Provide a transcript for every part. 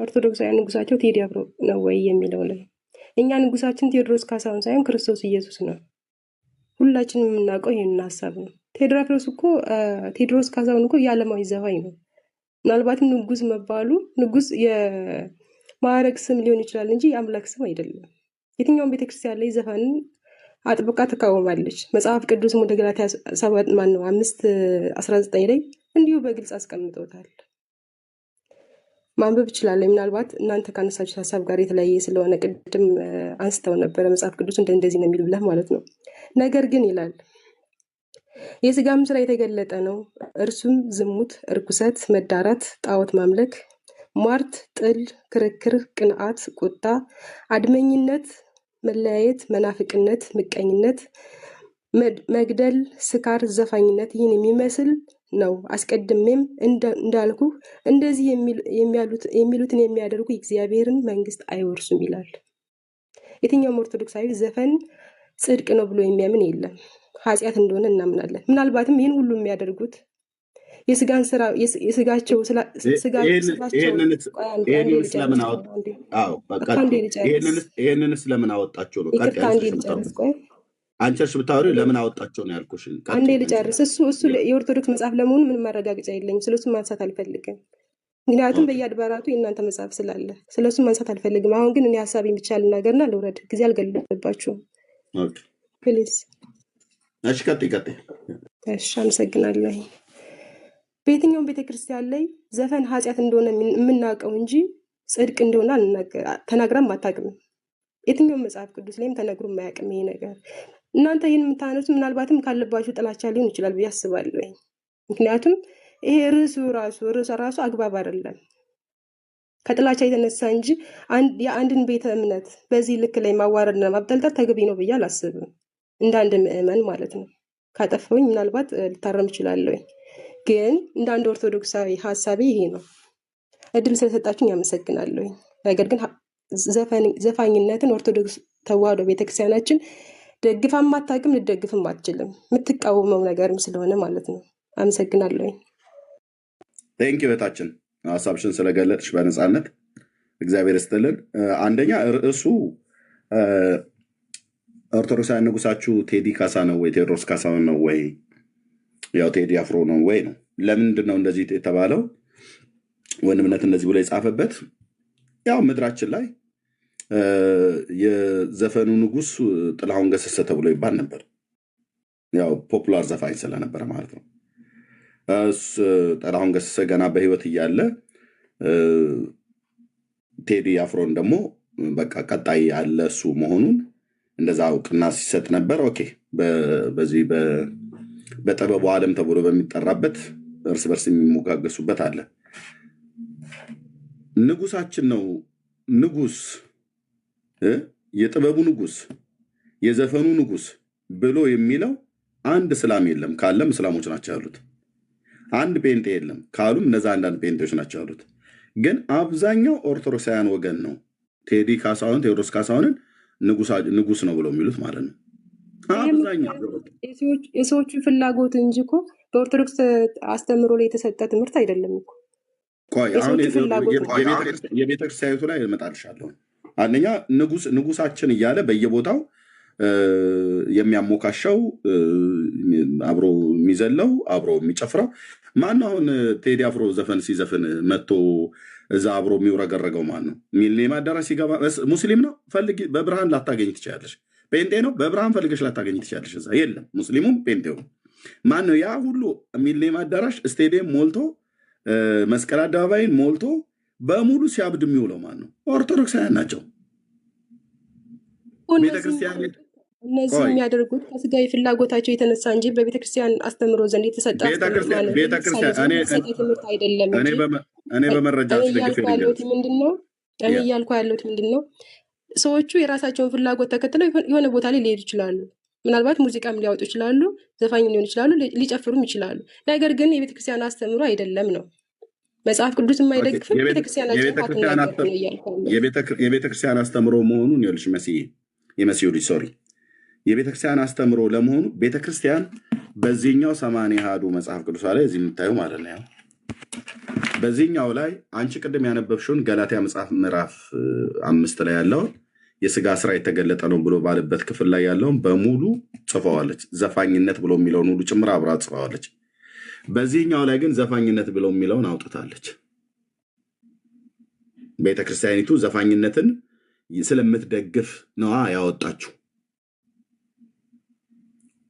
ኦርቶዶክሳውያን ንጉሳቸው ቴዲ አፍሮ ነው ወይ የሚለው ላይ እኛ ንጉሳችን ቴዎድሮስ ካሳሁን ሳይሆን ክርስቶስ ኢየሱስ ነው። ሁላችንም የምናውቀው ይህንን ሀሳብ ነው። ቴዎድሮስ ካሳሁን እኮ የዓለማዊ ዘፋኝ ነው። ምናልባትም ንጉስ መባሉ ንጉስ የማዕረግ ስም ሊሆን ይችላል እንጂ የአምላክ ስም አይደለም። የትኛውም ቤተክርስቲያን ላይ ዘፈንን አጥብቃ ትቃወማለች። መጽሐፍ ቅዱስ ወደ ገላትያ 5:19 ላይ እንዲሁ በግልጽ አስቀምጠውታል። ማንበብ ይችላል። ምናልባት እናንተ ካነሳችሁት ሀሳብ ጋር የተለያየ ስለሆነ ቅድም አንስተው ነበረ መጽሐፍ ቅዱስ እንደዚህ ነው የሚል ብለህ ማለት ነው። ነገር ግን ይላል የስጋም ስራ የተገለጠ ነው፣ እርሱም ዝሙት፣ እርኩሰት፣ መዳራት፣ ጣዖት ማምለክ፣ ሟርት፣ ጥል፣ ክርክር፣ ቅንዓት፣ ቁጣ፣ አድመኝነት፣ መለያየት፣ መናፍቅነት፣ ምቀኝነት፣ መግደል፣ ስካር፣ ዘፋኝነት ይህን የሚመስል ነው። አስቀድሜም እንዳልኩ እንደዚህ የሚሉትን የሚያደርጉ የእግዚአብሔርን መንግስት አይወርሱም ይላል። የትኛውም ኦርቶዶክሳዊ ዘፈን ጽድቅ ነው ብሎ የሚያምን የለም። ኃጢአት እንደሆነ እናምናለን። ምናልባትም ይህን ሁሉ የሚያደርጉት የስጋን ስራ የስጋቸው ይህንን ስለምን አወጣቸው ነው? አንቺ ብታወሪ ለምን አወጣቸው ነው ያልኩሽ። አንዴ ልጨርስ። እሱ የኦርቶዶክስ መጽሐፍ ለመሆኑ ምንም ማረጋገጫ የለኝም። ስለሱ ማንሳት አልፈልግም። ምክንያቱም በየአድባራቱ የእናንተ መጽሐፍ ስላለ ስለሱ ማንሳት አልፈልግም። አሁን ግን እኔ ሀሳብ የሚቻል ነገርና ልውረድ። ጊዜ አልገለባችሁም ፕሊዝ። እሺ ቀጥይ። እሺ አመሰግናለሁ። በየትኛውም ቤተክርስቲያን ላይ ዘፈን ኃጢአት እንደሆነ የምናውቀው እንጂ ጽድቅ እንደሆነ ተናግራም አታውቅም። የትኛውም መጽሐፍ ቅዱስ ላይም ተነግሮ የማያውቅም ይሄ ነገር። እናንተ ይህን የምታነሱ ምናልባትም ካለባችሁ ጥላቻ ሊሆን ይችላል ብዬ አስባለሁ። ምክንያቱም ይሄ ርዕሱ አግባብ አይደለም። ከጥላቻ የተነሳ እንጂ የአንድን ቤተ እምነት በዚህ ልክ ላይ ማዋረድና ማብጠልጠል ተገቢ ነው ብዬ አላስብም። እንደ አንድ ምዕመን ማለት ነው። ካጠፋሁኝ ምናልባት ልታረም እችላለሁ። ግን እንደ አንድ ኦርቶዶክሳዊ ሀሳቤ ይሄ ነው። እድል ስለሰጣችሁኝ አመሰግናለሁ። ነገር ግን ዘፋኝነትን ኦርቶዶክስ ተዋህዶ ቤተክርስቲያናችን ደግፋም አታውቅም፣ ልደግፍም አትችልም። የምትቃወመው ነገርም ስለሆነ ማለት ነው። አመሰግናለሁ። ቴንክ ቤታችን ሀሳብሽን ስለገለጥሽ በነፃነት እግዚአብሔር ይስጥልን። አንደኛ ርዕሱ ኦርቶዶክሳውያን ንጉሳችሁ ቴዲ ካሳ ነው ወይ ቴዎድሮስ ካሳሁን ነው ወይ ያው ቴዲ አፍሮ ነው ወይ ነው። ለምንድን ነው እንደዚህ የተባለው? ወንድምነት እንደዚህ ብሎ የጻፈበት ያው ምድራችን ላይ የዘፈኑ ንጉስ ጥላሁን ገሰሰ ተብሎ ይባል ነበር። ያው ፖፑላር ዘፋኝ ስለነበረ ማለት ነው። ጥላሁን ገሰሰ ገና በህይወት እያለ ቴዲ አፍሮን ደግሞ በቃ ቀጣይ ያለ እሱ መሆኑን እንደዛ እውቅና ሲሰጥ ነበር። ኦኬ በዚህ በጥበቡ ዓለም ተብሎ በሚጠራበት እርስ በርስ የሚሞጋገሱበት አለ። ንጉሳችን ነው ንጉስ፣ የጥበቡ ንጉስ፣ የዘፈኑ ንጉስ ብሎ የሚለው አንድ እስላም የለም። ካለም እስላሞች ናቸው ያሉት። አንድ ጴንጤ የለም ካሉም እነዛ አንዳንድ ጴንጤዎች ናቸው ያሉት። ግን አብዛኛው ኦርቶዶክሳውያን ወገን ነው ቴዲ ካሳሁን ቴዎድሮስ ካሳሁንን ንጉስ ነው ብለው የሚሉት ማለት ነው። የሰዎቹ ፍላጎት እንጂ እኮ በኦርቶዶክስ አስተምሮ ላይ የተሰጠ ትምህርት አይደለም እኮ። አሁን የቤተክርስቲያኒቱ ላይ እመጣልሻለሁ። አንደኛ ንጉሳችን እያለ በየቦታው የሚያሞካሸው አብሮ የሚዘለው አብሮ የሚጨፍረው ማነው? አሁን ቴዲ አፍሮ ዘፈን ሲዘፍን መጥቶ እዛ አብሮ የሚውረገረገው ማን ነው? ሚሊኒየም አዳራሽ ሲገባ ሙስሊም ነው ፈልጊ፣ በብርሃን ላታገኝ ትችላለሽ። ጴንጤ ነው በብርሃን ፈልገሽ ላታገኝ ትችላለሽ። እዛ የለም። ሙስሊሙም ጴንጤው ማን ነው? ያ ሁሉ ሚሊኒየም አዳራሽ ስቴዲየም ሞልቶ መስቀል አደባባይን ሞልቶ በሙሉ ሲያብድ የሚውለው ማን ነው? ኦርቶዶክሳውያን ናቸው። ቤተክርስቲያን እነዚህ የሚያደርጉት ከስጋዊ ፍላጎታቸው የተነሳ እንጂ በቤተክርስቲያን አስተምሮ ዘንድ የተሰጠ ትምህርት አይደለም። እኔ በመረጃ እኔ እያልኩ ያለሁት ምንድን ነው፣ ሰዎቹ የራሳቸውን ፍላጎት ተከትለው የሆነ ቦታ ላይ ሊሄዱ ይችላሉ። ምናልባት ሙዚቃም ሊያወጡ ይችላሉ፣ ዘፋኝ ሊሆን ይችላሉ፣ ሊጨፍሩም ይችላሉ። ነገር ግን የቤተክርስቲያን አስተምሮ አይደለም ነው። መጽሐፍ ቅዱስ የማይደግፍም የቤተክርስቲያን አስተምሮ መሆኑን ይኸውልሽ የመሲሁ ልጅ ሶሪ የቤተክርስቲያን አስተምሮ ለመሆኑ ቤተክርስቲያን በዚህኛው 80 አሐዱ መጽሐፍ ቅዱስ ላይ እዚህ የምታዩ ማለት ነው በዚህኛው ላይ አንቺ ቅድም ያነበብሽውን ገላትያ መጽሐፍ ምዕራፍ 5 ላይ ያለውን የስጋ ስራ የተገለጠ ነው ብሎ ባለበት ክፍል ላይ ያለውን በሙሉ ጽፈዋለች። ዘፋኝነት ብሎ የሚለውን ሁሉ ጭምር አብራ ጽፈዋለች። በዚህኛው ላይ ግን ዘፋኝነት ብሎ የሚለውን አውጥታለች። ቤተክርስቲያኒቱ ዘፋኝነትን ስለምትደግፍ ነዋ ያወጣችው።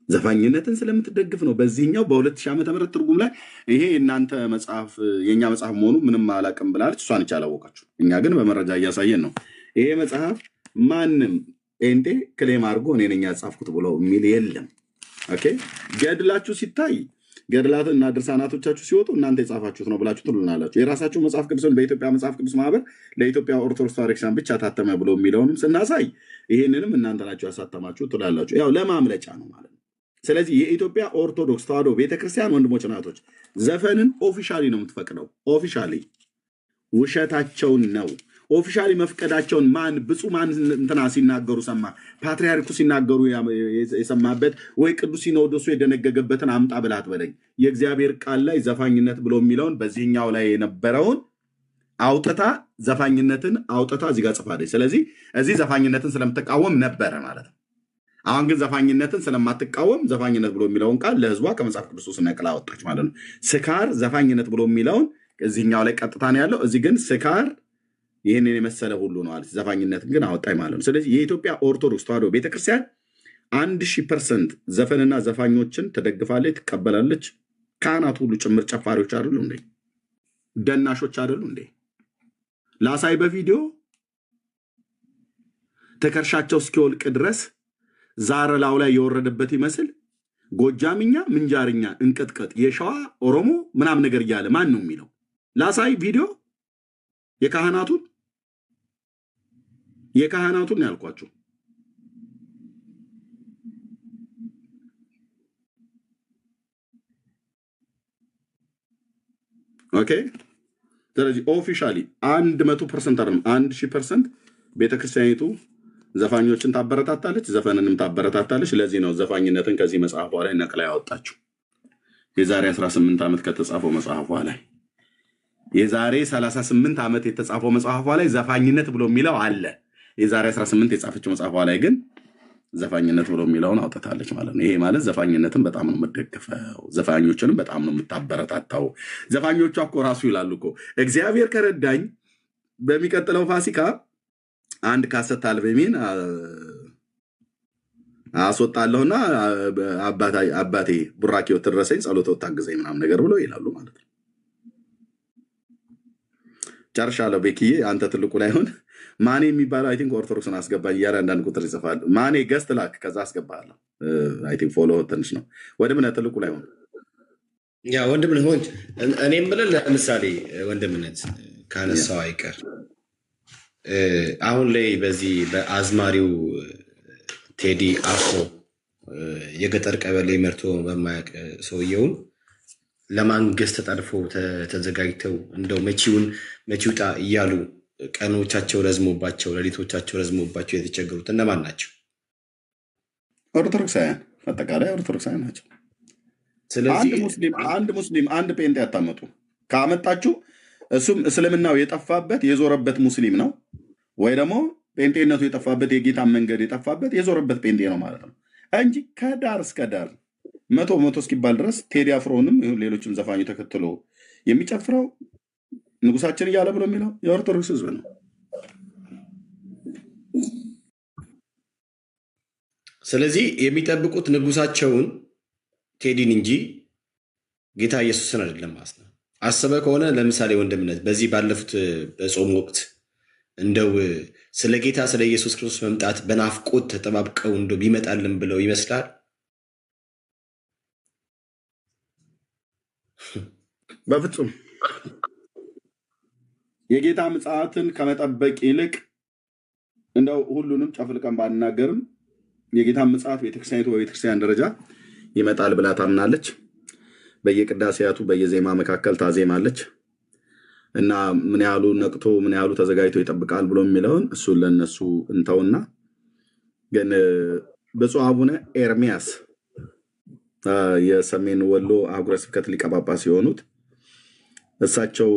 ዘፋኝነትን ስለምትደግፍ ነው። በዚህኛው በ2000 ዓመተ ምህረት ትርጉም ላይ ይሄ እናንተ መጽሐፍ የኛ መጽሐፍ መሆኑ ምንም አላቅም ብላለች። እሷን አላወቃችሁ። እኛ ግን በመረጃ እያሳየን ነው። ይሄ መጽሐፍ ማንም ጴንጤ ክሌም አድርጎ እኔ ነኝ ያጻፍኩት ብሎ የሚል የለም። ኦኬ ገድላችሁ ሲታይ ገድላትና ድርሳናቶቻችሁ ሲወጡ እናንተ የጻፋችሁት ነው ብላችሁ ትሉናላችሁ። የራሳችሁ መጽሐፍ ቅዱስን በኢትዮጵያ መጽሐፍ ቅዱስ ማህበር ለኢትዮጵያ ኦርቶዶክስ ተዋሕዶ ቤተክርስቲያን ብቻ ታተመ ብሎ የሚለውንም ስናሳይ ይህንንም እናንተ ናችሁ ያሳተማችሁ ትላላችሁ። ያው ለማምለጫ ነው ማለት ነው። ስለዚህ የኢትዮጵያ ኦርቶዶክስ ተዋሕዶ ቤተክርስቲያን ወንድሞች እናቶች ዘፈንን ኦፊሻሊ ነው የምትፈቅደው። ኦፊሻሊ ውሸታቸውን ነው። ኦፊሻሊ መፍቀዳቸውን ማን ብፁዕ ማን እንትና ሲናገሩ ሰማ? ፓትርያርኩ ሲናገሩ የሰማበት ወይ ቅዱስ ሲኖዶሱ የደነገገበትን አምጣ ብላት በለኝ። የእግዚአብሔር ቃል ላይ ዘፋኝነት ብሎ የሚለውን በዚህኛው ላይ የነበረውን አውጥታ ዘፋኝነትን አውጥታ እዚህ ጋር ጽፋለች። ስለዚህ እዚህ ዘፋኝነትን ስለምትቃወም ነበረ ማለት ነው። አሁን ግን ዘፋኝነትን ስለማትቃወም ዘፋኝነት ብሎ የሚለውን ቃል ለህዝቧ ከመጽሐፍ ቅዱስ ውስጥ ነቅላ አወጣች ማለት ነው። ስካር ዘፋኝነት ብሎ የሚለውን እዚህኛው ላይ ቀጥታ ነው ያለው። እዚህ ግን ስካር ይህንን የመሰለ ሁሉ ነው አለች። ዘፋኝነትን ግን አወጣኝ ማለት ነው። ስለዚህ የኢትዮጵያ ኦርቶዶክስ ተዋሕዶ ቤተክርስቲያን 1000% ዘፈንና ዘፋኞችን ትደግፋለች፣ ትቀበላለች። ካህናት ሁሉ ጭምር ጨፋሪዎች አይደሉ እንዴ? ደናሾች አይደሉ እንዴ? ላሳይ በቪዲዮ ትከሻቸው እስኪወልቅ ድረስ ዛር ላው ላይ የወረደበት ይመስል ጎጃምኛ፣ ምንጃርኛ፣ እንቅጥቀጥ፣ የሸዋ ኦሮሞ ምናምን ነገር እያለ ማን ነው የሚለው? ላሳይ ቪዲዮ የካህናቱን ያልኳችሁ። ኦኬ። ስለዚህ ኦፊሻሊ 100% አይደለም 1000% ቤተክርስቲያኒቱ ዘፋኞችን ታበረታታለች፣ ዘፈንንም ታበረታታለች። ለዚህ ነው ዘፋኝነትን ከዚህ መጽሐፏ ላይ ነቅላ ያወጣችው። የዛሬ 18 ዓመት ከተጻፈው መጽሐፏ ላይ የዛሬ 38 ዓመት የተጻፈው መጽሐፏ ላይ ዘፋኝነት ብሎ የሚለው አለ። የዛሬ 18 የጻፈችው መጽሐፏ ላይ ግን ዘፋኝነት ብሎ የሚለውን አውጥታለች ማለት ነው። ይሄ ማለት ዘፋኝነትን በጣም ነው የምትደግፈው፣ ዘፋኞችንም በጣም ነው የምታበረታታው። ዘፋኞቿ እኮ ራሱ ይላሉ እኮ እግዚአብሔር ከረዳኝ በሚቀጥለው ፋሲካ አንድ ካሰት አልበሜን አስወጣለሁና አባቴ ቡራኬው ትድረሰኝ፣ ጸሎተው ታግዘኝ ምናምን ነገር ብሎ ይላሉ ማለት ነው። ጨርሻለሁ። ቤኪዬ አንተ ትልቁ ላይ ሆን ማኔ የሚባለው አይ ቲንክ ኦርቶዶክስን አስገባኝ እያለ አንዳንድ ቁጥር ይጽፋል። ማኔ ገስት ላክ፣ ከዛ አስገባለሁ። አይ ቲንክ ፎሎ ትንሽ ነው። ወንድምነት ትልቁ ላይ ሆን ያ ወንድምነት ሆን እኔ የምልህ ለምሳሌ ወንድምነት ካነሳው አይቀር አሁን ላይ በዚህ በአዝማሪው ቴዲ አፍሮ የገጠር ቀበሌ መርቶ በማያውቅ ሰውየውን ለማንገስ ተጠርፎ ተዘጋጅተው እንደው መቺውጣ እያሉ ቀኖቻቸው ረዝሞባቸው ሌሊቶቻቸው ረዝሞባቸው የተቸገሩት እነማን ናቸው? ኦርቶዶክሳውያን፣ አጠቃላይ ኦርቶዶክሳውያን ናቸው። ስለዚህ አንድ ሙስሊም አንድ ጴንጤ ያታመጡ ካመጣችሁ እሱም እስልምናው የጠፋበት የዞረበት ሙስሊም ነው፣ ወይ ደግሞ ጴንጤነቱ የጠፋበት የጌታን መንገድ የጠፋበት የዞረበት ጴንጤ ነው ማለት ነው እንጂ ከዳር እስከ ዳር መቶ እስኪባል ድረስ ቴዲ አፍሮንም ሌሎችም ዘፋኙ ተከትሎ የሚጨፍረው ንጉሳችን እያለ ብሎ የሚለው የኦርቶዶክስ ሕዝብ ነው። ስለዚህ የሚጠብቁት ንጉሳቸውን ቴዲን እንጂ ጌታ ኢየሱስን አይደለም ማለት ነው። አስበ ከሆነ ለምሳሌ ወንድምነት በዚህ ባለፉት በጾም ወቅት እንደው ስለ ጌታ ስለ ኢየሱስ ክርስቶስ መምጣት በናፍቆት ተጠባብቀው እንደው ቢመጣልን ብለው ይመስላል። በፍጹም የጌታ ምጽአትን ከመጠበቅ ይልቅ እንደው ሁሉንም ጨፍልቀን ባናገርም የጌታ ምጽአት ቤተክርስቲያኒቱ በቤተክርስቲያን ደረጃ ይመጣል ብላ ታምናለች። በየቅዳሴያቱ በየዜማ መካከል ታዜማለች እና ምን ያህሉ ነቅቶ ምን ያህሉ ተዘጋጅቶ ይጠብቃል ብሎ የሚለውን እሱን ለነሱ እንተውና ግን ብፁዕ አቡነ ኤርሚያስ የሰሜን ወሎ አህጉረ ስብከት ሊቀ ጳጳስ የሆኑት እሳቸው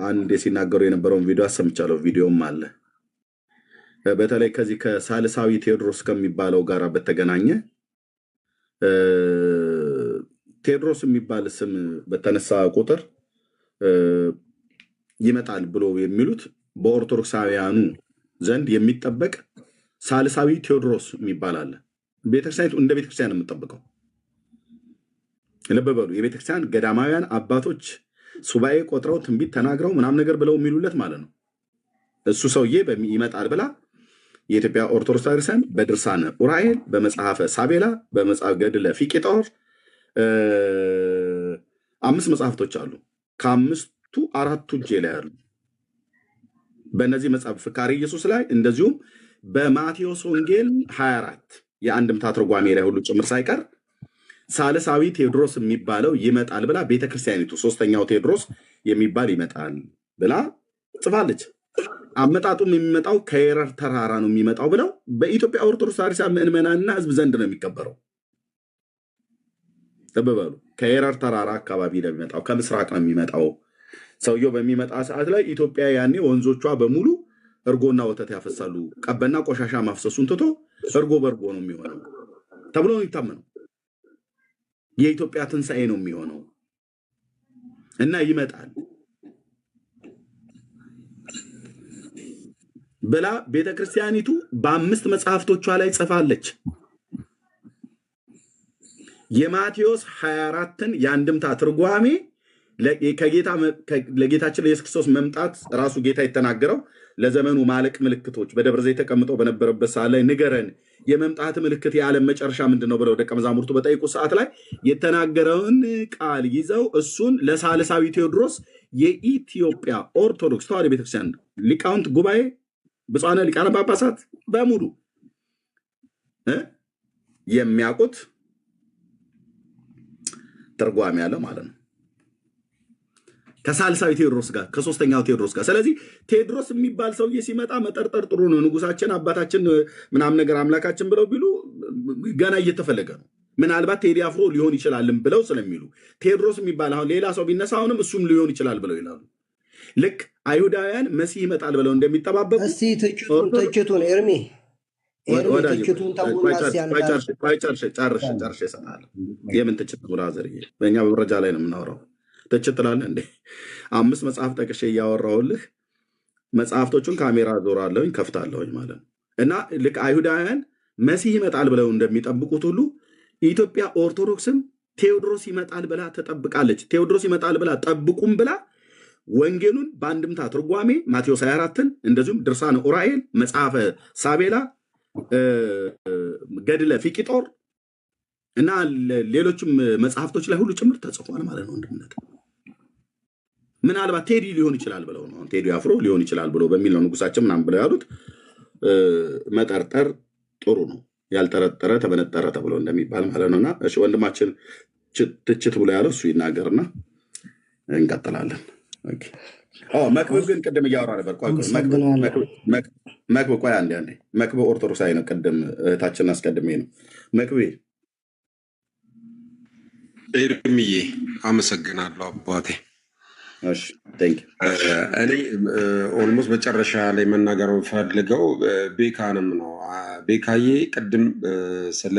አንድ ሲናገሩ የነበረውን ቪዲዮ አሰምቻለሁ። ቪዲዮም አለ። በተለይ ከዚህ ከሳልሳዊ ቴዎድሮስ ከሚባለው ጋር በተገናኘ ቴዎድሮስ የሚባል ስም በተነሳ ቁጥር ይመጣል ብሎ የሚሉት በኦርቶዶክሳውያኑ ዘንድ የሚጠበቅ ሳልሳዊ ቴዎድሮስ የሚባል አለ። ቤተክርስቲያኒቱ እንደ ቤተክርስቲያን የምጠብቀው ልብ በሉ። የቤተክርስቲያን ገዳማውያን አባቶች ሱባኤ ቆጥረው ትንቢት ተናግረው ምናምን ነገር ብለው የሚሉለት ማለት ነው። እሱ ሰውዬ ይመጣል ብላ የኢትዮጵያ ኦርቶዶክስ ቤተክርስቲያን በድርሳነ ኡራኤል፣ በመጽሐፈ ሳቤላ፣ በመጽሐፍ ገድለ ፊቂጦር 5 መጽሐፍቶች አሉ። ከ5ቱ 4ቱ እጄ ላይ አሉ። በእነዚህ መጽሐፍ ፍካሬ ኢየሱስ ላይ እንደዚሁም በማቴዎስ ወንጌል 24 የአንድምታ ትርጓሜ ላይ ሁሉ ጭምር ሳይቀር ሳልሳዊ ቴዎድሮስ የሚባለው ይመጣል ብላ ቤተክርስቲያኒቱ 3ኛው ቴዎድሮስ የሚባል ይመጣል ብላ ጽፋለች። አመጣጡም የሚመጣው ከኤረር ተራራ ነው የሚመጣው ብለው በኢትዮጵያ ኦርቶዶክስ ቤተክርስቲያን ምዕመናንና ሕዝብ ዘንድ ነው የሚከበረው። ተበበሉ። ከኤረር ተራራ አካባቢ ነው የሚመጣው፣ ከምስራቅ ነው የሚመጣው። ሰውየው በሚመጣ ሰዓት ላይ ኢትዮጵያ ያኔ ወንዞቿ በሙሉ እርጎና ወተት ያፈሳሉ። ቀበና ቆሻሻ ማፍሰሱን ትቶ እርጎ በርጎ ነው የሚሆነው ተብሎ ነው የሚታመነው። የኢትዮጵያ ትንሣኤ ነው የሚሆነው እና ይመጣል ብላ ቤተክርስቲያኒቱ በ5 መጽሐፍቶቿ ላይ ጽፋለች። የማቴዎስ 24ን የአንድምታ ትርጓሜ ለጌታችን ለኢየሱስ ክርስቶስ መምጣት ራሱ ጌታ የተናገረው ለዘመኑ ማለቅ ምልክቶች በደብረ ዘይት ተቀምጠው በነበረበት ሰዓት ላይ ንገረን፣ የመምጣት ምልክት የዓለም መጨረሻ ምንድን ነው ብለው ደቀ መዛሙርቱ በጠይቁ ሰዓት ላይ የተናገረውን ቃል ይዘው እሱን ለሳልሳዊ ቴዎድሮስ የኢትዮጵያ ኦርቶዶክስ ተዋሕዶ ቤተክርስቲያን ሊቃውንት ጉባኤ ብፁዓነ ሊቃነ ጳጳሳት በሙሉ የሚያውቁት ትርጓሜ ያለው ማለት ነው ከሳልሳዊ ቴዎድሮስ ጋር ከ3ኛው ቴዎድሮስ ጋር። ስለዚህ ቴዎድሮስ የሚባል ሰውዬ ሲመጣ መጠርጠር ጥሩ ነው። ንጉሳችን አባታችን ምናምን ነገር አምላካችን ብለው ቢሉ ገና እየተፈለገ ነው። ምናልባት ቴዲ አፍሮ ሊሆን ይችላልም ብለው ስለሚሉ ቴዎድሮስ የሚባል አሁን ሌላ ሰው ቢነሳ አሁንም እሱም ሊሆን ይችላል ብለው ይላሉ። ልክ አይሁዳውያን መሲህ ይመጣል ብለው እንደሚጠባበቁ እስቲ ትችቱን ኤርሚ ትችቱን ጨርሼ ይሰጣል። የምን ትችት ብራዘር? በእኛ በመረጃ ላይ ነው የምናወራው። ትችት ትላለህ እንዴ? 5 መጽሐፍ ጠቅሼ እያወራሁልህ መጽሐፍቶቹን ካሜራ ዞራለሁኝ ከፍታለሁኝ ማለት ነው። እና ልክ አይሁዳውያን መሲህ ይመጣል ብለው እንደሚጠብቁት ሁሉ ኢትዮጵያ ኦርቶዶክስም ቴዎድሮስ ይመጣል ብላ ተጠብቃለች። ቴዎድሮስ ይመጣል ብላ ጠብቁም ብላ ወንጌሉን በአንድምታ ትርጓሜ ማቴዎስ 24ን እንደዚሁም ድርሳነ ኡራኤል፣ መጽሐፈ ሳቤላ፣ ገድለ ፊቂጦር እና ሌሎችም መጽሐፍቶች ላይ ሁሉ ጭምር ተጽፏል ማለት ነው። ወንድምነት ምናልባት ቴዲ ሊሆን ይችላል ብለው ነው ቴዲ አፍሮ ሊሆን ይችላል ብሎ በሚል ነው ንጉሳችን ምናምን ብለው ያሉት። መጠርጠር ጥሩ ነው፣ ያልጠረጠረ ተበነጠረ ተብሎ እንደሚባል ማለት ነውና እሺ ወንድማችን ትችት ብሎ ያለው እሱ ይናገርና እንቀጥላለን። መክብብ ግን ቅድም እያወራ ነበር። መክብብ ቆይ አንዴ መክብብ ኦርቶዶክሳዊ ነው። ቅድም እህታችን አስቀድሜ ነው። መክብብ ኤርምዬ አመሰግናለሁ አባቴ። እኔ ኦልሞስት መጨረሻ ላይ መናገር ፈልገው ቤካንም ነው። ቤካዬ ቅድም ስለ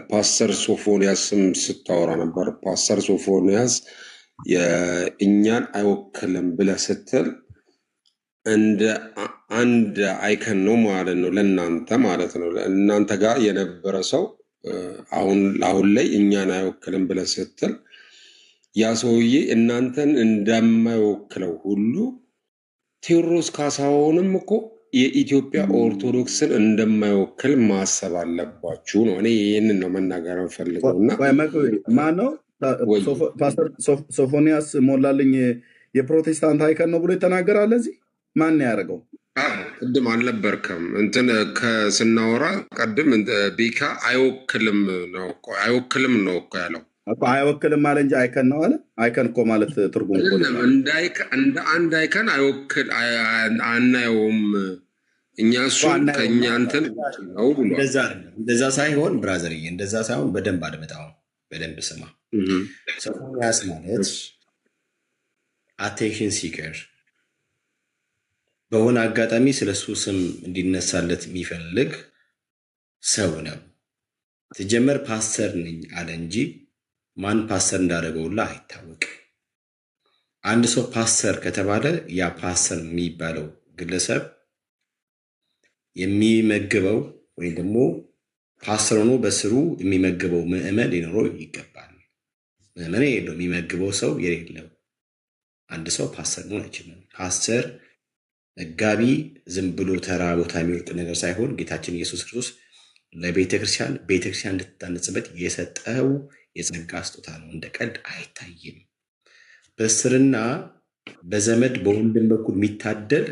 ፓስተር ሶፎንያስም ስታወራ ነበር። ፓስተር ሶፎንያስ የእኛን አይወክልም ብለህ ስትል እንደ አንድ አይከን ነው ማለት ነው ለእናንተ ማለት ነው። እናንተ ጋር የነበረ ሰው አሁን ላይ እኛን አይወክልም ብለህ ስትል ያ ሰውዬ እናንተን እንደማይወክለው ሁሉ ቴዎድሮስ ካሳሁንም እኮ የኢትዮጵያ ኦርቶዶክስን እንደማይወክል ማሰብ አለባችሁ ነው። እኔ ይህንን ነው መናገር ፈልገው እና ማነው ፓስተር ሶፎንያስ ሞላልኝ የፕሮቴስታንት አይከን ነው ብሎ ይተናገራል። እዚህ ማን ያደረገው? ቅድም አልነበርክም እንትን ከስናወራ ቀድም ቤካ አይወክልም ነው እኮ ያለው። አይወክልም አለ እንጂ አይከን ነው አለ። አይከን እኮ ማለት ትርጉም እንደ አንድ አይከን አይወክል አናየውም እኛ እሱ ከእኛ እንትን ነው ብሎ እንደዛ ሳይሆን ብራዘርዬ፣ እንደዛ ሳይሆን በደንብ አድምጣው፣ በደንብ ስማ። ሶፎንያስ ማለት አቴንሽን ሲከር በሆነ አጋጣሚ ስለሱ ስም እንዲነሳለት የሚፈልግ ሰው ነው። ሲጀመር ፓስተር ነኝ አለ እንጂ ማን ፓስተር እንዳደረገውላ አይታወቅም። አንድ ሰው ፓስተር ከተባለ ያ ፓስተር የሚባለው ግለሰብ የሚመግበው ወይም ደግሞ ፓስተር ሆኖ በስሩ የሚመግበው ምዕመን ሊኖረው ይገባል። ምዕመን የሌለው የሚመግበው ሰው የሌለው አንድ ሰው ፓስተር መሆን አይችልም። ፓስተር መጋቢ ዝም ብሎ ተራ ቦታ የሚወርቅ ነገር ሳይሆን ጌታችን ኢየሱስ ክርስቶስ ለቤተክርስቲያን እንድትታነጽበት የሰጠው የጸጋ ስጦታ ነው። እንደ ቀልድ አይታይም። በስርና በዘመድ በወንድም በኩል የሚታደል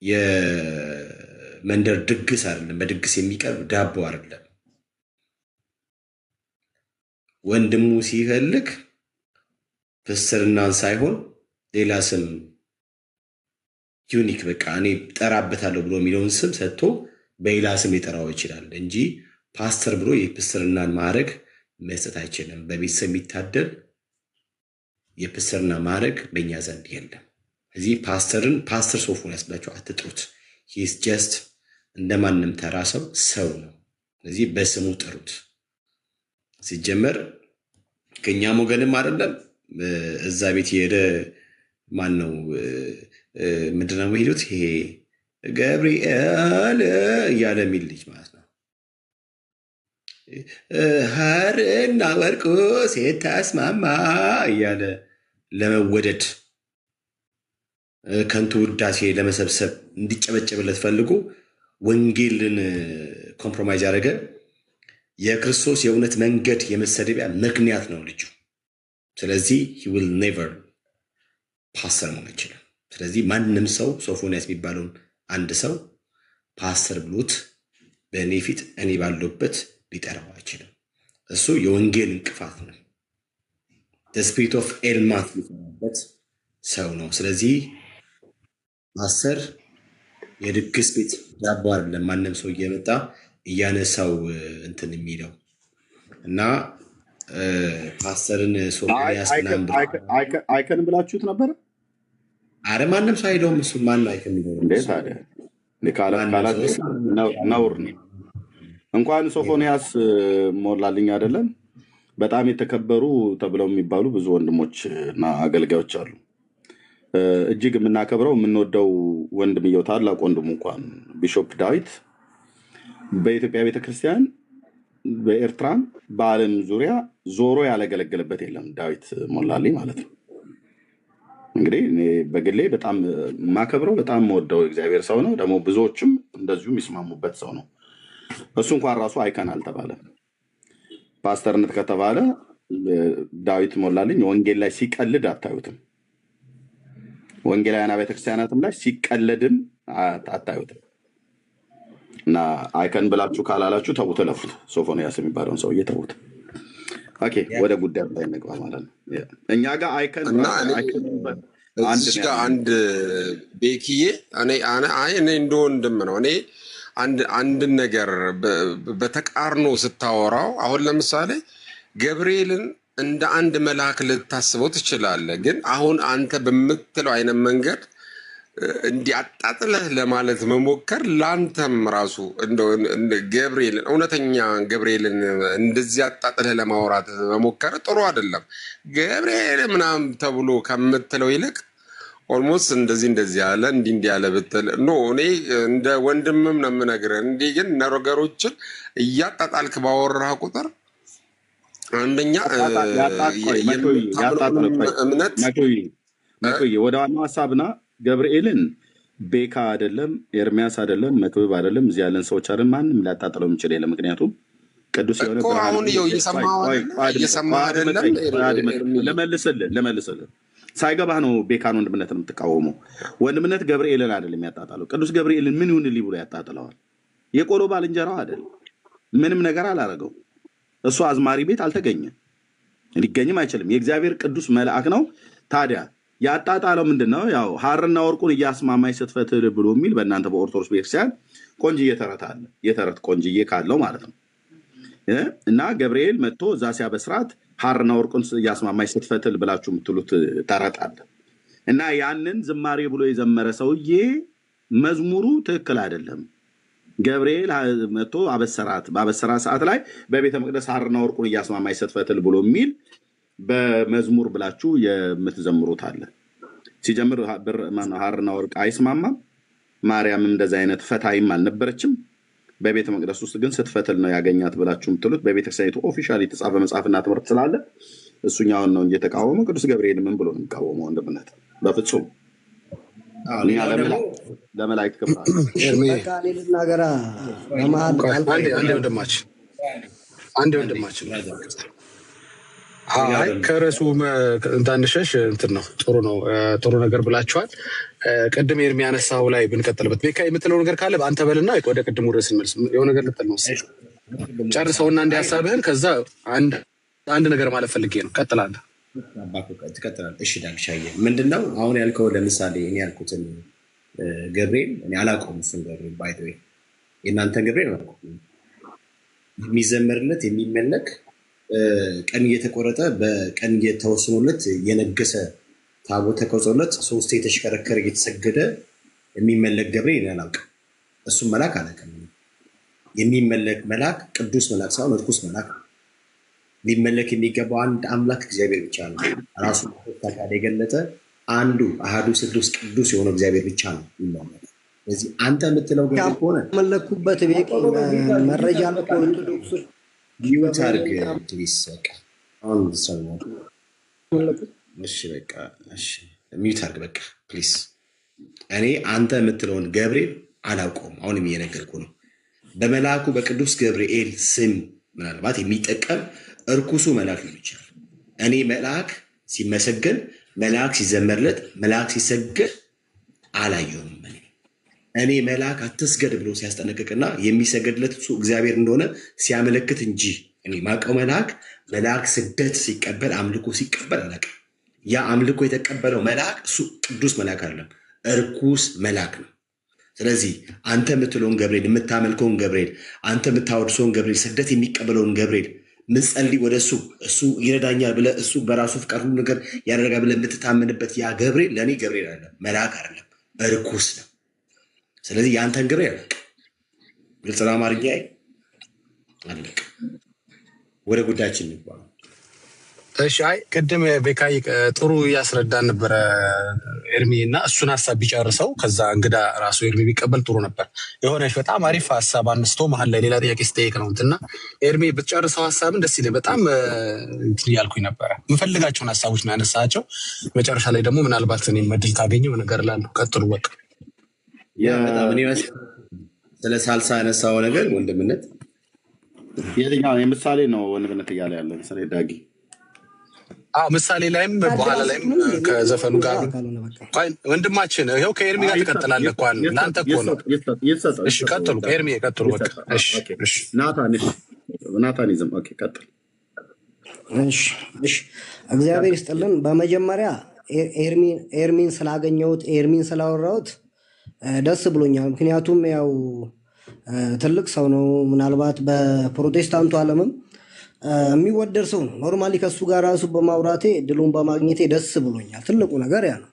የመንደር ድግስ አይደለም። በድግስ የሚቀርብ ዳቦ አይደለም። ወንድሙ ሲፈልግ ፍስርናን ሳይሆን ሌላ ስም ዩኒክ በቃ እኔ ጠራበታለሁ ብሎ የሚለውን ስም ሰጥቶ በሌላ ስም ሊጠራው ይችላል እንጂ ፓስተር ብሎ የፍስርናን ማዕረግ መስጠት አይችልም። በቤተሰብ የሚታደል የፍስርና ማዕረግ በእኛ ዘንድ የለም። እዚህ ፓስተርን ፓስተር ሶፎንያስ ብላችሁ አትጥሩት። ሂስ ጀስት እንደማንም ተራ ሰው ነው። ስለዚህ በስሙ ጥሩት። ሲጀመር ከእኛም ወገንም አይደለም። እዛ ቤት የሄደ ማን ነው ምንድን ነው የሚሄዱት? ይሄ ገብርኤል እያለ የሚል ልጅ ማለት ነው። ሐርና ወርቁ ሲታስማማ እያለ ለመወደድ ከንቱ ውዳሴ ለመሰብሰብ እንዲጨበጨብለት ፈልጎ ወንጌልን ኮምፕሮማይዝ ያደረገ የክርስቶስ የእውነት መንገድ የመሰደቢያ ምክንያት ነው ልጁ። ስለዚህ he will never ፓስተር መሆን አይችልም። ስለዚህ ማንም ሰው ሶፎንያስ የሚባለውን አንድ ሰው ፓስተር ብሎት በእኔ ፊት እኔ ባለሁበት ሊጠራው አይችልም። እሱ የወንጌል እንቅፋት ነው። ስፒሪት ኦፍ ኤልማት ሊጠራበት ሰው ነው። ስለዚህ ፓስተር የድግስ ቤት ዳቦ አይደለም። ማንም ሰው እየመጣ እያነሳው እንትን የሚለው እና ፓስተርን ሶፎንያስ አይከን ብላችሁት ነበረ። አረ ማንም ሰው አይደውም። እሱ ማን አይከን የሚለው ነውር ነው። እንኳን ሶፎንያስ ሞላልኝ አይደለም በጣም የተከበሩ ተብለው የሚባሉ ብዙ ወንድሞች እና አገልጋዮች አሉ። እጅግ የምናከብረው የምንወደው ወንድምየው ታላቅ ወንድሙ እንኳን ቢሾፕ ዳዊት በኢትዮጵያ ቤተክርስቲያን በኤርትራም በዓለም ዙሪያ ዞሮ ያለገለገለበት የለም። ዳዊት ሞላልኝ ማለት ነው። እንግዲህ እኔ በግሌ በጣም የማከብረው በጣም የምወደው እግዚአብሔር ሰው ነው። ደግሞ ብዙዎችም እንደዚሁ የሚስማሙበት ሰው ነው። እሱ እንኳን ራሱ አይከን አልተባለም። ፓስተርነት ከተባለ ዳዊት ሞላልኝ ወንጌል ላይ ሲቀልድ አታዩትም። ወንጌላውያን ቤተክርስቲያናትም ላይ ሲቀለድም አታዩትም። እና አይከን ብላችሁ ካላላችሁ ተውት፣ ለፉት። ሶፎንያስ የሚባለውን ሰውዬ ተውት። ኦኬ፣ ወደ ጉዳይ ላይ እንግባ ማለት ነው። እኛ ጋር አይከን እና አንድ እዚህ ነው ጋር ያለው። አንድ ቤክዬ እኔ እንደ ወንድም ነው። እኔ አንድን ነገር በተቃርኖ ስታወራው አሁን ለምሳሌ ገብርኤልን እንደ አንድ መልአክ ልታስበው ትችላለህ። ግን አሁን አንተ በምትለው አይነት መንገድ እንዲያጣጥለህ ለማለት መሞከር ለአንተም ራሱ ገብርኤልን እውነተኛ ገብርኤልን እንደዚህ አጣጥለህ ለማውራት መሞከር ጥሩ አይደለም። ገብርኤል ምናምን ተብሎ ከምትለው ይልቅ ኦልሞስት እንደዚህ ያለ እንዲህ ያለ ብትል ኖ እኔ እንደ ወንድምም ነው የምነግርህ። እንዲህ ግን ነገሮችን እያጣጣልክ ባወራህ ቁጥር አንደኛ የምታምነው እምነት መቶዬ ወደ ዋናው ሀሳብና ገብርኤልን ቤካ አይደለም፣ ኤርሚያስ አይደለም፣ መክብብ አይደለም፣ እዚህ ያለን ሰዎች አይደለም፣ ማንም ሊያጣጥለው የሚችል የለም። ምክንያቱም ቅዱስ የሆነ እኮ ብርሃን አሁን እየሰማህ አይደለም። ለመልስልህ ሳይገባህ ነው ቤካን ወንድምነትን የምትቃወመው። ወንድምነት ገብርኤልን አይደለም ያጣጣለው። ቅዱስ ገብርኤልን ምን ይሁን ብሎ ያጣጥለዋል? የቆሎ ባልንጀራው አይደል? ምንም ነገር አላረገው። እሱ አዝማሪ ቤት አልተገኘም፣ ሊገኝም አይችልም። የእግዚአብሔር ቅዱስ መልአክ ነው። ታዲያ ያጣጣለው ምንድነው? ያው ሐርና ወርቁን እያስማማኝ ስትፈትል ብሎ የሚል በእናንተ በኦርቶዶክስ ቤተክርስቲያን ቆንጅዬ ተረት አለ። የተረት ቆንጅዬ ካለው ማለት ነው። እና ገብርኤል መጥቶ እዛ ሲያበስራት ሐርና ወርቁን እያስማማች ስትፈትል ብላችሁ የምትሉት ተረት አለ እና ያንን ዝማሬ ብሎ የዘመረ ሰውዬ መዝሙሩ ትክክል አይደለም። ገብርኤል መጥቶ በአበሰራ ሰዓት ላይ በቤተ መቅደስ ሐርና ወርቁን እያስማማች ስትፈትል ብሎ የሚል በመዝሙር ብላችሁ የምትዘምሩት አለ። ሲጀምር ሐርና ወርቅ አይስማማም። ማርያም እንደዛ አይነት ፈታይም አልነበረችም። በቤተ መቅደስ ውስጥ ግን ስትፈትል ነው ያገኛት ብላችሁ የምትሉት በቤተክርስቲያኒቱ ኦፊሻል የተጻፈ መጽሐፍና ትምህርት ስላለ እሱኛውን ነው እየተቃወመው። ቅዱስ ገብርኤል ምን ብሎ ነው የሚቃወመው? ወንድምነት በፍጹም እኛ ለመላእክት ክብር አንድ ወንድማችን ከርዕሱ እንዳንሸሽ እንትን ነው። ጥሩ ነው፣ ጥሩ ነገር ብላችኋል። ቅድም ኤርሚ ያነሳው ላይ ብንቀጥልበት ቤካ የምትለው ነገር ካለ በአንተ በልና ወደ ቅድሙ ርዕስ እንመልስ። የሆነ ነገር ልትል ነው ጨርሰውና እንዲህ ሀሳብህን ከዛ አንድ ነገር ማለት ፈልጌ ነው። ቀጥላለህ። ትቀጥላለህ። እሺ ዳግሻዬ ምንድነው አሁን ያልከው? ለምሳሌ እኔ ያልኩትን ገብርኤል እኔ አላውቀውም። እሱን ገብርኤል ባይ ዘ ዌይ የእናንተን ገብርኤል አላውቀውም። የሚዘመርለት የሚመለክ ቀን እየተቆረጠ በቀን እየተወሰኑለት የነገሰ ታቦት ተቀርጾለት ሶስት የተሽከረከረ እየተሰገደ የሚመለክ ገብርኤል አላውቅም። እሱም መልአክ አላውቅም። የሚመለክ መልአክ ቅዱስ መልአክ ሳይሆን እርኩስ መልአክ ነው። ሊመለክ የሚገባው አንድ አምላክ እግዚአብሔር ብቻ ነው። ራሱ ተካደ የገለጠ አንዱ አሃዱ ስሉስ ቅዱስ የሆነው እግዚአብሔር ብቻ ነው የሚመለክ። ስለዚህ አንተ የምትለው ገብርኤል ከሆነ መለኩበት ቤት መረጃ ለኦርቶዶክስ ቢዩት አድርግ ፕሊስ። በቃ አሁን ሰው እሺ፣ በቃ እሺ፣ ሚዩት አድርግ በቃ ፕሊስ። እኔ አንተ የምትለውን ገብርኤል አላውቀውም። አሁንም እየነገርኩ ነው። በመልአኩ በቅዱስ ገብርኤል ስም ምናልባት የሚጠቀም እርኩሱ መልአክ ሊሆን ይችላል። እኔ መልአክ ሲመሰገን፣ መልአክ ሲዘመርለት፣ መልአክ ሲሰገድ አላየሁም። እኔ መልአክ አትስገድ ብሎ ሲያስጠነቅቅና የሚሰገድለት እሱ እግዚአብሔር እንደሆነ ሲያመለክት እንጂ እኔ ማውቀው መልአክ ስግደት ሲቀበል አምልኮ ሲቀበል አላውቅም። ያ አምልኮ የተቀበለው መልአክ እሱ ቅዱስ መልአክ አይደለም፣ እርኩስ መልአክ ነው። ስለዚህ አንተ የምትለውን ገብርኤል፣ የምታመልከውን ገብርኤል፣ አንተ የምታወድሰውን ገብርኤል፣ ስግደት የሚቀበለውን ገብርኤል ምንጸልይ ወደ እሱ ይረዳኛል ብለህ እሱ በራሱ ፍቃድ ሁሉ ነገር ያደርጋል ብለህ የምትታመንበት ያ ገብርኤል ለእኔ ገብርኤል አይደለም፣ መልአክ አይደለም፣ እርኩስ ነው። ስለዚህ የአንተን ገብርኤል አለቅ። ግልጽ ለአማርኛ አለቅ። ወደ ጉዳያችን እንግባ። እሺ፣ አይ ቅድም ቤካይ ጥሩ እያስረዳን ነበረ ኤርሚ እና እሱን ሀሳብ ቢጨርሰው ከዛ እንግዳ ራሱ ኤርሚ ቢቀበል ጥሩ ነበር። የሆነች በጣም አሪፍ ሀሳብ አንስቶ መሀል ላይ ሌላ ጥያቄ ስጠይቅ ነው እንትና ኤርሚ ብትጨርሰው ሀሳብን ደስ ይለኝ። በጣም እንትን እያልኩኝ ነበረ የምፈልጋቸውን ሀሳቦች ነው ያነሳቸው። መጨረሻ ላይ ደግሞ ምናልባት እኔ መድል ካገኘው ነገር ላለሁ ቀጥሉ በቃ። በጣም ስለ ሳልሳ ያነሳው ነገር ወንድምነት የትኛው የምሳሌ ነው ወንድምነት እያለ ያለ ምሳሌ ዳጊ ምሳሌ ላይም በኋላ ላይም ከዘፈኑ ጋር ወንድማችን ይኸው ከኤርሚ ጋር ትቀጥላለህ እኮ አለ። ለአንተ እኮ ነው። እሺ ቀጥሉ፣ ከኤርሚ ቀጥሉ በቃ። እሺ ናታን ይዘም ኦኬ ቀጥል። እሺ እግዚአብሔር ይስጥልን። በመጀመሪያ ኤርሚን ስላገኘሁት ኤርሚን ስላወራሁት ደስ ብሎኛል። ምክንያቱም ያው ትልቅ ሰው ነው። ምናልባት በፕሮቴስታንቱ ዓለምም የሚወደድ ሰው ነው። ኖርማሊ ከሱ ጋር ራሱ በማውራቴ ድሉን በማግኘቴ ደስ ብሎኛል። ትልቁ ነገር ያ ነው።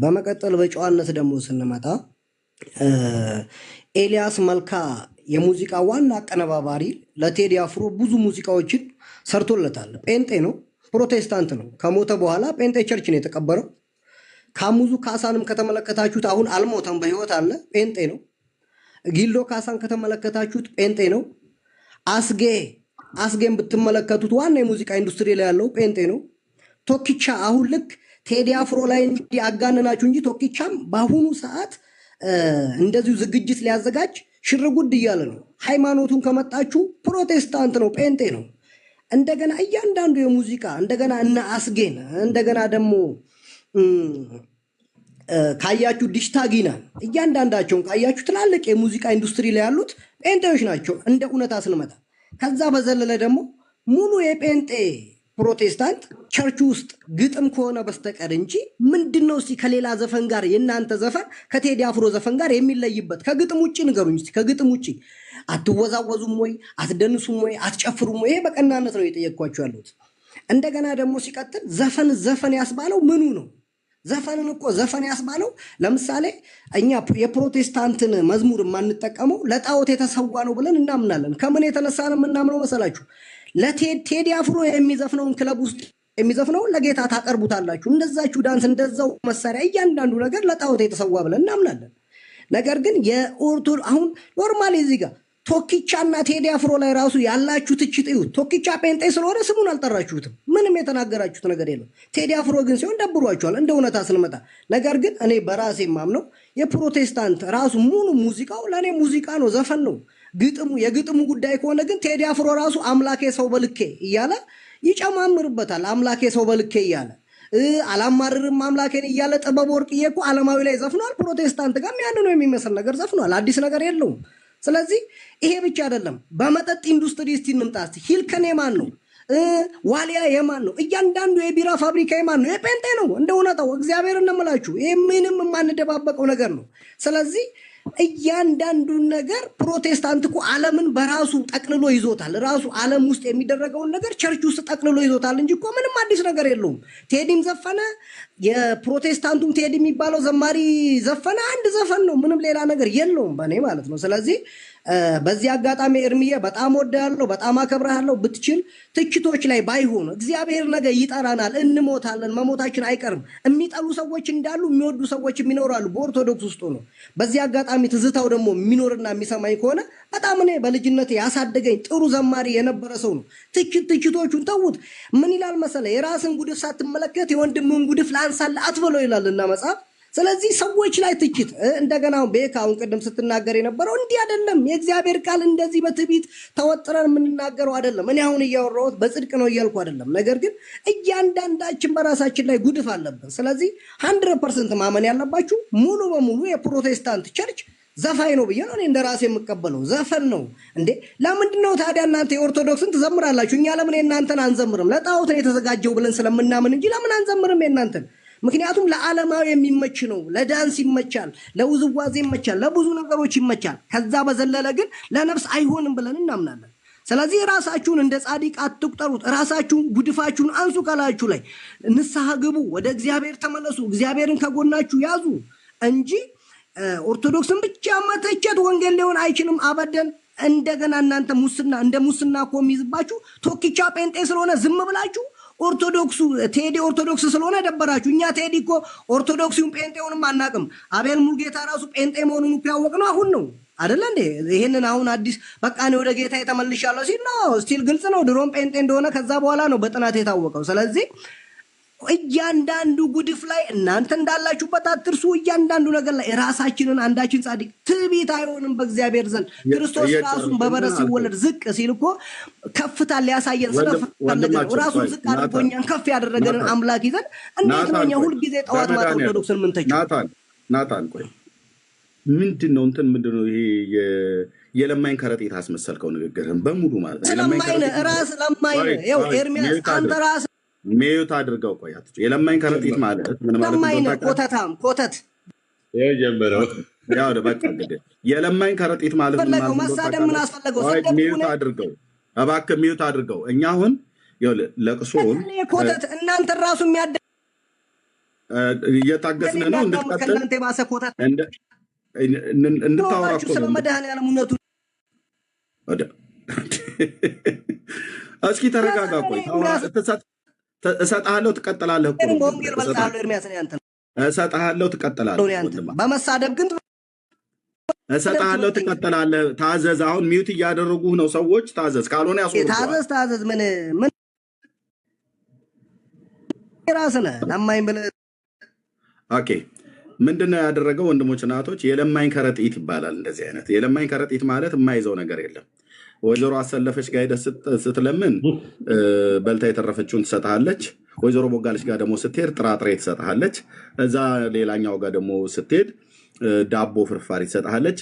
በመቀጠል በጨዋነት ደግሞ ስንመጣ ኤልያስ መልካ የሙዚቃ ዋና አቀነባባሪ ለቴዲ አፍሮ ብዙ ሙዚቃዎችን ሰርቶለታል። ጴንጤ ነው፣ ፕሮቴስታንት ነው። ከሞተ በኋላ ጴንጤ ቸርች ነው የተቀበረው። ካሙዙ ካሳንም ከተመለከታችሁት አሁን አልሞተም፣ በህይወት አለ። ጴንጤ ነው። ጊልዶ ካሳን ከተመለከታችሁት ጴንጤ ነው። አስጌን ብትመለከቱት ዋና የሙዚቃ ኢንዱስትሪ ላይ ያለው ጴንጤ ነው። ቶኪቻ አሁን ልክ ቴዲ አፍሮ ላይ እንዲህ አጋነናችሁ እንጂ ቶኪቻም በአሁኑ ሰዓት እንደዚሁ ዝግጅት ሊያዘጋጅ ሽርጉድ እያለ ነው። ሃይማኖቱን ከመጣችሁ ፕሮቴስታንት ነው፣ ጴንጤ ነው። እንደገና እያንዳንዱ የሙዚቃ እንደገና እነ አስጌን እንደገና ደግሞ ካያችሁ ዲሽታጊናን እያንዳንዳቸውን ካያችሁ ትላልቅ የሙዚቃ ኢንዱስትሪ ላይ ያሉት ጴንጤዎች ናቸው እንደ እውነታ ስንመጣ። ከዛ በዘለለ ደግሞ ሙሉ የጴንጤ ፕሮቴስታንት ቸርች ውስጥ ግጥም ከሆነ በስተቀር እንጂ ምንድነው እስቲ ከሌላ ዘፈን ጋር የእናንተ ዘፈን ከቴዲ አፍሮ ዘፈን ጋር የሚለይበት? ከግጥም ውጭ ንገሩኝ እስቲ። ከግጥም ውጭ አትወዛወዙም ወይ? አትደንሱም ወይ? አትጨፍሩም ወይ? ይሄ በቀናነት ነው የጠየቅኳችሁ ያሉት። እንደገና ደግሞ ሲቀጥል ዘፈን ያስባለው ምኑ ነው? ዘፈንን እኮ ዘፈን ያስባለው ለምሳሌ እኛ የፕሮቴስታንትን መዝሙር የማንጠቀመው ለጣዖት የተሰዋ ነው ብለን እናምናለን። ከምን የተነሳ ነው የምናምነው መሰላችሁ? ለቴዲ አፍሮ የሚዘፍነውን ክለብ ውስጥ የሚዘፍነውን ለጌታ ታቀርቡታላችሁ። እንደዛችሁ ዳንስ፣ እንደዛው መሳሪያ፣ እያንዳንዱ ነገር ለጣዖት የተሰዋ ብለን እናምናለን። ነገር ግን አሁን ኖርማሊ እዚህ ጋር ቶኪቻና ቴዲ አፍሮ ላይ ራሱ ያላችሁ ትችት እዩት። ቶኪቻ ጴንጤ ስለሆነ ስሙን አልጠራችሁትም፣ ምንም የተናገራችሁት ነገር የለም። ቴዲ አፍሮ ግን ሲሆን ደብሯችኋል፣ እንደ እውነታ ስንመጣ። ነገር ግን እኔ በራሴ ማምነው የፕሮቴስታንት ራሱ ሙሉ ሙዚቃው ለእኔ ሙዚቃ ነው፣ ዘፈን ነው። የግጥሙ ጉዳይ ከሆነ ግን ቴዲ አፍሮ ራሱ አምላኬ ሰው በልኬ እያለ ይጨማምርበታል። አምላኬ ሰው በልኬ እያለ አላማርርም አምላኬን እያለ ጥበብ ወርቅዬ እኮ ዓለማዊ ላይ ዘፍኗል። ፕሮቴስታንት ጋር ያንኑ የሚመስል ነገር ዘፍኗል። አዲስ ነገር የለውም። ስለዚህ ይሄ ብቻ አይደለም። በመጠጥ ኢንዱስትሪ እስቲ እንምጣ። ሂልከን የማን ነው? ዋሊያ የማን ነው? እያንዳንዱ የቢራ ፋብሪካ የማን ነው? የጴንጤ ነው። እንደ እውነታው እግዚአብሔር እንምላችሁ፣ ይሄ ምንም የማንደባበቀው ነገር ነው። ስለዚህ እያንዳንዱን ነገር ፕሮቴስታንት እኮ ዓለምን በራሱ ጠቅልሎ ይዞታል። ራሱ ዓለም ውስጥ የሚደረገውን ነገር ቸርች ውስጥ ጠቅልሎ ይዞታል እንጂ እኮ ምንም አዲስ ነገር የለውም። ቴዲም ዘፈነ፣ የፕሮቴስታንቱም ቴዲ የሚባለው ዘማሪ ዘፈነ፣ አንድ ዘፈን ነው። ምንም ሌላ ነገር የለውም በእኔ ማለት ነው። ስለዚህ በዚህ አጋጣሚ እርምዬ በጣም ወዳለሁ፣ በጣም አከብራለሁ። ብትችል ትችቶች ላይ ባይሆኑ እግዚአብሔር ነገ ይጠራናል፣ እንሞታለን፣ መሞታችን አይቀርም። የሚጠሉ ሰዎች እንዳሉ የሚወዱ ሰዎች ይኖራሉ በኦርቶዶክስ ውስጥ ነው። በዚህ አጋጣሚ ትዝታው ደግሞ የሚኖርና የሚሰማኝ ከሆነ በጣም እኔ በልጅነት ያሳደገኝ ጥሩ ዘማሪ የነበረ ሰው ነው። ትችቶቹን ተዉት። ምን ይላል መሰለ? የራስን ጉድፍ ሳትመለከት የወንድምን ጉድፍ ላንሳለ አትበለው ይላልና መጽሐፍ። ስለዚህ ሰዎች ላይ ትችት እንደገና ቤካ አሁን ቅድም ስትናገር የነበረው እንዲህ አይደለም። የእግዚአብሔር ቃል እንደዚህ በትዕቢት ተወጥረን የምንናገረው አይደለም። እኔ አሁን እያወራሁት በጽድቅ ነው እያልኩ አይደለም። ነገር ግን እያንዳንዳችን በራሳችን ላይ ጉድፍ አለብን። ስለዚህ 100% ማመን ያለባችሁ ሙሉ በሙሉ የፕሮቴስታንት ቸርች ዘፋኝ ነው ብዬ ነው እኔ እንደራሴ የምቀበለው። ዘፈን ነው እንዴ? ለምንድን ነው ታዲያ እናንተ የኦርቶዶክስን ትዘምራላችሁ? እኛ ለምን የእናንተን አንዘምርም? ለጣዖት ነው የተዘጋጀው ብለን ስለምናምን እንጂ ለምን አንዘምርም የእናንተን? ምክንያቱም ለዓለማዊ የሚመች ነው። ለዳንስ ይመቻል፣ ለውዝዋዜ ይመቻል፣ ለብዙ ነገሮች ይመቻል። ከዛ በዘለለ ግን ለነፍስ አይሆንም ብለን እናምናለን። ስለዚህ ራሳችሁን እንደ ጻድቅ አትቁጠሩት። ራሳችሁን ጉድፋችሁን አንሱ፣ ከላያችሁ ላይ ንስሐ ግቡ፣ ወደ እግዚአብሔር ተመለሱ፣ እግዚአብሔርን ከጎናችሁ ያዙ እንጂ ኦርቶዶክስን ብቻ መተቸት ወንጌል ሊሆን አይችልም አበደን። እንደገና እናንተ እንደ ሙስና እኮ የሚይዝባችሁ ቶኪቻ ጴንጤ ስለሆነ ዝም ብላችሁ ቴዲ ኦርቶዶክስ ስለሆነ ደበራችሁ። እኛ ቴዲ እኮ ኦርቶዶክሲውን ጴንጤውንም አናቅም። አቤል ሙልጌታ ራሱ ጴንጤ መሆኑን እኮ ያወቅነው አሁን ነው አይደለ እንዴ? ይሄንን አሁን አዲስ በቃ እኔ ወደ ጌታ የተመልሻለሁ ሲል ነው። ስቲል ግልጽ ነው ድሮም ጴንጤ እንደሆነ ከዛ በኋላ ነው በጥናት የታወቀው። ስለዚህ እያንዳንዱ ጉድፍ ላይ እናንተ እንዳላችሁበት አትርሱ። እያንዳንዱ ነገር ላይ ራሳችንን አንዳችን ጻድቅ ትዕቢት አይሆንም በእግዚአብሔር ዘንድ። ክርስቶስ ራሱን በበረት ሲወለድ ዝቅ ሲል እኮ ከፍታ ሊያሳየን ስለፈለገ ነው። ራሱን ዝቅ አድርጎ እኛን ከፍ ያደረገንን አምላክ ይዘን እንዴት ነው እኛ ሁልጊዜ ጠዋት ማታ ኦርቶዶክስን የምንተቸው? ናታን ቆይ ምንድን ነው ምንድን ነው ይሄ የለማኝ ከረጢት አስመሰልከው ንግግርህን በሙሉ ማለት ነው። ለማኝ ይኸው ኤርሚያስ አንተ ራስህ ሜዩት አድርገው ቆያት። የለማኝ ከረጢት ማለት ምን ማለት ነው? ኮተት ጀመረው። ያው በቃ እንግዲህ የለማኝ ከረጢት ማለት ምን ማለት ነው? መሳደብ ምን አስፈለገው? ሜዩት አድርገው እባክህ፣ ሜዩት አድርገው። እኛ አሁን ለቅሶውን ኮተት እናንተ ራሱ እየታገስን ነው እንድትቀጥል እንድታወራ እኮ ነው። ስለመድኃኒዓለም እውነቱ እስኪ ተረጋጋ። ቆይ እሰጥሃለሁ ትቀጥላለህ እኮ እሰጥሃለሁ ትቀጥላለህ። በመሳደብ ግን እሰጥሃለሁ ትቀጥላለህ። ታዘዝ። አሁን ሚውት እያደረጉህ ነው ሰዎች። ታዘዝ፣ ካልሆነ ያስወርዱሃል። ታዘዝ። ምን ራስህ ነህ ለማኝ ብለህ ኦኬ። ምንድነው ያደረገው? ወንድሞች እና እህቶች የለማኝ ከረጢት ይባላል። እንደዚህ አይነት የለማኝ ከረጢት ማለት የማይዘው ነገር የለም። ወይዘሮ አሰለፈች ጋር ሄደህ ስትለምን በልታ የተረፈችውን ትሰጥሃለች። ወይዘሮ ቦጋለች ጋር ደግሞ ስትሄድ ጥራጥሬ ትሰጥሃለች። እዛ ሌላኛው ጋር ደግሞ ስትሄድ ዳቦ ፍርፋሪ ትሰጥሃለች፣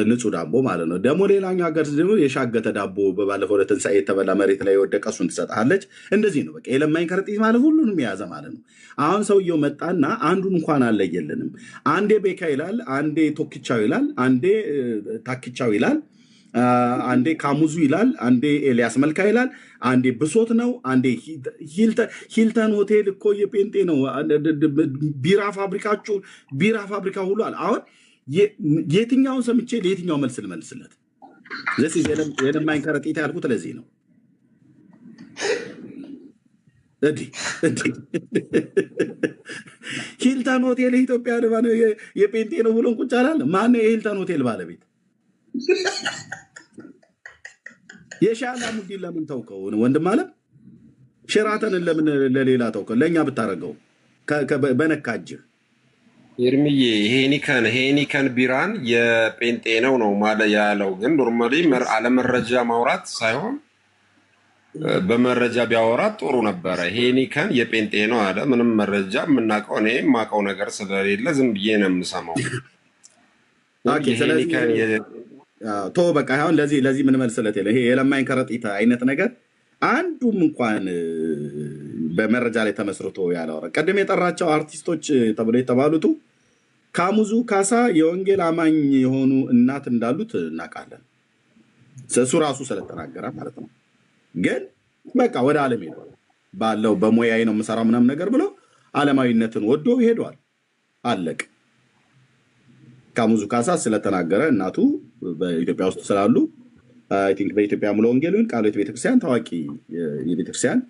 ንጹህ ዳቦ ማለት ነው። ደግሞ ሌላኛው ሀገር ደግሞ የሻገተ ዳቦ በባለፈው ለትንሣኤ የተበላ መሬት ላይ የወደቀ እሱን ትሰጥሃለች። እንደዚህ ነው በቃ የለማኝ ከረጢት ማለት ሁሉንም የያዘ ማለት ነው። አሁን ሰውየው መጣና አንዱን እንኳን አለየልንም። አንዴ ቤካ ይላል፣ አንዴ ቶኪቻው ይላል፣ አንዴ ታኪቻው ይላል። አንዴ ካሙዙ ይላል፣ አንዴ ኤልያስ መልካ ይላል፣ አንዴ ብሶት ነው፣ አንዴ ሂልተን ሆቴል እኮ የጴንጤ ነው፣ ቢራ ፋብሪካ ሁሉ አለ። አሁን የትኛውን ሰምቼ ለየትኛው መልስ ልመልስለት? የለማኝ ከረጢት ያልኩት ለዚህ ነው። ሂልተን ሆቴል የኢትዮጵያ የጴንጤ ነው ብሎን ቁጭ አላለ። ማነው የሂልተን ሆቴል ባለቤት? የሻላ ሙዲን ለምን ተውከው? ወንድም አለም ሸራተንን ለምን ለሌላ ተውከው? ለእኛ ብታረገው በነካጅህ ኤርሚዬ ሄኒከን ቢራን የጴንጤ ነው ማለት ያለው ግን ኖርማሊ አለመረጃ ማውራት ሳይሆን በመረጃ ቢያወራት ጥሩ ነበረ። ሄኒከን የጴንጤ ነው አለ። ምንም መረጃ የምናውቀው እኔ የማውቀው ነገር ስለሌለ ዝም ብዬ ነው የምሰማው። ቶ በቃ አሁን ለዚህ ምን መልስለት የለ። ይሄ የለማኝ ከረጢት አይነት ነገር አንዱም እንኳን በመረጃ ላይ ተመስርቶ ያላወራ። ቀደም የጠራቸው አርቲስቶች ተብሎ የተባሉት ካሙዙ ካሳ የወንጌል አማኝ የሆኑ እናት እንዳሉት እናውቃለን። እሱ ራሱ ስለተናገረ ማለት ነው። ግን በቃ ወደ ዓለም ሄዷል። ባለው በሙያዬ ነው የምሰራው ምናምን ነገር ብሎ ዓለማዊነትን ወዶ ሄዷል። አለቅ ካሙዙ ካሳ ስለተናገረ እናቱ በኢትዮጵያ ውስጥ ስላሉ አይ ቲንክ በኢትዮጵያ ሙሉ ወንጌልን ቃልዮት ቤተክርስቲያን ታዋቂ የቤተክርስቲያን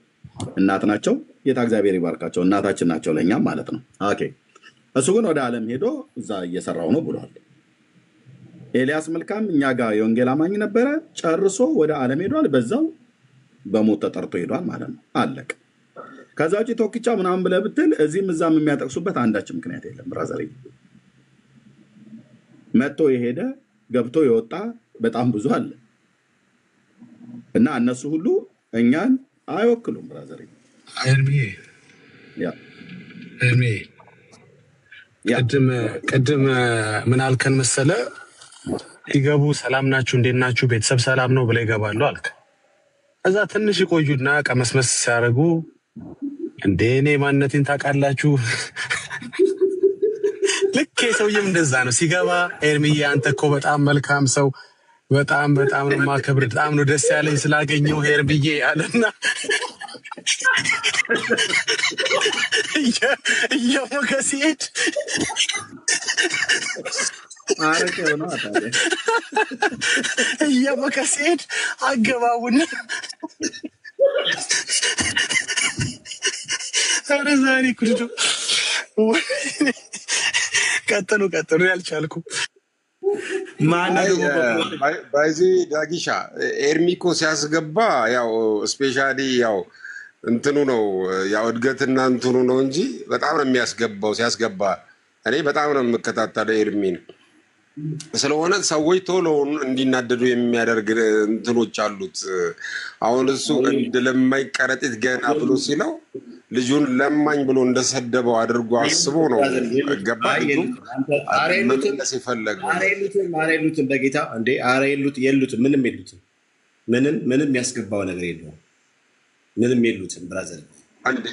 እናት ናቸው። ጌታ እግዚአብሔር ይባርካቸው። እናታችን ናቸው ለእኛም ማለት ነው። ኦኬ እሱ ግን ወደ ዓለም ሄዶ እዛ እየሰራው ነው ብሏል። ኤልያስ መልካም እኛ ጋር የወንጌል አማኝ ነበረ፣ ጨርሶ ወደ ዓለም ሄዷል። በዛው በሞት ተጠርቶ ሄዷል ማለት ነው። አለቅ ከዛ ውጭ ቶክቻ ምናምን ብለህ ብትል እዚህም እዛም የሚያጠቅሱበት አንዳች ምክንያት የለም። ብራዘር መጥቶ የሄደ ገብቶ የወጣ በጣም ብዙ አለ እና እነሱ ሁሉ እኛን አይወክሉም። ብራዘር ኤርሚ ቅድም ምን አልከን መሰለ? ሲገቡ ሰላም ናችሁ እንዴት ናችሁ ቤተሰብ ሰላም ነው ብለው ይገባሉ አልክ። እዛ ትንሽ ይቆዩና ቀመስመስ ሲያደርጉ እንዴ እኔ ማንነቴን ታውቃላችሁ። ልክ ሰውዬም እንደዛ ነው ሲገባ። ኤርሚዬ አንተ እኮ በጣም መልካም ሰው፣ በጣም ነው ማከብር፣ በጣም ነው ደስ ያለኝ ስላገኘው ኤርሚዬ አለና እየሞከ ሲሄድ አገባቡና ኧረ ዛሬ ኩድዶ ቀጥሉ ያልቻልኩ ባይዚ ዳጊሻ ኤርሚኮ ሲያስገባ ያው ስፔሻሊ ያው እንትኑ ነው ያው እድገትና እንትኑ ነው እንጂ በጣም ነው የሚያስገባው። ሲያስገባ እኔ በጣም ነው የምከታተለው ኤርሚን። ስለሆነ ሰዎች ቶሎ እንዲናደዱ የሚያደርግ እንትኖች አሉት። አሁን እሱ ለማኝ ከረጢት ገና ብሎ ሲለው ልጁን ለማኝ ብሎ እንደሰደበው አድርጎ አስቦ ነው ገባ። ልጁ መመለስ የፈለገው የሉትም በጌታ እንዴ የሉትም ምንም ያስገባው ነገር የለውም። ምንም የሉትም ብራዘር አንዴ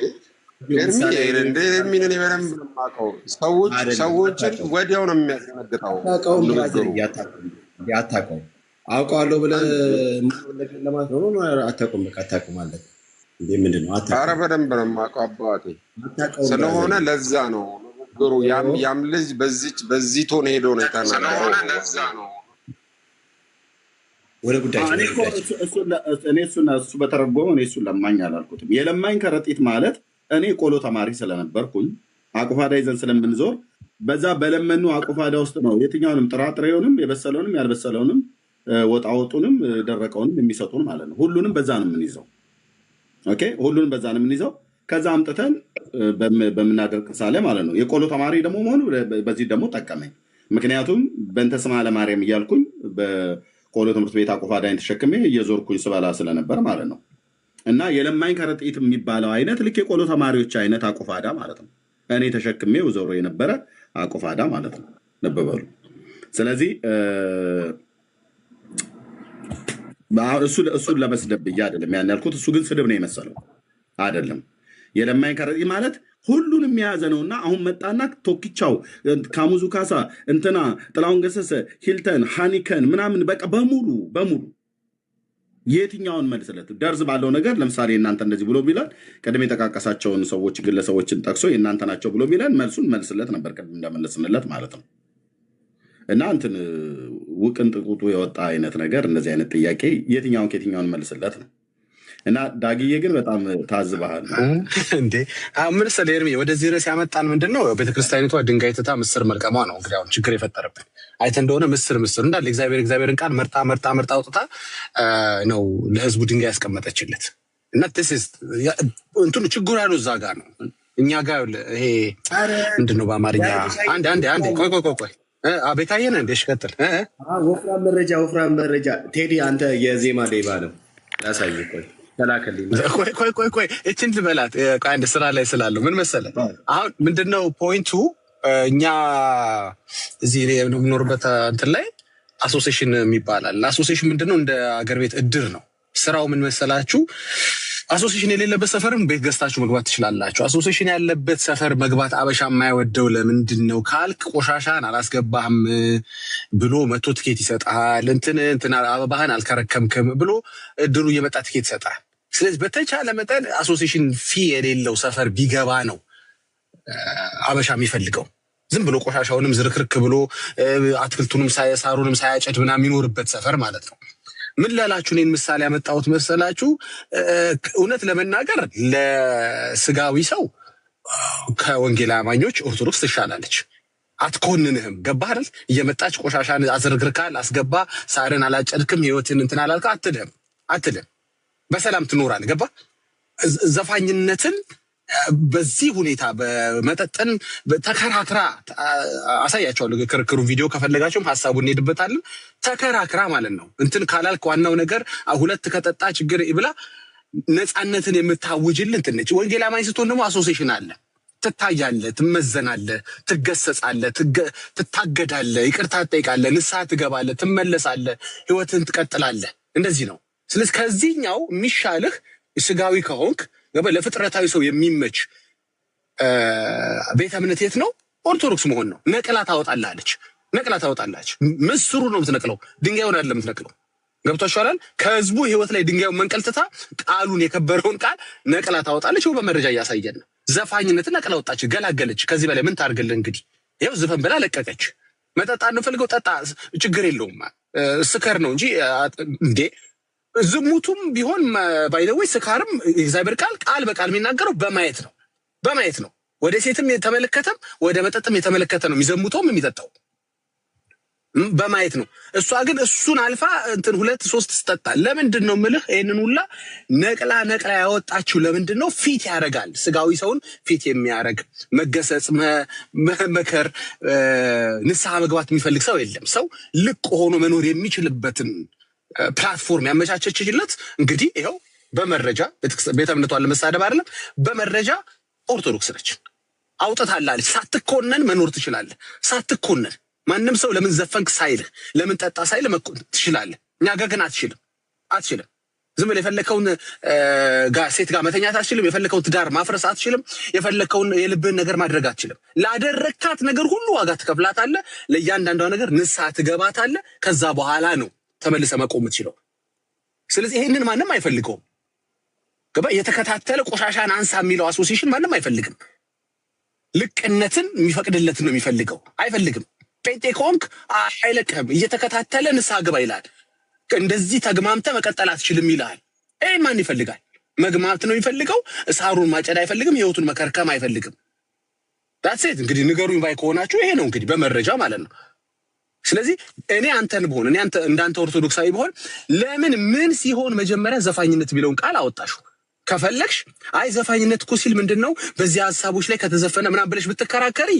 ኤርሚን እኔ በደንብ ነው የማውቀው። ሰዎችን ወዲያው ነው የሚያስደነግጠው ንግግሩ። አታውቀውም አውቀዋለሁ ብለህ ለማለት ነው። አታውቀውም በቃ አታውቀውም አለ እንዴ ምንድን ነው? ኧረ በደንብ ነው የማውቀው አባቴ ስለሆነ ለዛ ነው ንግግሩ። ያም ልጅ በዚህ ቶን ሄዶ ነው የተናገረው። ለዛ ነው ወደ ጉዳይ እሱ በተረጎመው እኔ እሱን ለማኝ አላልኩትም። የለማኝ ከረጢት ማለት እኔ ቆሎ ተማሪ ስለነበርኩኝ አቁፋዳ ይዘን ስለምንዞር በዛ በለመኑ አቁፋዳ ውስጥ ነው የትኛውንም ጥራጥሬውንም የበሰለውንም ያልበሰለውንም ወጣወጡንም ደረቀውንም የሚሰጡን ማለት ነው። ሁሉንም በዛ ነው የምንይዘው። ኦኬ ሁሉንም በዛ ነው የምንይዘው። ከዛ አምጥተን በምናደርቅ ሳለ ማለት ነው። የቆሎ ተማሪ ደግሞ መሆኑ በዚህ ደግሞ ጠቀመኝ። ምክንያቱም በእንተ ስማ ለማርያም እያልኩኝ በቆሎ ትምህርት ቤት አቁፋዳይን ተሸክሜ እየዞርኩኝ ስበላ ስለነበር ማለት ነው። እና የለማኝ ከረጢት የሚባለው አይነት ልክ የቆሎ ተማሪዎች አይነት አቁፋዳ ማለት ነው። እኔ ተሸክሜው ዞሮ የነበረ አቁፋዳ ማለት ነው ነበበሉ። ስለዚህ እሱን ለመስደብ ብዬ አይደለም ያን ያልኩት። እሱ ግን ስድብ ነው የመሰለው አይደለም። የለማኝ ከረጢት ማለት ሁሉንም የያዘ ነውና አሁን መጣና ቶኪቻው ካሙዙ ካሳ እንትና ጥላሁን ገሰሰ ሂልተን ሃኒከን ምናምን በቃ በሙሉ የትኛውን መልስለት ደርዝ ባለው ነገር ለምሳሌ እናንተ እንደዚህ ብሎ ቢላል ቀደም የጠቃቀሳቸውን ሰዎች ግለሰቦችን ጠቅሶ የእናንተ ናቸው ብሎ ቢላል መልሱን መልስለት ነበር ቀደም እንደመለስንለት ማለት ነው። እና እንትን ውቅን ጥቁጡ የወጣ አይነት ነገር እንደዚህ አይነት ጥያቄ የትኛውን መልስለት ነው። እና ዳግዬ ግን በጣም ታዝበሃል እንዴ? ምን ስለ ኤርሚ ወደዚህ ርዕስ ያመጣን ምንድን ነው? ቤተክርስቲያኒቷ ድንጋይ ትታ ምስር መልቀሟ ነው። እንግዲህ አሁን ችግር የፈጠረብን አይተ እንደሆነ ምስር እንዳለ እግዚአብሔርን ቃል መርጣ አውጥታ ነው ለህዝቡ ድንጋይ ያስቀመጠችለት። እና እንትኑ ችግሩ ያለው እዛ ጋር ነው። እኛ ጋር ይሄ ምንድን ነው በአማርኛ አንዴ ቆይ ቤታየን እንዴ ሽቀጥል ወፍራም መረጃ ቴዲ አንተ የዜማ ሌባ ነው ያሳይ ተላከልኝ ቆይ እችን ልበላት አንድ ስራ ላይ ስላለው ምን መሰለ አሁን ምንድነው ፖይንቱ እኛ እዚህ የምንኖርበት እንትን ላይ አሶሲዬሽን የሚባላል አሶሲዬሽን ምንድነው እንደ አገር ቤት እድር ነው ስራው ምን መሰላችሁ አሶሲዬሽን የሌለበት ሰፈርም ቤት ገዝታችሁ መግባት ትችላላችሁ አሶሲዬሽን ያለበት ሰፈር መግባት አበሻ የማይወደው ለምንድነው ካልክ ቆሻሻን አላስገባህም ብሎ መቶ ትኬት ይሰጣል እንትን አበባህን አልከረከምክም ብሎ እድሩ እየመጣ ትኬት ይሰጣል ስለዚህ በተቻለ መጠን አሶሲዬሽን ፊ የሌለው ሰፈር ቢገባ ነው አበሻ የሚፈልገው ዝም ብሎ ቆሻሻውንም ዝርክርክ ብሎ አትክልቱንም ሳሩንም ሳያጨድ ምናምን የሚኖርበት ሰፈር ማለት ነው ምን ላላችሁ እኔን ምሳሌ ያመጣሁት መሰላችሁ እውነት ለመናገር ለስጋዊ ሰው ከወንጌል አማኞች ኦርቶዶክስ ትሻላለች አትኮንንህም ገባህ አይደል እየመጣች ቆሻሻን አዝርግርካል አስገባ ሳርን አላጨድክም ህይወትን እንትን አላልካ አትልም በሰላም ትኖራለህ ገባህ ዘፋኝነትን በዚህ ሁኔታ በመጠጥን ተከራክራ አሳያቸዋለሁ ክርክሩ ቪዲዮ ከፈለጋችሁም ሐሳቡን እንሄድበታለን ተከራክራ ማለት ነው እንትን ካላልክ ዋናው ነገር ሁለት ከጠጣ ችግር ይብላ ነፃነትን የምታውጅልን ትንጭ ወንጌል አማኝ ስትሆን ደግሞ አሶሲዬሽን አለ ትታያለህ ትመዘናለህ ትገሰጻለህ ትታገዳለህ ይቅርታ ትጠይቃለህ ንስሐ ትገባለህ ትመለሳለህ ህይወትን ትቀጥላለህ እንደዚህ ነው ስለዚህ ከዚህኛው የሚሻልህ ስጋዊ ከሆንክ ለፍጥረታዊ ሰው የሚመች ቤተ እምነት የት ነው ኦርቶዶክስ መሆን ነው ነቅላ ታወጣለች ምስሩ ነው የምትነቅለው ድንጋዩን አይደለም የምትነቅለው ገብቷችኋል ከህዝቡ ህይወት ላይ ድንጋዩን መንቀልትታ ቃሉን የከበረውን ቃል ነቅላ ታወጣለች በመረጃ እያሳየን ነው ዘፋኝነት ነቅላ ወጣች ገላገለች ከዚህ በላይ ምን ታርግልህ እንግዲህ ይኸው ዝፈን ብላ ለቀቀች መጠጣ እንፈልገው ጠጣ ችግር የለውም ስከር ነው እንጂ እንዴ ዝሙቱም ቢሆን ባይደውይ ስካርም እግዚአብሔር ቃል በቃል የሚናገረው በማየት ነው ወደ ሴትም የተመለከተም ወደ መጠጥም የተመለከተ ነው የሚዘሙተውም የሚጠጣው በማየት ነው እሷ ግን እሱን አልፋ እንትን 2-3 ስጠጣ ለምንድን ነው ምልህ ይሄንን ሁላ ነቅላ ያወጣችው ለምንድን ነው ፊት ያረጋል ስጋዊ ሰውን ፊት የሚያረግ መገሰጽ መከር ንስሐ መግባት የሚፈልግ ሰው የለም ሰው ልቅ ሆኖ መኖር የሚችልበትን ፕላትፎርም ያመቻቸችለት እንግዲህ ይሄው በመረጃ ቤተ እምነቷን ለመሳደብ አይደለም በመረጃ ኦርቶዶክስ ነች አውጥታላለች ሳትኮነን መኖር ትችላለህ ሳትኮነን ማንንም ሰው ለምን ዘፈንክ ሳይልህ ለምን ጠጣ ሳይልህ ትችላለህ እኛ ጋር ግን አትችልም ዝም ብለህ የፈለከውን ሴት ጋር መተኛት አትችልም የፈለከውን ትዳር ማፍረስ አትችልም የፈለከውን የልብህን ነገር ማድረግ አትችልም ላደረካት ነገር ሁሉ ዋጋ ትከፍላታለህ ለእያንዳንዷ ነገር ንስሐ ትገባታለህ ከዛ በኋላ ነው ተመልሰ መቆም የምትችለው ስለዚህ ይሄንን ማንም አይፈልገውም ገባ የተከታተለ ቆሻሻን አንሳ የሚለው አሶሲዬሽን ማንም አይፈልግም ልቅነትን የሚፈቅድለት ነው የሚፈልገው አይፈልግም ጴንጤ ከሆንክ አይለቅህም እየተከታተለ ንስሐ ግባ ይላል እንደዚህ ተግማምተ መቀጠል አትችልም ይላል ይሄ ማን ይፈልጋል መግማት ነው የሚፈልገው ሳሩን ማጨድ አይፈልግም ህይወቱን መከርከም አይፈልግም ዳትሴት እንግዲህ ንገሩኝ ባይ ከሆናችሁ ይሄ ነው እንግዲህ በመረጃ ማለት ነው ስለዚህ እኔ አንተን ብሆን እኔ እንዳንተ ኦርቶዶክሳዊ ብሆን ለምን ምን ሲሆን መጀመሪያ ዘፋኝነት የሚለውን ቃል አወጣሽው ከፈለግሽ አይ ዘፋኝነት እኮ ሲል ምንድነው በዚህ ሐሳቦች ላይ ከተዘፈነ ምናምን ብለሽ ብትከራከሪ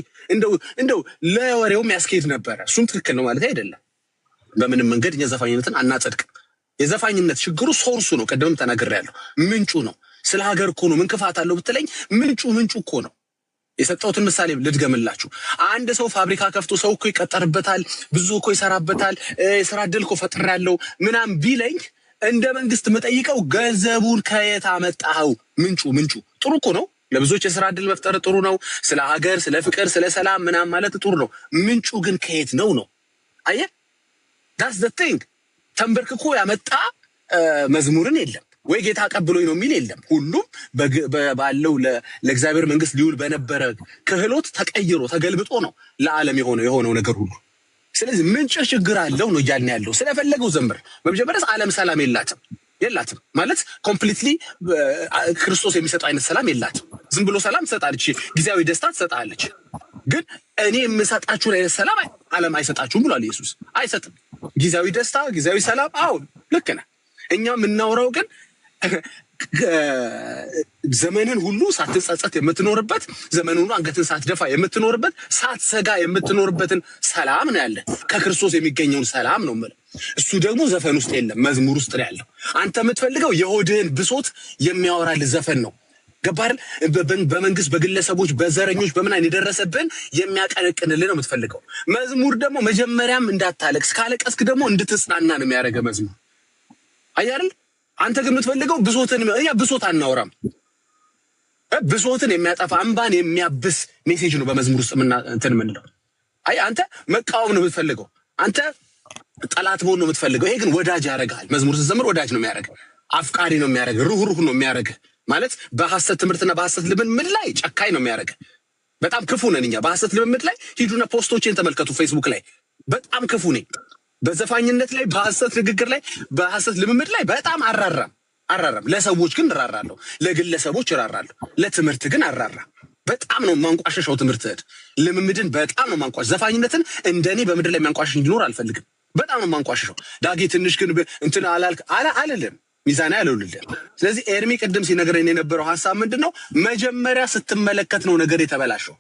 እንደው ለወሬውም ያስኬድ ነበር እሱም ትክክል ነው ማለት አይደለም በምንም መንገድ እኛ ዘፋኝነትን አናጸድቅም የዘፋኝነት ችግሩ ሶርሱ ነው ቀደምም ተናግሬያለሁ ምንጩ ነው ስለ ሀገር እኮ ነው ምን ክፋት አለው ብትለኝ ምንጩ እኮ ነው የሰጠሁትን ምሳሌ ልድገምላችሁ አንድ ሰው ፋብሪካ ከፍቶ ሰው እኮ ይቀጠርበታል ብዙ እኮ ይሰራበታል የሥራ ዕድል እኮ ፈጥሬያለሁ ምናምን ቢለኝ እንደ መንግስት መጠይቀው ገንዘቡን ከየት አመጣኸው ምንጩ ጥሩ እኮ ነው ለብዙዎች የስራ ዕድል መፍጠር ጥሩ ነው። ስለ ሀገር፣ ስለ ፍቅር፣ ስለ ሰላም ምናምን ማለት ጥሩ ነው። ምንጩ ግን ከየት ነው? አየህ፣ ዳትስ ዘ ቲንግ። ተንበርክኮ ያመጣ መዝሙርን የለም ወይ ጌታ ቀብሎኝ ነው የሚል የለም። ሁሉም ባለው ለእግዚአብሔር መንግስት ሊውል በነበረ ክህሎት ተቀይሮ ተገልብጦ ነው ለዓለም የሆነው ነገር ሁሉ። ስለዚህ ምንጭ ችግር አለው ነው እያልን ያለው። ስለፈለገው ዘምር። በመጀመሪያ ዓለም ሰላም የላትም ማለት ኮምፕሊትሊ ክርስቶስ የሚሰጠው አይነት ሰላም የላትም። ዝም ብሎ ሰላም ትሰጣለች፣ ጊዜያዊ ደስታ ትሰጣለች። ግን እኔ የምሰጣችሁን አይነት ሰላም ዓለም አይሰጣችሁም ብሏል ኢየሱስ። አይሰጥም። ጊዜያዊ ደስታ፣ ጊዜያዊ ሰላም፣ አሁን ልክ ነህ። እኛ የምናወራው ግን ዘመንን ሁሉ ሳትጸጸት የምትኖርበት፣ ዘመንን ሁሉ አንገትን ሳትደፋ የምትኖርበት፣ ሳትሰጋ የምትኖርበትን ሰላም ነው ያለ። ከክርስቶስ የሚገኘውን ሰላም ነው የምልህ። እሱ ደግሞ ዘፈን ውስጥ የለም፣ መዝሙር ውስጥ ነው ያለው። አንተ የምትፈልገው የሆድህን ብሶት የሚያወራልህ ዘፈን ነው። ገባህ? በመንግስት በግለሰቦች በዘረኞች በምናምን የደረሰብን የሚያቀነቅንልህ ነው የምትፈልገው። መዝሙር ደግሞ መጀመሪያም እንዳታለቅስ፣ ካለቀስክ ደግሞ እንድትጽናና ነው የሚያደርገህ መዝሙር። አየህ አይደል? አንተ ግን የምትፈልገው ብሶትን፣ ብሶት አናወራም። ብሶትን የሚያጠፋ እንባን የሚያብስ ሜሴጅ ነው በመዝሙር ውስጥ እንትን የምንለው። አይ አንተ መቃወም ነው የምትፈልገው፣ አንተ ጠላት መሆን ነው የምትፈልገው። ይሄ ግን ወዳጅ ያደርግሃል። መዝሙር ስትዘምር ወዳጅ ነው የሚያደርግህ፣ አፍቃሪ ነው የሚያደርግህ፣ ሩህሩህ ነው የሚያደርግህ። ማለት በሐሰት ትምህርትና በሐሰት ልምምድ ላይ ጨካኝ ነው የሚያደርግህ። በጣም ክፉ ነን እኛ። በሐሰት ልምምድ ላይ ሂዱና ፖስቶችን ተመልከቱ ፌስቡክ ላይ። በጣም ክፉ ነኝ በዘፋኝነት ላይ፣ በሐሰት ንግግር ላይ፣ በሐሰት ልምምድ ላይ በጣም አራራም። ለሰዎች ግን እራራለሁ፣ ለግለሰቦች እራራለሁ፣ ለትምህርት ግን አራራም። በጣም ነው ማንቋሸሻው ትምህርትህን፣ ልምምድን በጣም ነው ማንቋሸሽ። ዘፋኝነትን እንደኔ በምድር ላይ የሚያንቋሸሽ እንዲኖር አልፈልግም። በጣም ነው ማንቋሸሻው። ዳጌ ትንሽ ግን እንትን አልልም፣ ሚዛና ያለውልልህ። ስለዚህ ኤርሚ ቅድም ሲነግረን የነበረው ሐሳብ ምንድነው? መጀመሪያ ስትመለከት ነው ነገር የተበላሸው።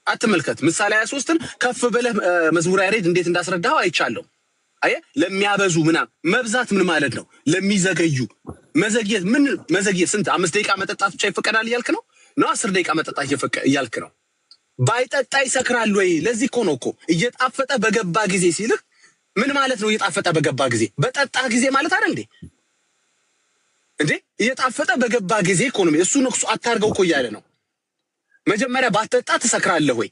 አትመልከት። ምሳሌ 23ን ከፍ ብለህ መዝሙረ ያሬድ እንዴት እንዳስረዳው አይቻለሁ። አየህ፣ ለሚያበዙ ምናምን መብዛት ምን ማለት ነው? ለሚዘገዩ መዘግየት። ምን መዘግየት? ስንት 5 ደቂቃ መጠጣት ብቻ ይፈቀዳል እያልክ ነው? 10 ደቂቃ መጠጣት እያልክ ነው? ባይጠጣ ይሰክራል ወይ? ለዚህ እኮ ነው እየጣፈጠ በገባ ጊዜ ሲልህ ምን ማለት ነው? እየጣፈጠ በገባ ጊዜ በጠጣ ጊዜ ማለት አይደል እንዴ? እየጣፈጠ በገባ ጊዜ እኮ ነው። እሱ ነው አታርገው እኮ እያለ ነው። መጀመሪያ ባትጠጣ ትሰክራለህ ወይ?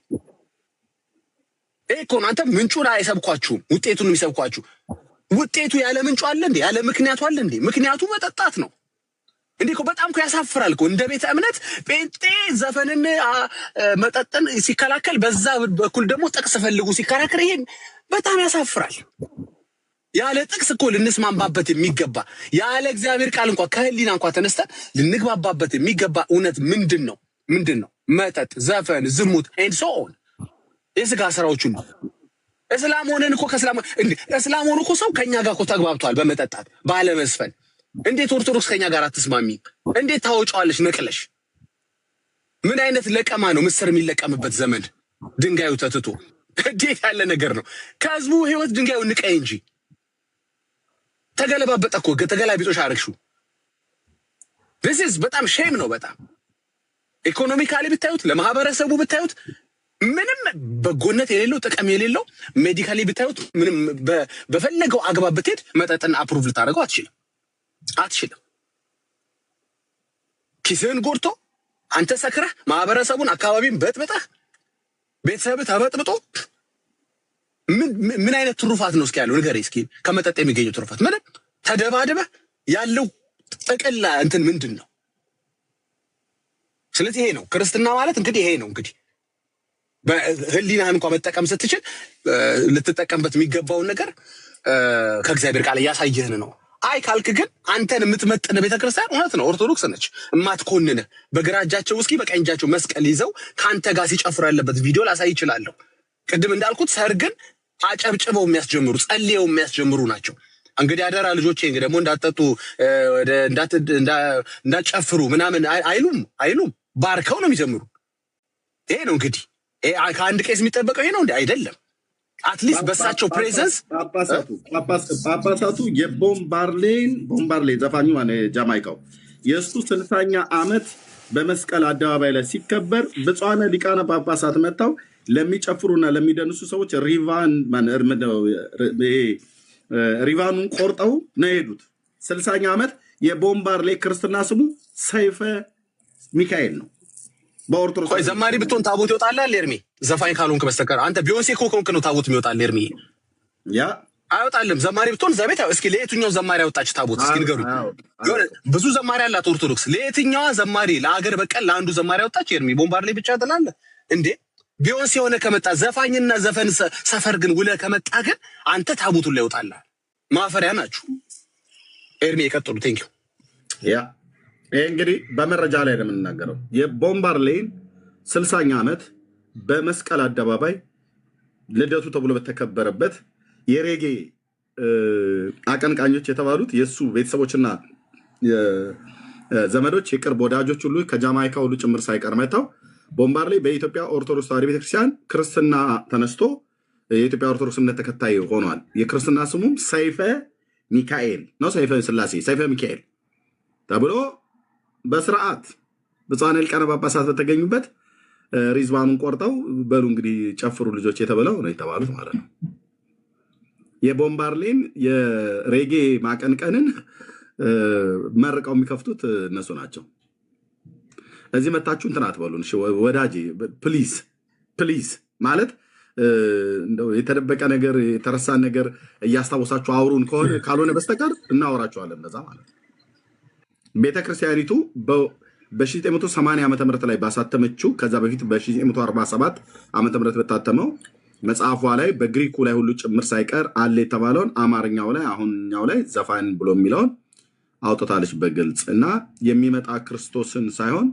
ይሄ እኮ ነው። አንተ ምንጩን አይሰብኳችሁም፣ ውጤቱን የሚሰብኳችሁ። ውጤቱ ያለ ምንጩ አለ እንዴ? ያለ ምክንያቱ አለ እንዴ? ምክንያቱ መጠጣት ነው እንዴ? እኮ በጣም እኮ ያሳፍራል እኮ። እንደ ቤተ እምነት ጴንጤ ዘፈንን መጠጥን ሲከላከል፣ በዛ በኩል ደግሞ ጥቅስ ፈልጉ ሲከራከር፣ ይሄን በጣም ያሳፍራል። ያለ ጥቅስ እኮ ልንስማማበት የሚገባ ያለ እግዚአብሔር ቃል እንኳን ከህሊና እንኳን ተነስተን ልንግባባበት የሚገባ እውነት ምንድን ነው? መጠጥ፣ ዘፈን፣ ዝሙት ኤንድ ሶ ኦን የስጋ ስራዎች ሁሉ። እስላም ሆነን እኮ እስላም ሆኖ እኮ ሰው ከኛ ጋር እኮ ተግባብቷል በመጠጣት ባለመስፈን። እንዴት ኦርቶዶክስ ከኛ ጋር አትስማሚ? እንዴት ታወጫዋለሽ ነቅለሽ? ምን አይነት ለቀማ ነው? ምስር የሚለቀምበት ዘመን ድንጋዩ ተትቶ እንዴት ያለ ነገር ነው? ከህዝቡ ህይወት ድንጋዩ ንቀይ እንጂ ተገለባበጠ እኮ። ተገላቢጦሽ አረግሽው። በጣም ሼም ነው። በጣም ኢኮኖሚካሊ ብታዩት፣ ለማህበረሰቡ ብታዩት ምንም በጎነት የሌለው ጥቅም የሌለው፣ ሜዲካሊ ብታዩት ምንም በፈለገው አግባብ ብትሄድ መጠጥን አፕሩቭ ልታደርገው አትችልም። ኪስህን ጎድቶ አንተ ሰክረህ ማህበረሰቡን አካባቢን በጥብጠህ ቤተሰብ ተበጥብጦ ምን አይነት ትሩፋት ነው? እስኪ ያለው ንገረኝ እስኪ። ከመጠጥ የሚገኘው ትሩፋት ምንም? ተደባድበህ ያለው ጥቅል እንትን ምንድን ነው? ስለዚህ ይሄ ነው ክርስትና ማለት። እንግዲህ ይሄ ነው እንግዲህ በህሊናህን እንኳን መጠቀም ስትችል ልትጠቀምበት የሚገባውን ነገር ከእግዚአብሔር ቃል እያሳየህን ነው። አይ ካልክ ግን አንተን የምትመጥን ቤተክርስቲያን እውነት ነው ኦርቶዶክስ ነች። እማትኮንንህ በግራ እጃቸው ውስኪ በቀኝ እጃቸው መስቀል ይዘው ከአንተ ጋር ሲጨፍሩ ያለበት ቪዲዮ ላሳይ ይችላለሁ። ቅድም እንዳልኩት ሰርግን አጨብጭበው የሚያስጀምሩ ጸልየው የሚያስጀምሩ ናቸው። እንግዲህ አደራ ልጆቼ እንግዲህ ደግሞ እንዳትጠጡ እንዳትጨፍሩ ምናምን አይሉም። ባርከው ነው የሚጀምሩ። ይሄ ነው እንግዲህ ከአንድ ቄስ የሚጠበቀው ይሄ ነው እንዴ? አይደለም። አትሊስት በሳቸው ፕሬዘንስ ጳጳሳቱ ቦምባርሌ ዘፋኙ ጃማይካው የእሱ 60ኛ ዓመት በመስቀል አደባባይ ላይ ሲከበር ብፁዓነ ሊቃነ ጳጳሳት መጥተው ለሚጨፍሩና ለሚደንሱ ሰዎች ሪቫኑን ቆርጠው ነው የሄዱት። 60ኛ ዓመት የቦምባርሌ ክርስትና ስሙ ሰይፈ ሚካኤል ነው። በኦርቶዶክስ ቆይ ዘማሪ ብትሆን ታቦት ይወጣልሃል ኤርሚ? ዘፋኝ ካልሆንክ በስተቀር አንተ ቢዮንሴ እኮ ከሆንክ ነው ታቦት የሚወጣልህ ኤርሚ። ያ አይወጣልም። ዘማሪ ብትሆን እዛ ቤት እስኪ ለየትኛው ዘማሪ ያወጣች ታቦት እስኪ ንገሩኝ። የሆነ ብዙ ዘማሪ አላት ኦርቶዶክስ። ለየትኛዋ ዘማሪ ለአገር በቀል ለአንዱ ዘማሪ ያወጣች ኤርሚ? ቦምባር ላይ ብቻ ትላለህ እንዴ? ቢዮንሴ የሆነ ከመጣ ዘፋኝና ዘፈን ሰፈር ግን ውለህ ከመጣ ግን አንተ ታቦቱን ላይ ይወጣልሃል። ማፈሪያ ናችሁ። ኤርሚ የቀጥሉ። ቴንክ ዩ። ያ ይሄ እንግዲህ በመረጃ ላይ ነው የምንናገረው። የቦምባርሌይን 60ኛ ዓመት በመስቀል አደባባይ ልደቱ ተብሎ በተከበረበት የሬጌ አቀንቃኞች የተባሉት የእሱ ቤተሰቦችና ዘመዶች የቅርብ ወዳጆች ሁሉ ከጃማይካ ሁሉ ጭምር ሳይቀር መጥተው ቦምባርሌይ በኢትዮጵያ ኦርቶዶክስ ተዋሕዶ ቤተክርስቲያን ክርስትና ተነስቶ የኢትዮጵያ ኦርቶዶክስ እምነት ተከታይ ሆኗል። የክርስትና ስሙም ሰይፈ ሚካኤል ነው። ሰይፈ ስላሴ፣ ሰይፈ ሚካኤል ተብሎ በስርዓት ብፁዓን ሊቃነ ጳጳሳት በተገኙበት ሪዝባኑን ቆርጠው በሉ እንግዲህ ጨፍሩ ልጆች የተበለው ነው የተባሉት ማለት ነው። የቦምባርሌይን የሬጌ ማቀንቀንን መርቀው የሚከፍቱት እነሱ ናቸው። እዚህ መታችሁ እንትን አትበሉን ወዳጄ፣ ፕሊዝ ፕሊዝ። ማለት እንደው የተደበቀ ነገር የተረሳን ነገር እያስታወሳችሁ አውሩን ካልሆነ በስተቀር እናወራችኋለን እንደዛ ማለት ነው። ቤተክርስቲያኒቱ በ1980 ዓ ም ላይ ባሳተመችው ከዛ በፊት በ1947 ዓ ም በታተመው መጽሐፏ ላይ በግሪኩ ላይ ሁሉ ጭምር ሳይቀር አለ የተባለውን አማርኛው ላይ አሁንኛው ላይ ዘፋን ብሎ የሚለውን አውጥታለች በግልጽ እና የሚመጣ ክርስቶስን ሳይሆን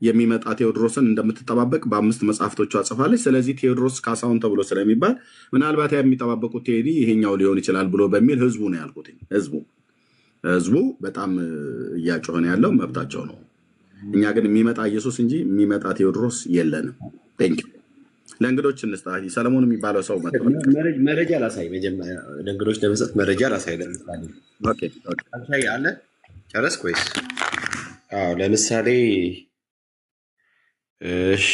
የሚመጣ ቴዎድሮስን እንደምትጠባበቅ በ5 መጽሐፍቶቿ ጽፋለች። ስለዚህ ቴዎድሮስ ካሳሁን ተብሎ ስለሚባል ምናልባት የሚጠባበቁት ቴዲ ይሄኛው ሊሆን ይችላል ብሎ በሚል ህዝቡ ነው ያልኩት። ህዝቡ በጣም እያጮኸን ያለው መብታቸው ነው። እኛ ግን የሚመጣ ኢየሱስ እንጂ የሚመጣ ቴዎድሮስ የለንም። ቴንክ ለእንግዶች እንስጣ። ሰለሞን የሚባለው ሰው መረጃ ላሳይ። መጀመሪያ ለእንግዶች ለመስጠት መረጃ ላሳይ። ለምሳሌ አለ ጨረስክ ወይስ? አዎ ለምሳሌ እሺ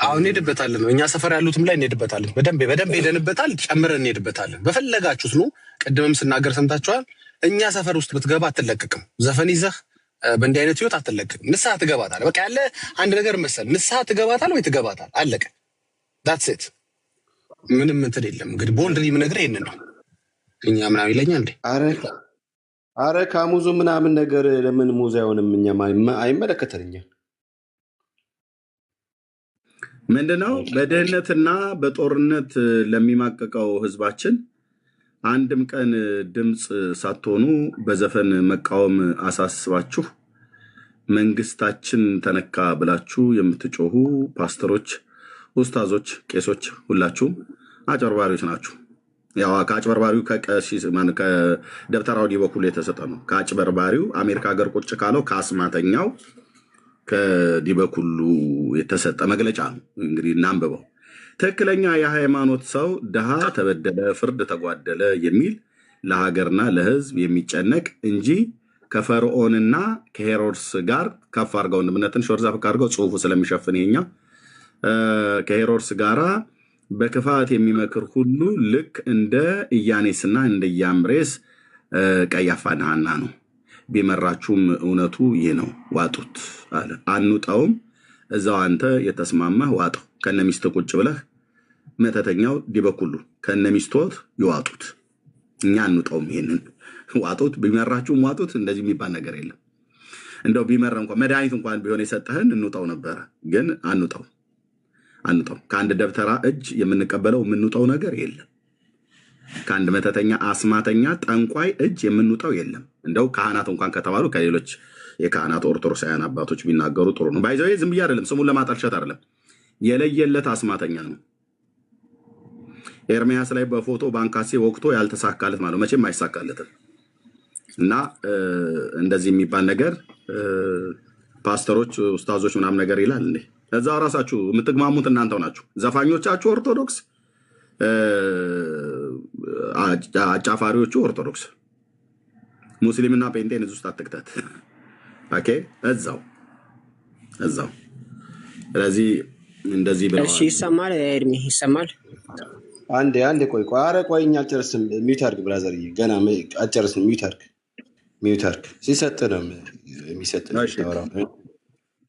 አሁን እንሄድበታለን ነው። እኛ ሰፈር ያሉትም ላይ እንሄድበታለን። በደንብ ሄደንበታል። ጨምረን እንሄድበታለን። በፈለጋችሁት ነው። ቅድምም ስናገር ሰምታችኋል። እኛ ሰፈር ውስጥ ብትገባ አትለቅቅም። ዘፈን ይዘህ በእንዲህ አይነት ህይወት አትለቅቅም። ንስሐ ትገባታል። በቃ ያለ አንድ ነገር መሰል ንስሐ ትገባታል ወይ ትገባታል። አለቀ። ዳትስ ኢት። ምንም እንትን የለም። እንግዲህ ቦልድ የምነግርህ ይሄንን ነው። እኛ ምናምን ይለኛል እንዴ? አረ ከሙዙ ምናምን ነገር ለምን ሙዝ አይሆንም? እኛ አይመለከተንኛ። ምንድነው በድህነትና በጦርነት ለሚማቀቀው ህዝባችን አንድም ቀን ድምፅ ሳትሆኑ በዘፈን መቃወም አሳስባችሁ መንግስታችን ተነካ ብላችሁ የምትጮሁ ፓስተሮች፣ ኡስታዞች፣ ቄሶች ሁላችሁም አጭበርባሪዎች ናችሁ። ያው ከአጭበርባሪው ከደብተራው በኩል የተሰጠ ነው። ከአጭበርባሪው አሜሪካ ሀገር ቁጭ ካለው ከአስማተኛው ከዲበኩሉ የተሰጠ መግለጫ ነው። እንግዲህ እናንብበው። ትክክለኛ የሃይማኖት ሰው ድሃ ተበደለ፣ ፍርድ ተጓደለ የሚል ለሀገርና ለህዝብ የሚጨነቅ እንጂ ከፈርዖንና ከሄሮድስ ጋር ከፍ አድርገው እንደምነትን ሾርዛ ፍቅ አድርገው ጽሁፉ ስለሚሸፍን ይሄኛ ከሄሮድስ ጋራ በክፋት የሚመክር ሁሉ ልክ እንደ ኢያኔስና እንደ ኢያምሬስ ቀያፋና ሐና ነው። ቢመራችሁም እውነቱ ይህ ነው፣ ዋጡት አለ። አንውጣውም፣ እዛው አንተ የተስማማህ ዋጠው። ከነሚስት ቁጭ ብለህ መተተኛው ዲበኩሉ ከነሚስቶት ይዋጡት። እኛ አንውጣውም፣ ይሄንን ዋጡት። ቢመራችሁም ዋጡት። እንደዚህ የሚባል ነገር የለም። እንደው ቢመራ እንኳን መድኃኒት እንኳን ቢሆን የሰጠህን እንውጣው ነበረ፣ ግን አንውጣው። ከአንድ ደብተራ እጅ የምንቀበለው የምንውጣው ነገር የለም። ከአንድ መተተኛ፣ አስማተኛ፣ ጠንቋይ እጅ የምንውጣው የለም። እንደው ካህናት እንኳን ከተባሉ ከሌሎች የካህናት ኦርቶዶክሳውያን አባቶች ቢናገሩ ጥሩ ነው። ባይዘው ዝም ብዬ አይደለም፣ ስሙን ለማጠልሸት አይደለም። የለየለት አስማተኛ ነው። ኤርሚያስ ላይ በፎቶ ባንካሴ ወቅቶ ያልተሳካለት ማለት መቼም አይሳካለትም። እና እንደዚህ የሚባል ነገር ፓስተሮች፣ ኡስታዞች ምናምን ነገር ይላል እንዴ? እዛው ራሳችሁ የምትግማሙት እናንተው ናችሁ። ዘፋኞቻችሁ ኦርቶዶክስ፣ አጫፋሪዎቹ ኦርቶዶክስ። ሙስሊምና ጴንጤን እዚህ ውስጥ አትክተት። ኦኬ፣ እዛው። ስለዚህ እንደዚህ ብለዋል። እሺ፣ ይሰማል? ኤርሚ ይሰማል? አንዴ ቆይ ኧረ ቆይኝ አልጨርስም። ሚውት አድርግ ብራዘርዬ፣ ገና አልጨርስም። ሚውት አድርግ። ሲሰጥ ነው የሚሰጥ ታወራው።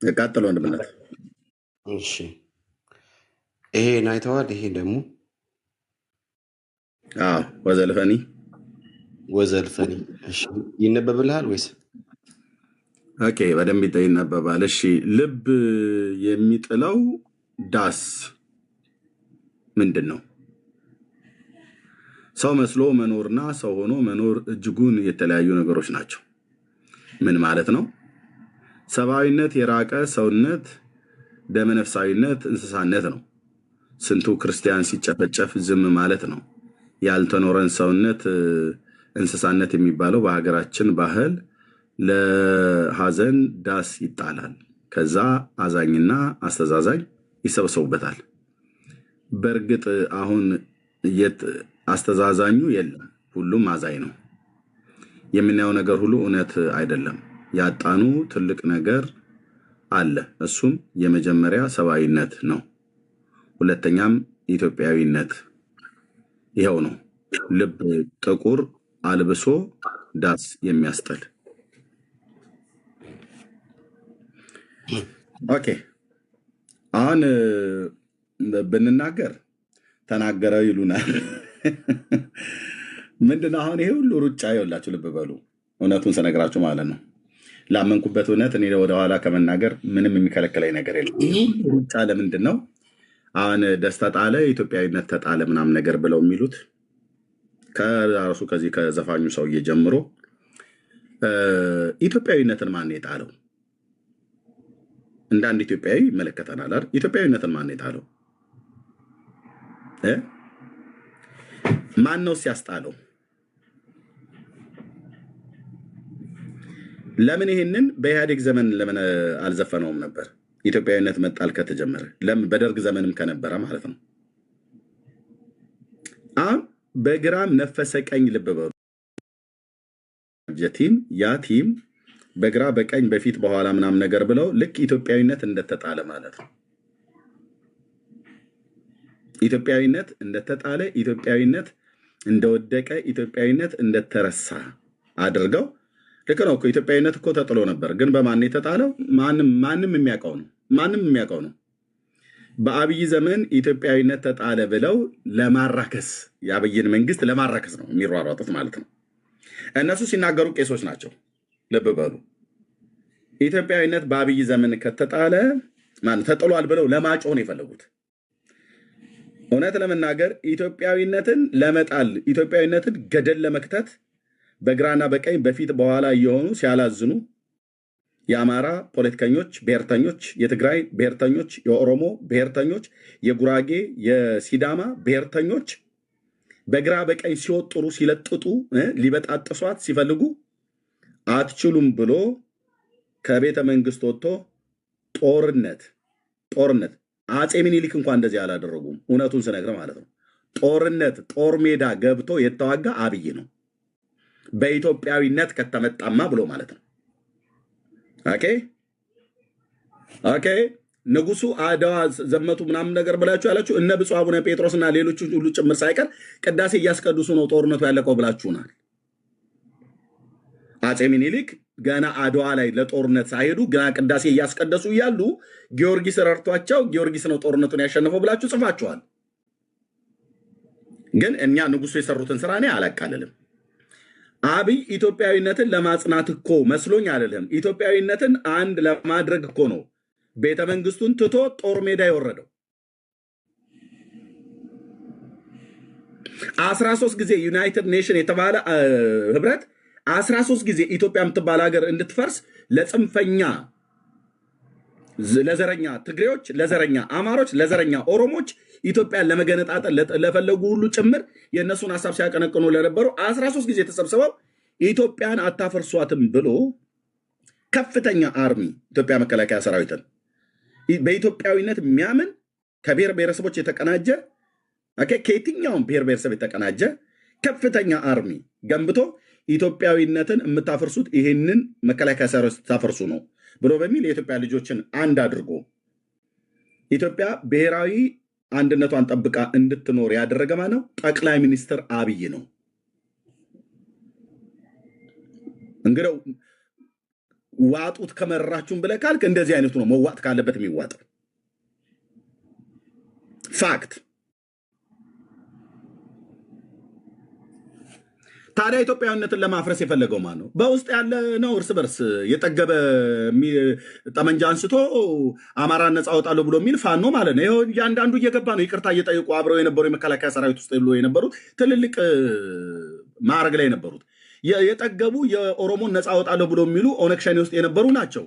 ቀጥሎ ወንድምነት። እሺ ይሄን አይተዋል። ይሄ ደግሞ ወዘልፈኒ እሺ ይነበብልሃል ወይስ? ኦኬ በደንብ ይነበባል። እሺ ልብ የሚጥለው ዳስ ምንድን ነው? ሰው መስሎ መኖርና ሰው ሆኖ መኖር እጅጉን የተለያዩ ነገሮች ናቸው። ምን ማለት ነው? ሰብአዊነት የራቀ ሰውነት፣ ደመነፍሳዊነት እንስሳነት ነው። ስንቱ ክርስቲያን ሲጨፈጨፍ ዝም ማለት ነው። ያልተኖረን ሰውነት እንስሳነት የሚባለው በሀገራችን ባህል ለሐዘን ዳስ ይጣላል። ከዛ አዛኝና አስተዛዛኝ ይሰበሰቡበታል። በእርግጥ አሁን አስተዛዛኙ የለም፣ ሁሉም አዛኝ ነው። የምናየው ነገር ሁሉ እውነት አይደለም። ያጣኑ ትልቅ ነገር አለ። እሱም የመጀመሪያ ሰብአዊነት ነው። ሁለተኛም ኢትዮጵያዊነት ይኸው ነው። ልብ ጥቁር አልብሶ ዳስ የሚያስጥል። ኦኬ አሁን ብንናገር ተናገረው ይሉናል። ምንድነው አሁን ይሄ ሁሉ ሩጫ? ይኸውላችሁ ልብ በሉ፣ እውነቱን ስነግራችሁ ማለት ነው። ላመንኩበት እውነት እኔ ወደኋላ ከመናገር ምንም የሚከለክለኝ ነገር የለም። ይሄ ሁሉ ሩጫ ለምንድን ነው? አሁን ደስታ ጣለ፣ ኢትዮጵያዊነት ተጣለ ምናምን ነገር ብለው የሚሉት ከራሱ ከዚህ ከዘፋኙ ሰውዬ ጀምሮ ኢትዮጵያዊነትን ማን የጣለው? እንደ አንድ ኢትዮጵያዊ ይመለከተናል አይደል? ኢትዮጵያዊነትን ማን የጣለው? ማን ነው ሲያስጣለው? ለምን ይሄንን በኢህአዴግ ዘመን ለምን አልዘፈነውም ነበር? ኢትዮጵያዊነት መጣል ከተጀመረ ለምን በደርግ ዘመንም ከነበረ ማለት ነው። አሁን በግራም ነፈሰ ቀኝ ልብ በሉ ቲም ያ ቲም በግራ በቀኝ በፊት በኋላ ምናምን ነገር ብለው ልክ ኢትዮጵያዊነት እንደተጣለ ማለት ነው። ኢትዮጵያዊነት እንደተጣለ፣ ኢትዮጵያዊነት እንደወደቀ፣ ኢትዮጵያዊነት እንደተረሳ አድርገው ልክ ነው እኮ ኢትዮጵያዊነት እኮ ተጥሎ ነበር። ግን በማን የተጣለው? ማንም የሚያውቀው ነው። በአብይ ዘመን ኢትዮጵያዊነት ተጣለ ብለው ለማራከስ የአብይን መንግስት ለማራከስ ነው የሚሯሯጡት ማለት ነው። እነሱ ሲናገሩ ቄሶች ናቸው። ልብ በሉ። ኢትዮጵያዊነት በአብይ ዘመን ከተጣለ ተጥሏል ብለው ለማጮህ ነው የፈለጉት። እውነት ለመናገር ኢትዮጵያዊነትን ለመጣል፣ ኢትዮጵያዊነትን ገደል ለመክተት በግራና በቀኝ በፊት በኋላ እየሆኑ ሲያላዝኑ የአማራ ፖለቲከኞች፣ ብሔርተኞች፣ የትግራይ ብሔርተኞች፣ የኦሮሞ ብሔርተኞች፣ የጉራጌ፣ የሲዳማ ብሔርተኞች በግራ በቀኝ ሲወጥሩ ሲለጥጡ ሊበጣጥሷት ሲፈልጉ አትችሉም ብሎ ከቤተ መንግስት ወጥቶ ጦርነት አፄ ሚኒሊክ እንኳን እንደዚህ አላደረጉም። እውነቱን ስነግር ማለት ነው። ጦር ሜዳ ገብቶ የተዋጋ አብይ ነው። በኢትዮጵያዊነት ከተመጣማ ብሎ ማለት ነው። ኦኬ ንጉሱ አድዋ ዘመቱ ምናምን ነገር ብላችሁ ያላችሁ እነ ብፁዕ አቡነ ጴጥሮስና ሌሎች ሁሉ ጭምር ሳይቀር ቅዳሴ እያስቀድሱ ነው ጦርነቱ ያለቀው ብላችሁናል። አፄ ሚኒሊክ ገና አድዋ ላይ ለጦርነት ሳይሄዱ ገና ቅዳሴ እያስቀደሱ እያሉ ጊዮርጊስ ረድቷቸው ጊዮርጊስ ነው ጦርነቱን ያሸነፈው ብላችሁ ጽፋችኋል። ግን እኛ ንጉሱ የሰሩትን ስራ እኔ አላቃልልም። አብይ ኢትዮጵያዊነትን ለማጽናት እኮ መስሎኝ አይደለም። ኢትዮጵያዊነትን አንድ ለማድረግ እኮ ነው ቤተ መንግስቱን ትቶ ጦር ሜዳ የወረደው። 13 ጊዜ ዩናይትድ ኔሽን የተባለ ህብረት 13 ጊዜ ኢትዮጵያ የምትባል ሀገር እንድትፈርስ ለጽንፈኛ ለዘረኛ ትግሬዎች፣ ለዘረኛ አማሮች፣ ለዘረኛ ኦሮሞች ኢትዮጵያን ለመገነጣጠል ለፈለጉ ሁሉ ጭምር የእነሱን ሀሳብ ሲያቀነቅኑ ለነበሩ 13 ጊዜ ተሰብስበው ኢትዮጵያን አታፈርሷትም ብሎ ከፍተኛ አርሚ ኢትዮጵያ መከላከያ ሰራዊትን በኢትዮጵያዊነት የሚያምን ከብሔር ብሔረሰቦች የተቀናጀ ከየትኛውም ብሔር ብሔረሰብ የተቀናጀ ከፍተኛ አርሚ ገንብቶ ኢትዮጵያዊነትን የምታፈርሱት ይህንን መከላከያ ሰራዊት ስታፈርሱ ነው ብሎ በሚል የኢትዮጵያ ልጆችን አንድ አድርጎ ኢትዮጵያ ብሔራዊ አንድነቷን ጠብቃ እንድትኖር ያደረገ ማለት ነው ጠቅላይ ሚኒስትር አብይ ነው። እንግዲህ ዋጡት ከመራችሁን ብለህ ካልክ እንደዚህ አይነቱ ነው መዋጥ ካለበት የሚዋጠው ፋክት። ታዲያ ኢትዮጵያዊነትን ለማፍረስ የፈለገው ማን ነው? በውስጥ ያለ ነው እርስ በርስ የጠገበ ጠመንጃ አንስቶ አማራን ነፃ አወጣለሁ ብሎ የሚል ፋኖ ማለት ነው። ይኸው እያንዳንዱ እየገባ ነው ይቅርታ እየጠየቁ አብረው የነበሩ የመከላከያ ሰራዊት ውስጥ የነበሩት ትልልቅ ማዕረግ ላይ የነበሩት የጠገቡ የኦሮሞን ነፃ አወጣለሁ ብሎ የሚሉ ኦነግ ሸኔ ውስጥ የነበሩ ናቸው።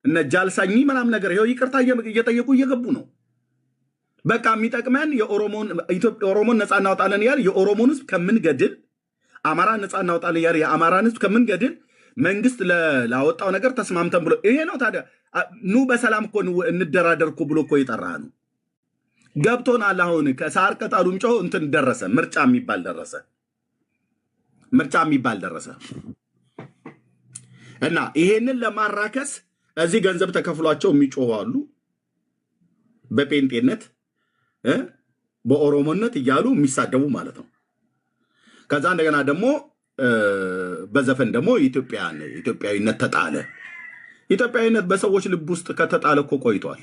እነ ጃልሳኝ ምናምን ነገር ይኸው ይቅርታ እየጠየቁ እየገቡ ነው። በቃ የሚጠቅመን የኦሮሞን ነፃ እናወጣለን እያል የኦሮሞን ህዝብ ከምንገድል አማራ ነፃ እናወጣለን እያል የአማራን ህዝብ ከምንገድል መንግስት ላወጣው ነገር ተስማምተን ብሎ ይሄ ነው። ታዲያ ኑ በሰላም እኮ እንደራደር እኮ ብሎ እኮ የጠራ ነው። ገብቶናል። አሁን ከሳር ቅጠሉ ምጮ እንትን ደረሰ፣ ምርጫ የሚባል ደረሰ እና ይሄንን ለማራከስ እዚህ ገንዘብ ተከፍሏቸው የሚጮሁ አሉ። በጴንጤነት በኦሮሞነት እያሉ የሚሳደቡ ማለት ነው። ከዛ እንደገና ደግሞ በዘፈን ደግሞ ኢትዮጵያዊነት ተጣለ። ኢትዮጵያዊነት በሰዎች ልብ ውስጥ ከተጣለ እኮ ቆይቷል።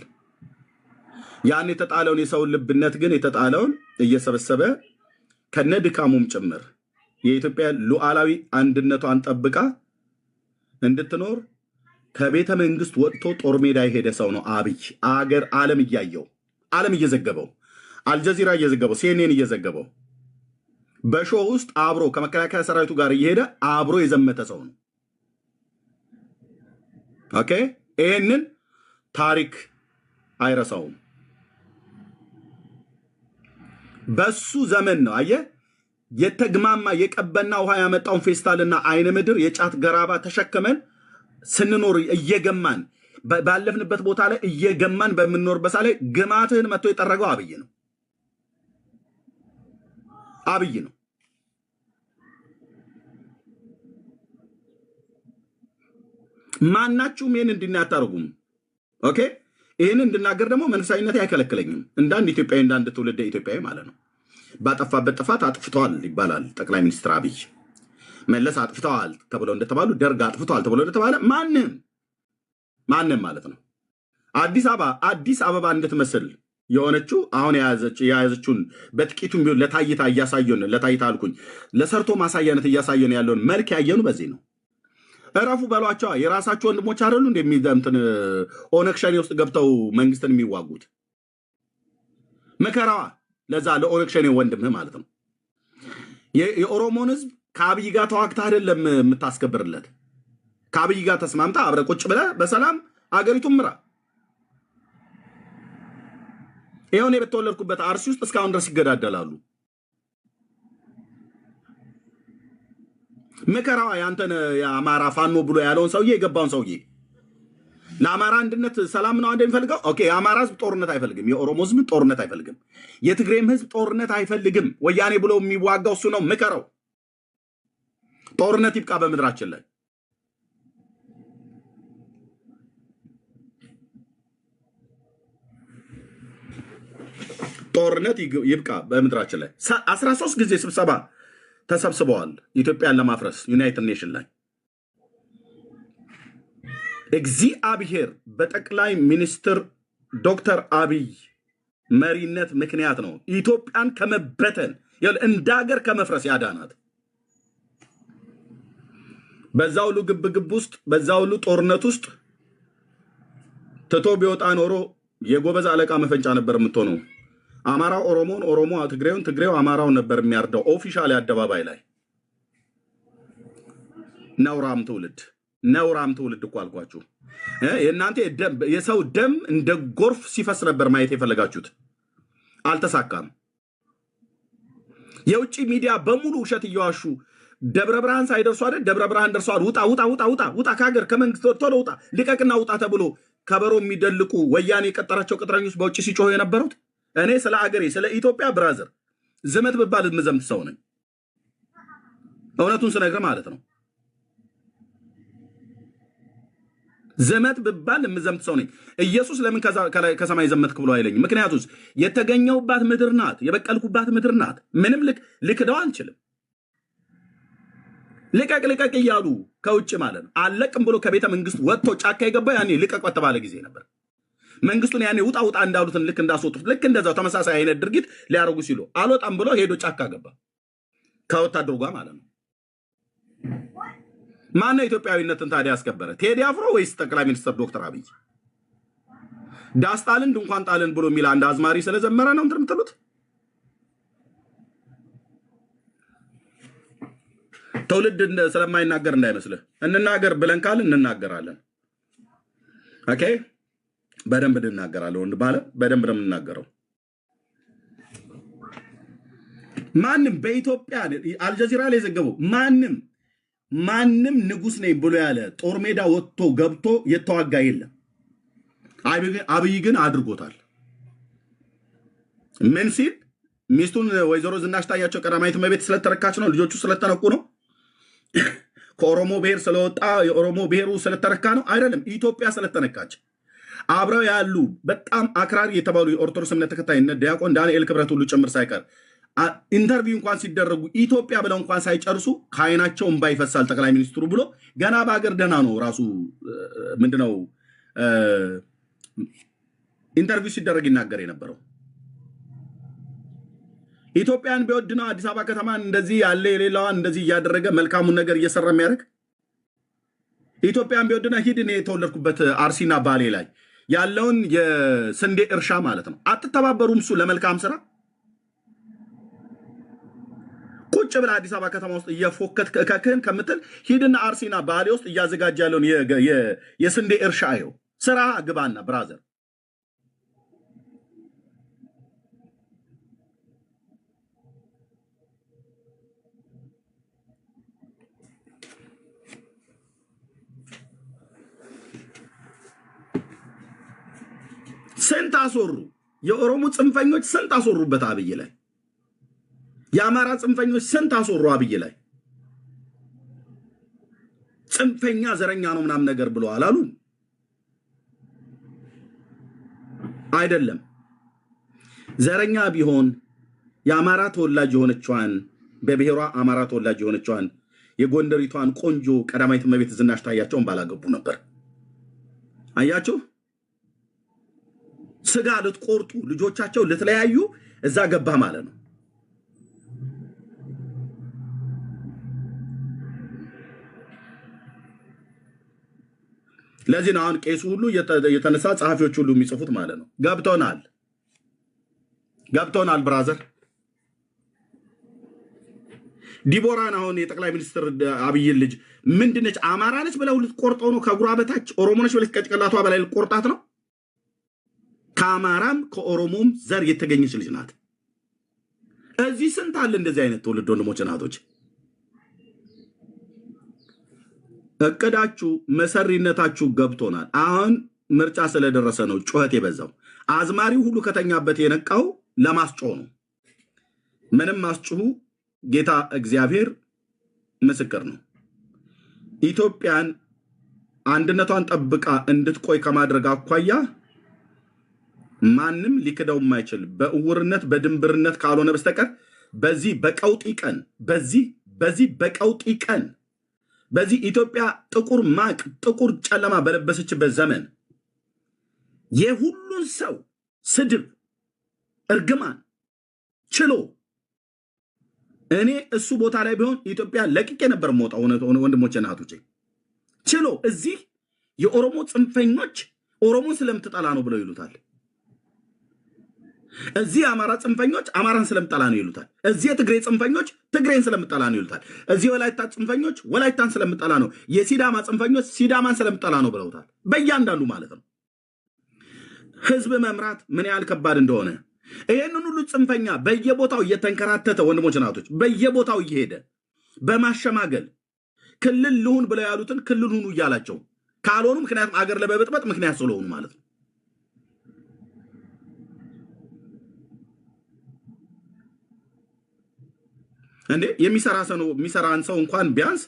ያን የተጣለውን የሰውን ልብነት ግን የተጣለውን እየሰበሰበ ከነድካሙም ጭምር የኢትዮጵያ ሉዓላዊ አንድነቷን ጠብቃ እንድትኖር ከቤተ መንግስት ወጥቶ ጦር ሜዳ የሄደ ሰው ነው አብይ። አገር ዓለም እያየው ዓለም እየዘገበው አልጀዚራ እየዘገበው ሲኤንኤን እየዘገበው በሾው ውስጥ አብሮ ከመከላከያ ሰራዊቱ ጋር እየሄደ አብሮ የዘመተ ሰው ነው። ኦኬ ይሄንን ታሪክ አይረሳውም። በሱ ዘመን ነው አየ የተግማማ የቀበና ውሃ ያመጣውን ፌስታልና አይነ ምድር የጫት ገራባ ተሸክመን ስንኖር እየገማን ባለፍንበት ቦታ ላይ እየገማን በምንኖርበት ላይ ግማትህን መጥቶ የጠረገው አብይ ነው። አብይ ነው። ማናችሁም ይሄን እንድናታረጉም ኦኬ። ይሄን እንድናገር ደግሞ መንፈሳዊነት አይከለክለኝም። እንዳንድ ኢትዮጵያዊ እንዳንድ ትውልደ ኢትዮጵያዊ ማለት ነው። ባጠፋበት ጥፋት አጥፍተዋል ይባላል። ጠቅላይ ሚኒስትር አብይ መለስ አጥፍተዋል ተብለው እንደተባሉ ደርግ አጥፍተዋል ተብለው እንደተባለ ማንም ማለት ነው። አዲስ አበባ እንድትመስል የሆነችው አሁን የያዘችውን በጥቂቱም ቢሆን ለታይታ እያሳየን ለታይታ አልኩኝ ለሰርቶ ማሳያነት እያሳየን ያለውን መልክ ያየኑ በዚህ ነው። እረፉ በሏቸው። የራሳቸው ወንድሞች አይደሉ እንደሚዘምትን ኦነግ ሸኔ ውስጥ ገብተው መንግስትን የሚዋጉት መከራዋ ለዛ ለኦነግ ሸኔ ወንድምህ ማለት ነው። የኦሮሞን ህዝብ ከአብይ ጋር ተዋግተህ አይደለም የምታስከብርለት። ከአብይ ጋር ተስማምታ አብረ ቁጭ ብለህ በሰላም አገሪቱን ምራ። ይሄውን በተወለድኩበት አርሲ ውስጥ እስካሁን ድረስ ይገዳደላሉ። መከራዋ ያንተን የአማራ ፋኖ ብሎ ያለውን ሰውዬ የገባውን ሰውዬ ለአማራ አንድነት ሰላም ነው እንደሚፈልገው ኦኬ። የአማራ ህዝብ ጦርነት አይፈልግም። የኦሮሞ ህዝብ ጦርነት አይፈልግም። የትግሬም ህዝብ ጦርነት አይፈልግም። ወያኔ ብሎ የሚዋጋው እሱ ነው። ምከረው። ጦርነት ይብቃ በምድራችን ላይ። ጦርነት ይብቃ በምድራችን ላይ። 13 ጊዜ ስብሰባ ተሰብስበዋል ኢትዮጵያን ለማፍረስ ዩናይትድ ኔሽን ላይ። እግዚአብሔር በጠቅላይ ሚኒስትር ዶክተር አብይ መሪነት ምክንያት ነው ኢትዮጵያን ከመበተን እንደ ሀገር ከመፍረስ ያዳናት። በዛ ሁሉ ግብግብ ውስጥ በዛ ሁሉ ጦርነት ውስጥ ትቶ ቢወጣ ኖሮ የጎበዝ አለቃ መፈንጫ ነበር የምትሆነው። አማራው ኦሮሞን፣ ኦሮሞ ትግሬውን፣ ትግሬው አማራውን ነበር የሚያርደው ኦፊሻሊ አደባባይ ላይ። ነውራም ትውልድ እኮ አልኳችሁ። የእናንተ የሰው ደም እንደ ጎርፍ ሲፈስ ነበር ማየት የፈለጋችሁት። አልተሳካም። የውጭ ሚዲያ በሙሉ ውሸት እየዋሹ ደብረ ብርሃን ሳይደርሱ አይደል? ደብረ ብርሃን ደርሷል። ውጣ ከሀገር ከመንግስት ቶሎ ውጣ፣ ልቀቅና ውጣ ተብሎ ከበሮ የሚደልቁ ወያኔ የቀጠራቸው ቅጥረኞች በውጭ ሲጮሁ የነበሩት። እኔ ስለ አገሬ ስለ ኢትዮጵያ ብራዘር ዝመት ብባል የምዘምት ሰው ነኝ። እውነቱን ስነግር ማለት ነው። ዘመት ብባል የምዘምት ሰው ነኝ። ኢየሱስ ለምን ከሰማይ ዘመትክ ብሎ አይለኝም? ምክንያቱስ የተገኘውባት ምድር ናት፣ የበቀልኩባት ምድር ናት። ምንም ልክደው አልችልም። ልቀቅ ልቀቅ እያሉ ከውጭ ማለት ነው። አለቅም ብሎ ከቤተ መንግስት ወጥቶ ጫካ የገባው ያኔ ልቀቅ በተባለ ጊዜ ነበር። መንግስቱን ያኔ ውጣ ውጣ እንዳሉትን ልክ እንዳስወጡት ልክ እንደዛው ተመሳሳይ አይነት ድርጊት ሊያደርጉ ሲሉ አልወጣም ብሎ ሄዶ ጫካ ገባ ከወታደሩ ጋር ማለት ነው። ማነው ኢትዮጵያዊነትን ታዲያ ያስከበረ? ቴዲ አፍሮ ወይስ ጠቅላይ ሚኒስትር ዶክተር አብይ? ዳስጣልን ድንኳን ጣልን ብሎ የሚል አንድ አዝማሪ ስለዘመረ ነው እንትን የምትሉት? ትውልድ ስለማይናገር እንዳይመስልህ። እንናገር ብለን ካልን እንናገራለን። ኦኬ፣ በደንብ እንናገራለን። ወንድ ማለት በደንብ ነው የምንናገረው። ማንም በኢትዮጵያ አልጀዚራ ላይ ዘገበው ማንም ንጉስ ነኝ ብሎ ያለ ጦር ሜዳ ወጥቶ ገብቶ የተዋጋ የለም። አብይ ግን አድርጎታል። ምን ሲል ሚስቱን ወይዘሮ ዝናሽ ታያቸው ቀዳማዊት እመቤት ስለተረካች ነው፣ ልጆቹ ስለተነቁ ነው፣ ከኦሮሞ ብሔር ስለወጣ የኦሮሞ ብሔሩ ስለተረካ ነው አይደለም። ኢትዮጵያ ስለተነካች አብረው ያሉ በጣም አክራሪ የተባሉ የኦርቶዶክስ እምነት ተከታይነት ዲያቆን ዳንኤል ክብረት ሁሉ ጭምር ሳይቀር ኢንተርቪው እንኳን ሲደረጉ ኢትዮጵያ ብለው እንኳን ሳይጨርሱ ከአይናቸው እንባ ይፈሳል ጠቅላይ ሚኒስትሩ ብሎ ገና በአገር ደህና ነው ራሱ ምንድነው ኢንተርቪው ሲደረግ ይናገር የነበረው። ኢትዮጵያን ቢወድ ነው አዲስ አበባ ከተማን እንደዚህ ያለ የሌላዋን እንደዚህ እያደረገ መልካሙን ነገር እየሰራ የሚያደርግ። ኢትዮጵያን ቢወድ ነው ሂድ እኔ የተወለድኩበት አርሲና ባሌ ላይ ያለውን የስንዴ እርሻ ማለት ነው። አትተባበሩም እሱ ለመልካም ስራ? ቁጭ ብላ አዲስ አበባ ከተማ ውስጥ እየፎከት ከክህን ከምትል ሂድና አርሲና ባሌ ውስጥ እያዘጋጀ ያለውን የስንዴ እርሻ ይኸው ስራ ግባና ብራዘር። ስንት አስወሩ የኦሮሞ ጽንፈኞች፣ ስንት አስወሩበት አብይ ላይ። የአማራ ጽንፈኞች ስንት አስወሩ አብይ ላይ። ጽንፈኛ ዘረኛ ነው ምናምን ነገር ብለዋል አሉ አይደለም። ዘረኛ ቢሆን የአማራ ተወላጅ የሆነችዋን በብሔሯ አማራ ተወላጅ የሆነችዋን የጎንደሪቷን ቆንጆ ቀዳማዊት እመቤት ዝናሽ ታያቸውን ባላገቡ ነበር። አያችሁ፣ ስጋ ልትቆርጡ ልጆቻቸው ልትለያዩ እዛ ገባ ማለት ነው። ለዚህ ነው አሁን ቄሱ ሁሉ የተነሳ ጸሐፊዎች ሁሉ የሚጽፉት ማለት ነው። ገብቶናል ብራዘር። ዲቦራን አሁን የጠቅላይ ሚኒስትር አብይን ልጅ ምንድነች አማራ ነች ብለው ልትቆርጠው ነው? ከጉራ በታች ኦሮሞ ነች ብለህ ከጭንቅላቷ በላይ ልትቆርጣት ነው? ከአማራም ከኦሮሞም ዘር የተገኘች ልጅ ናት። እዚህ ስንት አለ እንደዚህ አይነት ትውልድ ወንድሞች እናቶች። እቅዳችሁ መሰሪነታችሁ ገብቶናል። አሁን ምርጫ ስለደረሰ ነው ጩኸት የበዛው። አዝማሪው ሁሉ ከተኛበት የነቃው ለማስጮህ ነው። ምንም ማስጮሁ ጌታ እግዚአብሔር ምስክር ነው። ኢትዮጵያን አንድነቷን ጠብቃ እንድትቆይ ከማድረግ አኳያ ማንም ሊክደው የማይችል በእውርነት በድንብርነት ካልሆነ በስተቀር በዚህ በቀውጢ ቀን በቀውጢ ቀን በዚህ ኢትዮጵያ ጥቁር ማቅ ጥቁር ጨለማ በለበሰችበት ዘመን የሁሉን ሰው ስድብ እርግማን ችሎ እኔ እሱ ቦታ ላይ ቢሆን ኢትዮጵያ ለቅቄ ነበር የምወጣው። ወንድሞቼ እና እህቶቼ ችሎ እዚህ የኦሮሞ ጽንፈኞች ኦሮሞን ስለምትጠላ ነው ብለው ይሉታል። እዚህ የአማራ ጽንፈኞች አማራን ስለምጠላ ነው ይሉታል። እዚህ የትግሬ ጽንፈኞች ትግሬን ስለምጠላ ነው ይሉታል። እዚህ የወላይታ ጽንፈኞች ወላይታን ስለምጠላ ነው፣ የሲዳማ ጽንፈኞች ሲዳማን ስለምጠላ ነው ብለውታል። በእያንዳንዱ ማለት ነው። ህዝብ መምራት ምን ያህል ከባድ እንደሆነ ይሄንን ሁሉ ጽንፈኛ በየቦታው እየተንከራተተ ወንድሞች ናቶች በየቦታው እየሄደ በማሸማገል ክልል ልሁን ብለው ያሉትን ክልል ሁኑ እያላቸው ካልሆኑ ምክንያቱም አገር ለበበጥበጥ ምክንያት ስለሆኑ ማለት ነው። እንዴ የሚሰራን ሰው እንኳን ቢያንስ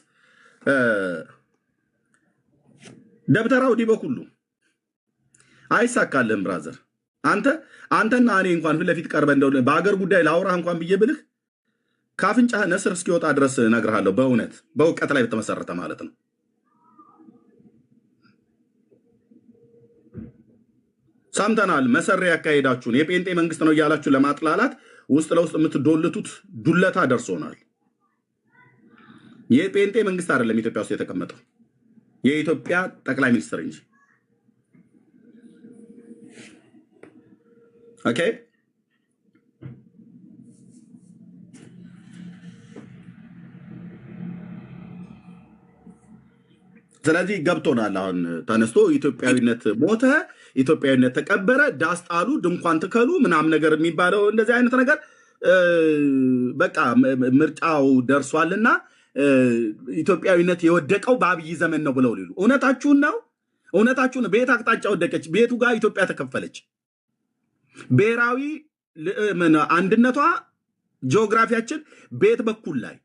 ደብተራው ዲቦ ሁሉ አይሳካልህም ብራዘር። አንተና እኔ እንኳን ፊት ለፊት ቀርበ እንደው በአገር ጉዳይ ላውራህ እንኳን ብዬ ብልህ ካፍንጫህ ነስር እስኪወጣ ድረስ እነግርሃለሁ። በእውነት በእውቀት ላይ በተመሰረተ ማለት ነው። ሰምተናል። መሰሪ ያካሄዳችሁን የጴንጤ መንግስት ነው እያላችሁ ለማጥላላት ውስጥ ለውስጥ የምትዶልቱት ዱለታ ደርሶናል። የጴንጤ መንግስት አይደለም ኢትዮጵያ ውስጥ የተቀመጠው የኢትዮጵያ ጠቅላይ ሚኒስትር እንጂ። ኦኬ ስለዚህ ገብቶናል። አሁን ተነስቶ ኢትዮጵያዊነት ሞተ፣ ኢትዮጵያዊነት ተቀበረ፣ ዳስ ጣሉ፣ ድንኳን ትከሉ ምናምን ነገር የሚባለው እንደዚህ አይነት ነገር በቃ ምርጫው ደርሷልና ኢትዮጵያዊነት የወደቀው በአብይ ዘመን ነው ብለው ሊሉ እውነታችሁን ነው። እውነታችሁን በየት አቅጣጫ ወደቀች? ቤቱ ጋር ኢትዮጵያ ተከፈለች። ብሔራዊ አንድነቷ ጂኦግራፊያችን ቤት በኩል ላይ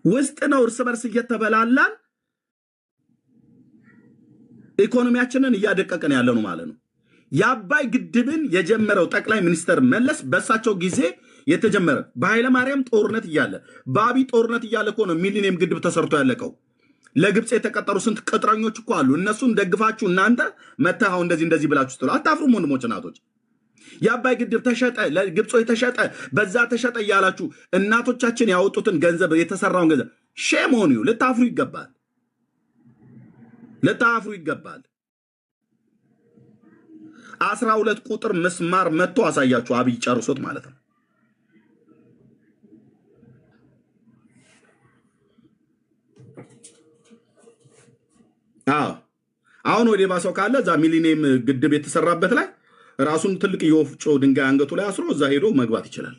ውስጥ ነው። እርስ በርስ እየተበላላን ኢኮኖሚያችንን እያደቀቀን ያለ ነው ማለት ነው። የአባይ ግድብን የጀመረው ጠቅላይ ሚኒስትር መለስ በእሳቸው ጊዜ የተጀመረ በኃይለ ማርያም ጦርነት እያለ በአብይ ጦርነት እያለ እኮ ነው ሚሊኒየም ግድብ ተሰርቶ ያለቀው። ለግብፅ የተቀጠሩ ስንት ቅጥረኞች እኮ አሉ። እነሱን ደግፋችሁ እናንተ መተሃው እንደዚህ ብላችሁ ስትሉ አታፍሩም? ወንድሞች እናቶች፣ የአባይ ግድብ ተሸጠ፣ ለግብጾች ተሸጠ፣ በዛ ተሸጠ እያላችሁ እናቶቻችን ያወጡትን ገንዘብ የተሰራውን ገንዘብ ሼም ሆኑ። ልታፍሩ ይገባል። ልታፍሩ ይገባል። 12 ቁጥር መስማር መጥቶ አሳያችሁ። አብይ ጨርሶት ማለት ነው። አሁን ወደ ባሰው ካለ እዛ ሚሊኒየም ግድብ የተሰራበት ላይ ራሱን ትልቅ የወፍጮ ድንጋይ አንገቱ ላይ አስሮ እዛ ሄዶ መግባት ይችላል፣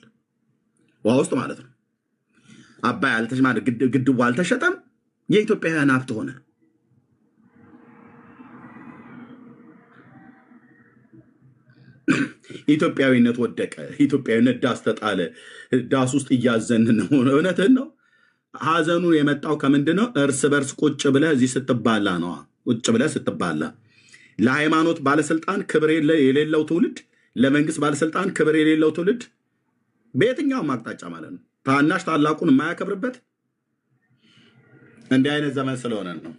ውሃ ውስጥ ማለት ነው። አባይ ግድቡ አልተሸጠም፣ የኢትዮጵያውያን ሀብት ሆነ። ኢትዮጵያዊነት ወደቀ፣ ኢትዮጵያዊነት ዳስ ተጣለ። ዳስ ውስጥ እያዘን ነው። እውነትህን ነው። ሀዘኑ የመጣው ከምንድን ነው? እርስ በርስ ቁጭ ብለህ እዚህ ስትባላ ነው። ቁጭ ብለህ ስትባላ ለሃይማኖት ባለስልጣን ክብር የሌለው ትውልድ፣ ለመንግስት ባለስልጣን ክብር የሌለው ትውልድ በየትኛውም አቅጣጫ ማለት ነው። ታናሽ ታላቁን የማያከብርበት እንዲህ አይነት ዘመን ስለሆነ ነው።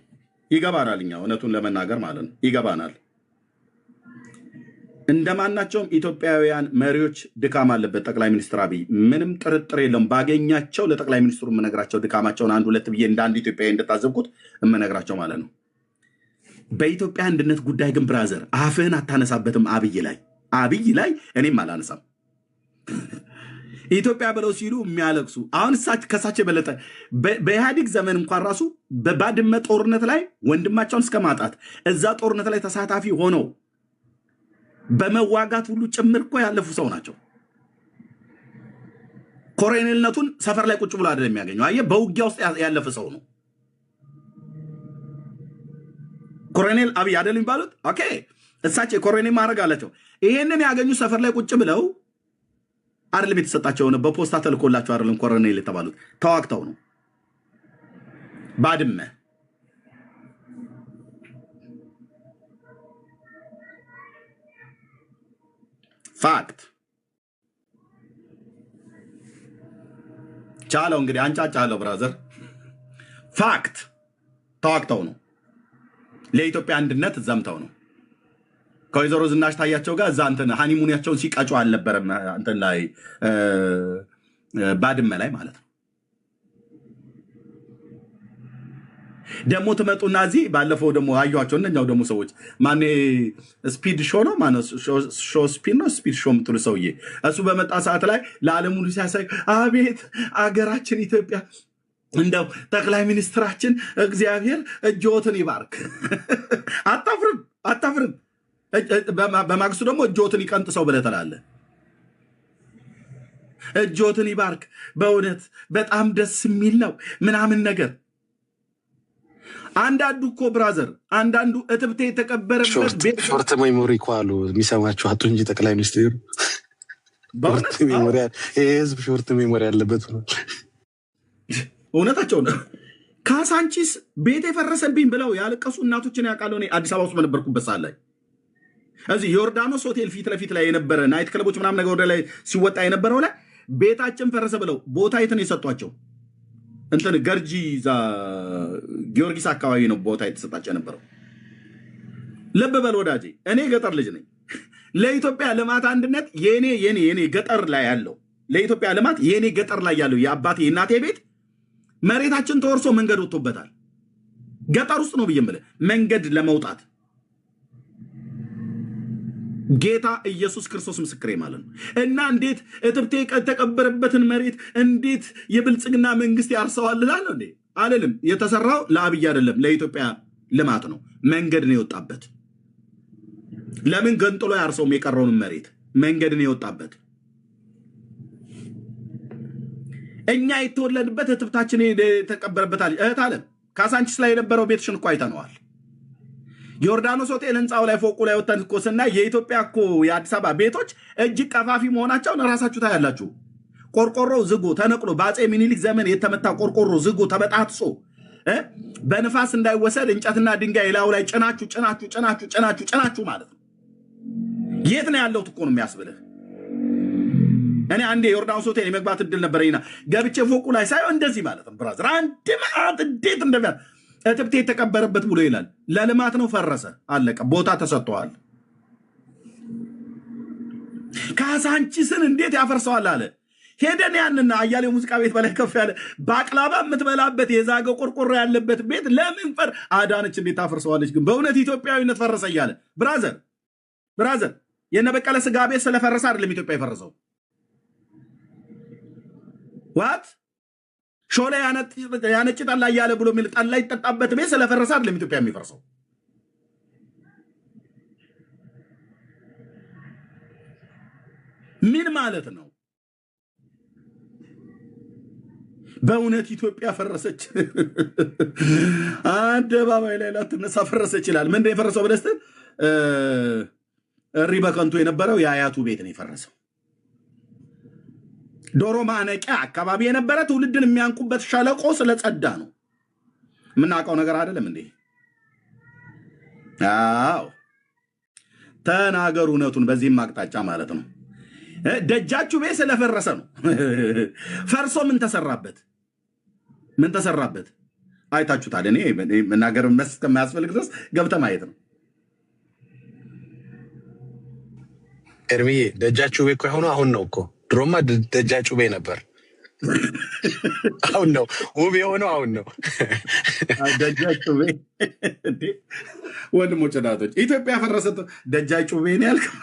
ይገባናል። እኛ እውነቱን ለመናገር ማለት ነው ይገባናል። እንደማናቸውም ኢትዮጵያውያን መሪዎች ድካም አለበት ጠቅላይ ሚኒስትር አብይ፣ ምንም ጥርጥር የለውም። ባገኛቸው ለጠቅላይ ሚኒስትሩ የምነግራቸው ድካማቸውን አንድ ሁለት ብዬ እንደ አንድ ኢትዮጵያዊ እንደታዘብኩት የምነግራቸው ማለት ነው። በኢትዮጵያ አንድነት ጉዳይ ግን ብራዘር አፍህን አታነሳበትም። አብይ ላይ እኔም አላነሳም። ኢትዮጵያ ብለው ሲሉ የሚያለቅሱ አሁን ከሳቸው የበለጠ በኢህአዴግ ዘመን እንኳን ራሱ በባድመ ጦርነት ላይ ወንድማቸውን እስከ ማጣት እዛ ጦርነት ላይ ተሳታፊ ሆነው በመዋጋት ሁሉ ጭምር እኮ ያለፉ ሰው ናቸው። ኮሎኔልነቱን ሰፈር ላይ ቁጭ ብሎ አይደለም የሚያገኘው። አየህ፣ በውጊያ ውስጥ ያለፈ ሰው ነው ኮሎኔል አብይ አይደለም የሚባሉት። ኦኬ፣ እሳቸው ኮሎኔል ማድረግ አላቸው። ይሄንን ያገኙ ሰፈር ላይ ቁጭ ብለው አይደለም የተሰጣቸው ነው። በፖስታ ተልኮላቸው አይደለም ኮሎኔል የተባሉት፣ ተዋግተው ነው። ባድመ ፋክት ቻለው እንግዲህ አንጫጫለው ብራዘር። ፋክት ተዋግተው ነው። ለኢትዮጵያ አንድነት ዘምተው ነው። ከወይዘሮ ዝናሽ ታያቸው ጋር እዛ እንትን ሃኒሙኒያቸውን ሲቀጩ አልነበረም? እንትን ላይ ባድመ ላይ ማለት ነው። ደግሞ ትመጡና እዚህ ባለፈው ደግሞ አየኋቸው። እነኛው ደግሞ ሰዎች ማኔ ስፒድ ሾ ነው ሾ ስፒድ ነው ስፒድ ሾ የምትሉ ሰውዬ እሱ በመጣ ሰዓት ላይ ለዓለም ሁሉ ሲያሳይ አቤት አገራችን ኢትዮጵያ፣ እንደው ጠቅላይ ሚኒስትራችን እግዚአብሔር እጆትን ይባርክ። አታፍርም? በማግስቱ ደግሞ እጆትን ይቀንጥሰው ብለህ ትላለህ። እጆትን ይባርክ፣ በእውነት በጣም ደስ የሚል ነው ምናምን ነገር። አንዳንዱ እኮ ብራዘር፣ አንዳንዱ እትብቴ የተቀበረበት ሾርት ሜሞሪ እኮ አሉ። የሚሰማችሁ አጡ እንጂ ጠቅላይ ሚኒስትሩ በእውነት ሾርት ሜሞሪ የህዝብ ሾርት ሜሞሪ ያለበት ነው። እውነታቸው ነው። ካሳንቺስ ቤት የፈረሰብኝ ብለው ያለቀሱ እናቶችን ያውቃለሁ። እኔ አዲስ አበባ ውስጥ በነበርኩበት ሰዓት ላይ እዚህ ዮርዳኖስ ሆቴል ፊት ለፊት ላይ የነበረ ናይት ክለቦች ምናምን ነገር ወደ ላይ ሲወጣ የነበረው ላይ ቤታችን ፈረሰ ብለው ቦታ የትን የሰጧቸው እንትን ገርጂ ጊዮርጊስ አካባቢ ነው ቦታ የተሰጣቸው የነበረው። ልብ በል ወዳጄ፣ እኔ ገጠር ልጅ ነኝ። ለኢትዮጵያ ልማት አንድነት የኔ ገጠር ላይ ያለው ለኢትዮጵያ ልማት የኔ ገጠር ላይ ያለው የአባቴ እናቴ ቤት መሬታችን ተወርሶ መንገድ ወጥቶበታል። ገጠር ውስጥ ነው ብዬ የምልህ መንገድ ለመውጣት ጌታ ኢየሱስ ክርስቶስ ምስክሬ ማለት ነው። እና እንዴት እትብቴ የተቀበረበትን መሬት እንዴት የብልጽግና መንግስት ያርሰዋል እላለሁ እንዴ? አልልም። የተሰራው ለአብይ አይደለም ለኢትዮጵያ ልማት ነው። መንገድ ነው የወጣበት። ለምን ገንጥሎ ያርሰውም የቀረውን መሬት መንገድ ነው የወጣበት። እኛ የተወለድበት እትብታችን የተቀበረበታል። እህት አለም ካሳንቺስ ላይ የነበረው ቤትሽን እኮ አይተነዋል። ዮርዳኖስ ሆቴል ህንፃው ላይ ፎቁ ላይ ወተን እኮ ስናይ የኢትዮጵያ እኮ የአዲስ አበባ ቤቶች እጅግ ቀፋፊ መሆናቸውን ራሳችሁ ታያላችሁ። ቆርቆሮ ዝጎ ተነቅሎ በአፄ ሚኒሊክ ዘመን የተመታ ቆርቆሮ ዝጎ ተበጣጥሶ በንፋስ እንዳይወሰድ እንጨትና ድንጋይ ላዩ ላይ ጭናችሁ ማለት ነው። የት ነው ያለሁት እኮ ነው የሚያስብልህ። እኔ አንዴ ዮርዳኖስ ሆቴል የመግባት እድል ነበረኝና ገብቼ ፎቁ ላይ ሳይሆን እንደዚህ ማለት ነው። ብራዘር አንድ ማት እንዴት እንደሚያ እትብቴ የተቀበረበት ብሎ ይላል። ለልማት ነው፣ ፈረሰ፣ አለቀ። ቦታ ተሰጥቷል። ካሳንቺስን እንዴት ያፈርሰዋል አለ። ሄደን ያንና አያሌው ሙዚቃ ቤት በላይ ከፍ ያለ ባቅላባ የምትበላበት የዛገ ቆርቆሮ ያለበት ቤት ለምን አዳነች እንዴት ታፈርሰዋለች? ግን በእውነት ኢትዮጵያዊነት ፈረሰ እያለ ብራዘር የነበቀለ ስጋ ቤት ስለፈረሰ አይደለም ኢትዮጵያ የፈረሰው። ዋት ሾላ ያነጭ ጠላ እያለ ብሎ የሚል ጠላ ይጠጣበት ቤት ስለፈረሰ አይደለም ኢትዮጵያ የሚፈርሰው። ምን ማለት ነው? በእውነት ኢትዮጵያ ፈረሰች። አደባባይ ላይ ላትነሳ ፈረሰች ይላል። ምንድን የፈረሰው ብለህ ስትል እሪ በከንቱ የነበረው የአያቱ ቤት ነው የፈረሰው። ዶሮ ማነቂያ አካባቢ የነበረ ትውልድን የሚያንቁበት ሸለቆ ስለጸዳ ነው። የምናውቀው ነገር አይደለም እንዴ? አዎ ተናገሩ እውነቱን። በዚህም አቅጣጫ ማለት ነው። ደጃችሁ ቤት ስለፈረሰ ነው። ፈርሶ ምን ተሰራበት? አይታችሁታል። እኔ መናገር እስከማያስፈልግ ድረስ ገብተህ ማየት ነው። ኤርሚዬ ደጃችሁ ቤት እኮ የሆነው አሁን ነው እኮ። ድሮማ ደጃችሁ ቤት ነበር። አሁን ነው ውብ የሆነው። አሁን ነው ደጃችሁ ቤት። ወንድሞች እናቶች፣ ኢትዮጵያ ፈረሰ ደጃችሁ ቤት ነው ያልከው።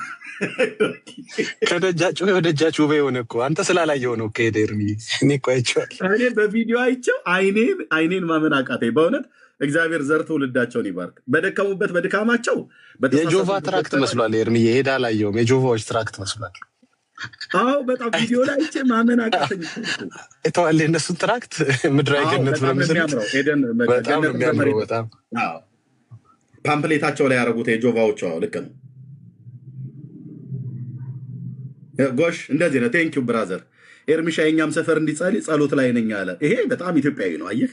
ከደጃችሁ ቤት ወደጃችሁ ቤት የሆነ እኮ አንተ ስላላየው ነው። ከሄደ ኤርሚዬ እኔ እኮ አይቼዋለሁ። እኔ በቪዲዮ አይቼው አይኔን ማመን አቃተኝ በእውነት። እግዚአብሔር ዘር ትውልዳቸውን ይባርክ። በደከሙበት በድካማቸው የጆቫ ትራክት መስሏል። ኤርሚዬ ሄዳ አላየውም። የጆቫዎች ትራክት መስሏል። አዎ በጣም ቪዲዮ ላይ አይቼ ማመን አቃተኝ። የተዋለ የእነሱን ትራክት ምድራዊ ገነት በጣም ነው የሚያምረው። በጣም ፓምፕሌታቸው ላይ ያደረጉት የጆቫዎቹ ልክ ነው። ጎሽ እንደዚህ ነው። ቴንኪው ብራዘር ኤርሚሻ። የእኛም ሰፈር እንዲጸልይ ጸሎት ላይ ነኝ አለ። ይሄ በጣም ኢትዮጵያዊ ነው። አየህ፣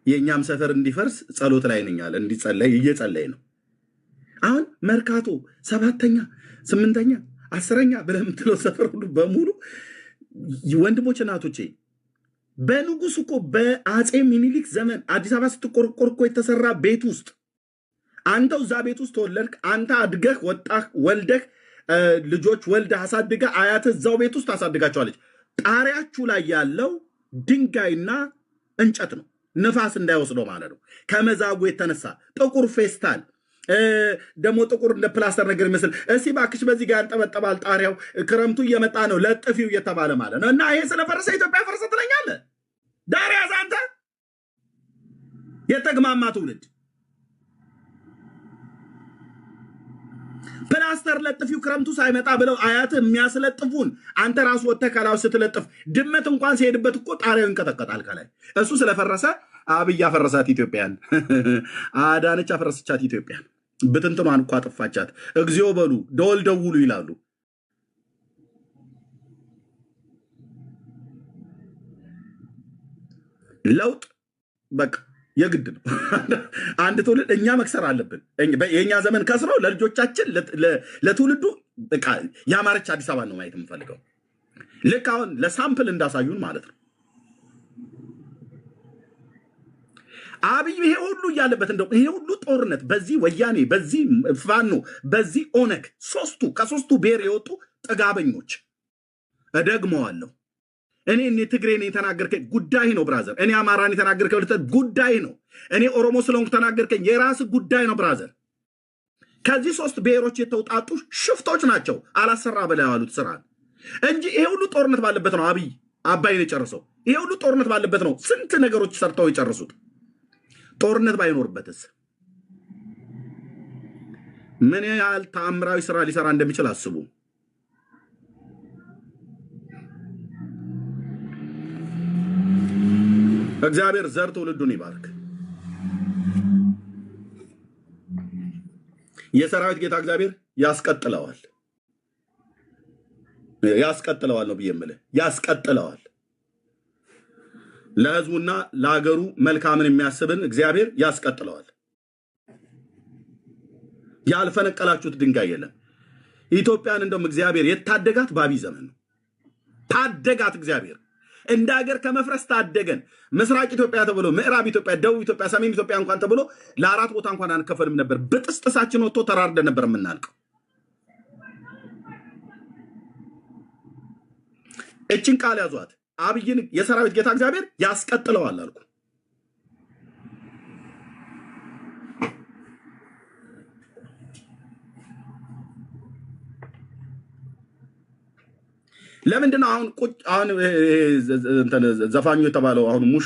የእኛም ሰፈር እንዲፈርስ ጸሎት ላይ ነኝ አለ። እንዲጸለይ እየጸለይ ነው። አሁን መርካቶ 7ኛ 8ኛ 10ኛ ብለህ የምትለው ሰፈር ሁሉ በሙሉ ወንድሞች እናቶቼ፣ በንጉሱ እኮ በአፄ ሚኒሊክ ዘመን አዲስ አበባ ስትቆርቆር እኮ የተሰራ ቤት ውስጥ አንተው እዛ ቤት ውስጥ ተወለድክ። አንተ አድገህ ወጣህ፣ ወልደህ ልጆች ወልደህ አሳድገህ አያትህ እዛው ቤት ውስጥ አሳድጋቸዋለች። ጣሪያችሁ ላይ ያለው ድንጋይና እንጨት ነው፣ ንፋስ እንዳይወስደው ማለት ነው። ከመዛጉ የተነሳ ጥቁር ፌስታል ደግሞ ጥቁር እንደ ፕላስተር ነገር ይመስል እስኪ እባክሽ በዚህ ጋር ያንጠበጠባል ጣሪያው፣ ክረምቱ እየመጣ ነው ለጥፊው እየተባለ ማለት ነው። እና ይሄ ስለፈረሰ ኢትዮጵያ ፈረሰ ትለኛለህ? ዳር ያዝ አንተ የተግማማ ትውልድ። ፕላስተር ለጥፊው ክረምቱ ሳይመጣ ብለው አያት የሚያስለጥፉን አንተ ራሱ ወጥተህ ከላው ስትለጥፍ ድመት እንኳን ሲሄድበት እኮ ጣሪያው ይንቀጠቀጣል ከላይ። እሱ ስለፈረሰ አብይ አፈረሳት ኢትዮጵያን። አዳነች አፈረሰቻት ኢትዮጵያን። ብትንትኗን እኮ አጠፋቻት። እግዚኦ በሉ ደወል ደውሉ ይላሉ። ለውጥ በቃ የግድ ነው። አንድ ትውልድ እኛ መክሰር አለብን። የእኛ ዘመን ከስረው ለልጆቻችን ለትውልዱ በቃ ያማረች አዲስ አበባ ነው ማየት የምፈልገው። ልክ አሁን ለሳምፕል እንዳሳዩን ማለት ነው። አብይ ይሄ ሁሉ እያለበት እንደው ይሄ ሁሉ ጦርነት በዚህ ወያኔ፣ በዚህ ፋኖ፣ በዚህ ኦነግ ከሶስቱ ብሔር የወጡ ጥጋበኞች እደግመዋለሁ። እኔ ትግሬን የተናገርከኝ ጉዳይ ነው ብራዘር። እኔ አማራን የተናገርከኝ ጉዳይ ነው። እኔ ኦሮሞ ስለሆንኩ ተናገርከኝ የራስ ጉዳይ ነው ብራዘር። ከዚህ 3 ብሔሮች የተውጣጡ ሽፍቶች ናቸው አላሰራ በላይ ያሉት ስራ እንጂ ይሄ ሁሉ ጦርነት ባለበት ነው አብይ አባይን የጨረሰው። ይሄ ሁሉ ጦርነት ባለበት ነው ስንት ነገሮች ሰርተው የጨረሱት። ጦርነት ባይኖርበትስ ምን ያህል ተአምራዊ ስራ ሊሰራ እንደሚችል አስቡ። እግዚአብሔር ዘር ትውልዱን ይባርክ። የሰራዊት ጌታ እግዚአብሔር ያስቀጥለዋል ነው ብዬ የምልህ። ያስቀጥለዋል። ለህዝቡና ለሀገሩ መልካምን የሚያስብን እግዚአብሔር ያስቀጥለዋል። ያልፈነቀላችሁት ድንጋይ የለም። ኢትዮጵያን እንደውም እግዚአብሔር የታደጋት በአብይ ዘመን ነው። ታደጋት እግዚአብሔር። እንደ ሀገር ከመፍረስ ታደገን። ምስራቅ ኢትዮጵያ ተብሎ ምዕራብ ኢትዮጵያ፣ ደቡብ ኢትዮጵያ፣ ሰሜን ኢትዮጵያ እንኳን ተብሎ ለ4 ቦታ እንኳን አንከፈልም ነበር። በጥስጥሳችን ወጥቶ ተራርደን ነበር የምናልቀው። እችን ቃል ያዟት። አብይን የሰራዊት ጌታ እግዚአብሔር ያስቀጥለዋል አልኩ። ለምንድን ነው አሁን ዘፋኙ የተባለው አሁን ሙሾ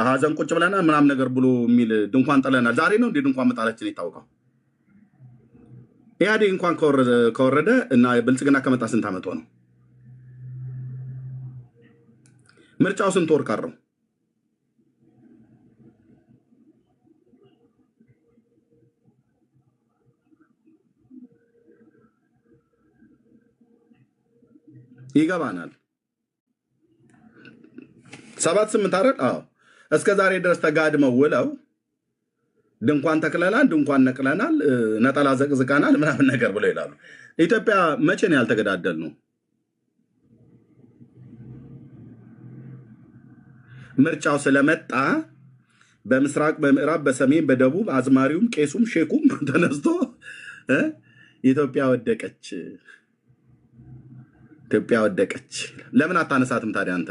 ሀዘን ቁጭ ብለናል ምናምን ነገር ብሎ የሚል ድንኳን ጥለናል? ዛሬ ነው እንዴ ድንኳን መጣላችን የታወቀው? ኢህአዴግ እንኳን ከወረደ እና ብልጽግና ከመጣ ስንት ዓመት ነው? ምርጫው ስንት ወር ቀረው? ይገባናል። 7-8 አይደል? አዎ። እስከ ዛሬ ድረስ ተጋድመው ውለው ድንኳን ተክለናል፣ ድንኳን ነቅለናል፣ ነጠላ ዘቅዝቀናል ምናምን ነገር ብለው ይላሉ። ኢትዮጵያ መቼ ነው ያልተገዳደል ነው? ምርጫው ስለመጣ በምስራቅ፣ በምዕራብ፣ በሰሜን፣ በደቡብ አዝማሪውም ቄሱም ሼኩም ተነስቶ ኢትዮጵያ ወደቀች፣ ኢትዮጵያ ወደቀች። ለምን አታነሳትም ታዲያ? አንተ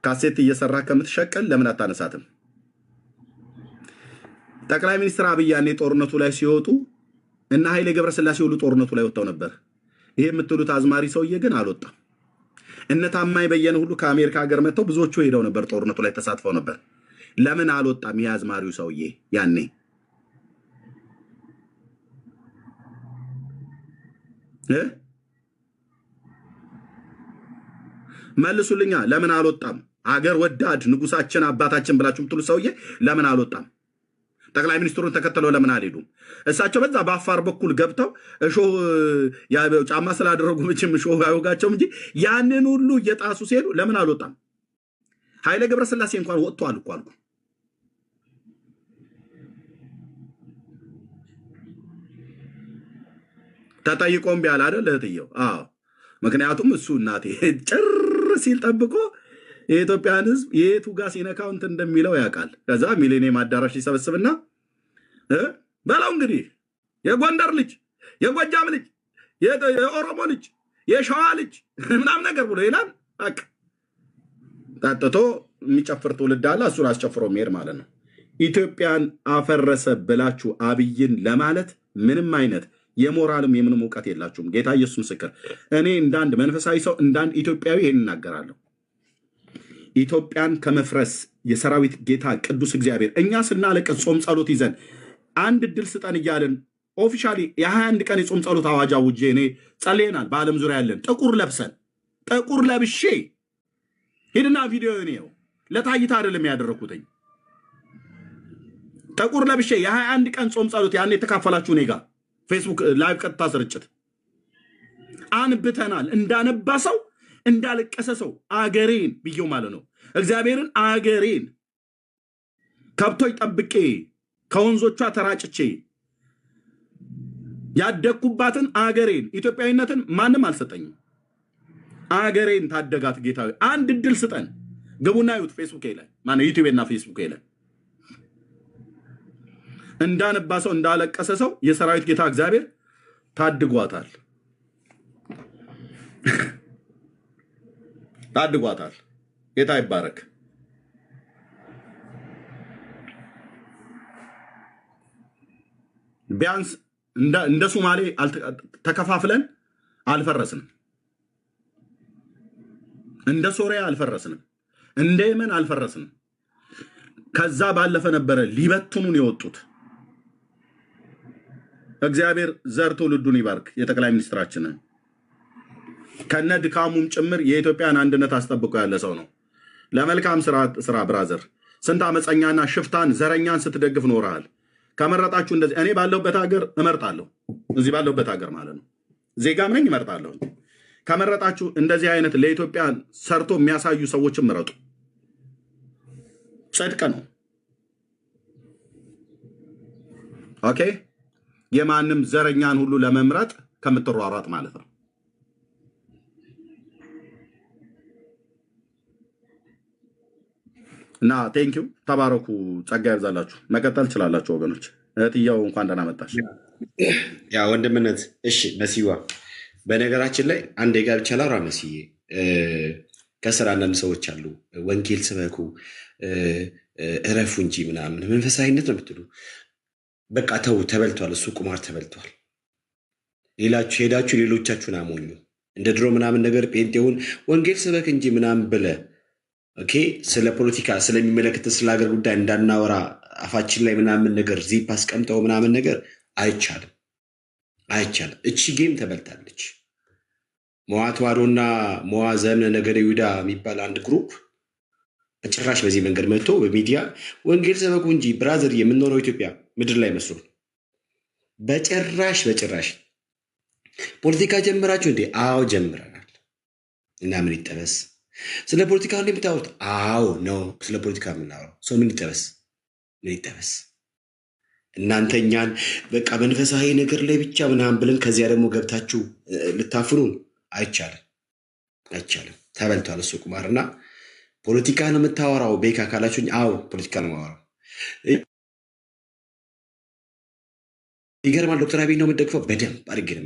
ካሴት እየሰራ ከምትሸቀል ለምን አታነሳትም? ጠቅላይ ሚኒስትር አብይ ያኔ ጦርነቱ ላይ ሲወጡ እና ኃይሌ ገብረስላሴ ሁሉ ጦርነቱ ላይ ወጥተው ነበር። ይሄ የምትሉት አዝማሪ ሰውዬ ግን አልወጣም። እነ ታማኝ በየነ ሁሉ ከአሜሪካ ሀገር መጥተው ብዙዎቹ ሄደው ነበር፣ ጦርነቱ ላይ ተሳትፈው ነበር። ለምን አልወጣም? ይሄ አዝማሪው ሰውዬ ያኔ መልሱልኛ። ለምን አልወጣም? ሀገር ወዳድ ንጉሳችን አባታችን ብላችሁ የምትሉ ሰውዬ ለምን አልወጣም? ጠቅላይ ሚኒስትሩን ተከትለው ለምን አልሄዱም? እሳቸው በዛ በአፋር በኩል ገብተው እሾህ ጫማ ስላደረጉ ምችም እሾህ አይወጋቸውም እንጂ ያንን ሁሉ እየጣሱ ሲሄዱ ለምን አልወጣም? ኃይሌ ገብረስላሴ እንኳን ወጥቷል እኮ አልኩ። ተጠይቆም ቢያል አይደል እህትየው? አዎ። ምክንያቱም እሱ እናቴ ጭር ሲል ጠብቆ የኢትዮጵያን ሕዝብ የቱ ጋር ሲነካው እንትን እንደሚለው ያውቃል። ከዛ ሚሌኒየም አዳራሽ ይሰበስብና በላው እንግዲህ የጎንደር ልጅ፣ የጎጃም ልጅ፣ የኦሮሞ ልጅ፣ የሸዋ ልጅ ምናምን ነገር ብሎ ይላል። በቃ ጠጥቶ የሚጨፍር ትውልድ አለ። እሱን አስጨፍሮ የሚሄድ ማለት ነው። ኢትዮጵያን አፈረሰ ብላችሁ አብይን ለማለት ምንም አይነት የሞራልም የምንም እውቀት የላችሁም። ጌታ ኢየሱስ ምስክር። እኔ እንዳንድ መንፈሳዊ ሰው እንዳንድ ኢትዮጵያዊ ይህን እናገራለሁ። ኢትዮጵያን ከመፍረስ የሰራዊት ጌታ ቅዱስ እግዚአብሔር እኛ ስናለቅስ ጾም ጸሎት ይዘን አንድ እድል ስጠን እያለን ኦፊሻሊ የ21 ቀን የጾም ጸሎት አዋጅ አውጄ እኔ ጸልየናል። በዓለም ዙሪያ ያለን ጥቁር ለብሰን ጥቁር ለብሼ ሂድና ቪዲዮ ነው ለታይታ አይደለም ያደረኩትኝ። ጥቁር ለብሼ የ21 ቀን ጾም ጸሎት ያን የተካፈላችሁ እኔ ጋር ፌስቡክ ላይቭ ቀጥታ ስርጭት አንብተናል። እንዳነባ ሰው እንዳለቀሰ ሰው አገሬን ብየው ማለት ነው። እግዚአብሔርን አገሬን ከብቶች ጠብቄ ከወንዞቿ ተራጭቼ ያደግኩባትን አገሬን ኢትዮጵያዊነትን ማንም አልሰጠኝም። አገሬን ታደጋት ጌታ አንድ እድል ስጠን። ግቡና ይዩት ፌስቡክ ላይ ማነው ዩቲዩብ እና ፌስቡክ ላይ እንዳነባ ሰው እንዳለቀሰ ሰው የሰራዊት ጌታ እግዚአብሔር ታድጓታል ታድጓታል። ጌታ ይባረክ። ቢያንስ እንደ ሶማሌ ተከፋፍለን አልፈረስንም። እንደ ሶሪያ አልፈረስንም። እንደ የመን አልፈረስንም። ከዛ ባለፈ ነበረ ሊበትኑን የወጡት። እግዚአብሔር ዘር ትውልዱን ይባርክ። የጠቅላይ ሚኒስትራችንን ከነ ድካሙም ጭምር የኢትዮጵያን አንድነት አስጠብቆ ያለ ሰው ነው። ለመልካም ስራ ብራዘር፣ ስንት አመፀኛና ሽፍታን ዘረኛን ስትደግፍ ኖረሃል። ከመረጣችሁ እንደዚህ እኔ ባለሁበት ሀገር እመርጣለሁ። እዚህ ባለሁበት ሀገር ማለት ነው ዜጋም ነኝ እመርጣለሁ። ከመረጣችሁ እንደዚህ አይነት ለኢትዮጵያ ሰርቶ የሚያሳዩ ሰዎችን ምረጡ። ጽድቅ ነው። ኦኬ፣ የማንም ዘረኛን ሁሉ ለመምረጥ ከምትሯሯጥ ማለት ነው። እና ቴንኪው፣ ተባረኩ፣ ጸጋ ያብዛላችሁ። መቀጠል ትችላላችሁ ወገኖች። እህትየው እንኳን ደህና መጣሽ። ያ ወንድምነት። እሺ መሲዋ፣ በነገራችን ላይ አንድ የጋብቻ ላውራ መስዬ። ከስራ አንዳንድ ሰዎች አሉ ወንጌል ስበኩ እረፉ እንጂ ምናምን መንፈሳዊነት ነው የምትሉ። በቃ ተው፣ ተበልቷል፣ እሱ ቁማር ተበልቷል። ሄዳችሁ ሌሎቻችሁን አሞኙ። እንደ ድሮ ምናምን ነገር ጴንጤውን ወንጌል ስበክ እንጂ ምናምን ብለ ኦኬ፣ ስለ ፖለቲካ ስለሚመለከት ስለ ሀገር ጉዳይ እንዳናወራ አፋችን ላይ ምናምን ነገር ዚፕ አስቀምጠው ምናምን ነገር አይቻልም። እቺ ጌም ተበልታለች። ሞዓ ተዋሕዶና ሞዓ ዘእምነ ነገደ ይሁዳ የሚባል አንድ ግሩፕ በጭራሽ በዚህ መንገድ መጥቶ በሚዲያ ወንጌል ሰበኩ እንጂ ብራዘር፣ የምንኖረው ኢትዮጵያ ምድር ላይ መስሎ በጭራሽ ፖለቲካ ጀምራችሁ እንዴ? አዎ ጀምረናል። እና ምን ይጠበስ? ስለ ፖለቲካ እንዴ የምታወሩት? አዎ ነው ስለ ፖለቲካ የምናወራው። ሰው ምን ይጠበስ? እናንተ እኛን በቃ መንፈሳዊ ነገር ላይ ብቻ ምናምን ብለን ከዚያ ደግሞ ገብታችሁ ልታፍኑን አይቻልም። ተበልቷል እሱ ቁማርና ፖለቲካ ነው የምታወራው ቤካ ካላችሁኝ፣ አዎ ፖለቲካ ነው የማወራው። ይገርማል። ዶክተር አብይ ነው የምደግፈው። በደንብ አድርጌ ነው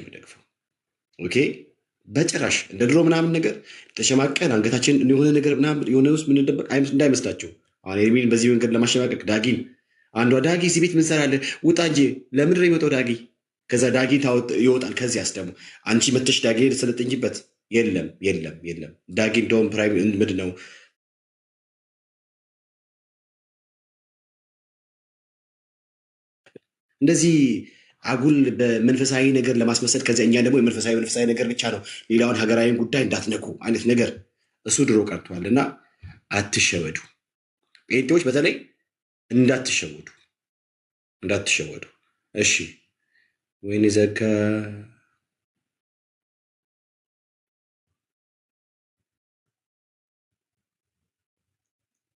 የምደግፈው። ኦኬ፣ በጭራሽ እንደ ድሮ ምናምን ነገር ተሸማቀን አንገታችን የሆነ ነገር ምናምን የሆነ ውስጥ ምንደበቅ እንዳይመስላችሁ። አሁን ኤርሚን በዚህ መንገድ ለማሸማቀቅ ዳጊን አንዷ ዳጊ እዚህ ቤት ምን ሰራለህ? ውጣ እንጂ ለምንድን ነው የመጣው ዳጊ? ከዛ ዳጊ ይወጣል። ከዚያስ ደግሞ አንቺ መተሽ ዳጊ ስለጥኝበት የለም ዳጊ እንደውም ፕራይም ምንድን ነው እንደዚህ አጉል በመንፈሳዊ ነገር ለማስመሰል ከዚያ እኛ ደግሞ የመንፈሳዊ ነገር ብቻ ነው ሌላውን ሀገራዊ ጉዳይ እንዳትነኩ አይነት ነገር እሱ ድሮ ቀርቷል። እና አትሸወዱ ጴንጤዎች፣ በተለይ እንዳትሸወዱ። እሺ ወይኔ ዘጋ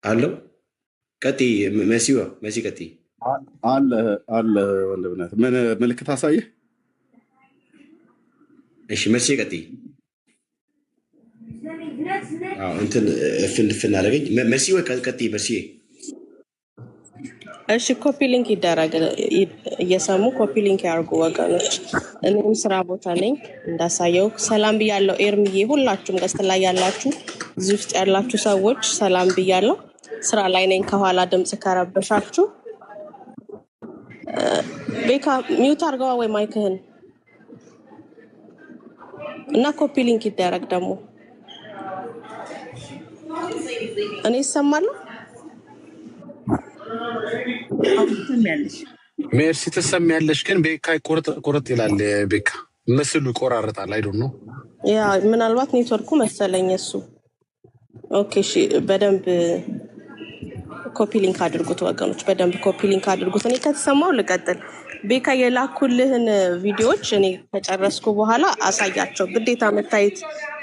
አለው። ቀጥይ መሲ ቀጥይ። አለ ወንድምነት ምን ምልክት አሳየ? እሺ መሲ ቀጥይ። እንትን ፍንድፍን አደረገኝ። መሲ ቀጥይ። መሲ እሺ፣ ኮፒ ሊንክ ይደረግ። እየሰሙ ኮፒ ሊንክ ያርጉ ወገኖች። እኔም ስራ ቦታ ነኝ እንዳሳየው። ሰላም ብያለሁ ኤርሚዬ፣ ሁላችሁም ገስት ላይ ያላችሁ እዚህ ውስጥ ያላችሁ ሰዎች ሰላም ብያለሁ። ስራ ላይ ነኝ። ከኋላ ድምጽ ከረበሻችሁ ቤካ ሚውት አድርገዋ ወይ ማይክህን እና ኮፒ ሊንክ ይደረግ። ደግሞ እኔ ይሰማለሁ። ሜርሲ ትሰሚያለሽ፣ ግን ቤካ ቁርጥ ይላል። ቤካ ምስሉ ይቆራረጣል። አይዶን ነው ያ ምናልባት ኔትወርኩ መሰለኝ እሱ። ኦኬ እሺ፣ በደንብ ኮፒ ሊንክ አድርጉት ወገኖች፣ በደንብ ኮፒ ሊንክ አድርጉት። እኔ ከተሰማው ልቀጥል። ቤካ የላኩልህን ቪዲዮዎች እኔ ከጨረስኩ በኋላ አሳያቸው፣ ግዴታ መታየት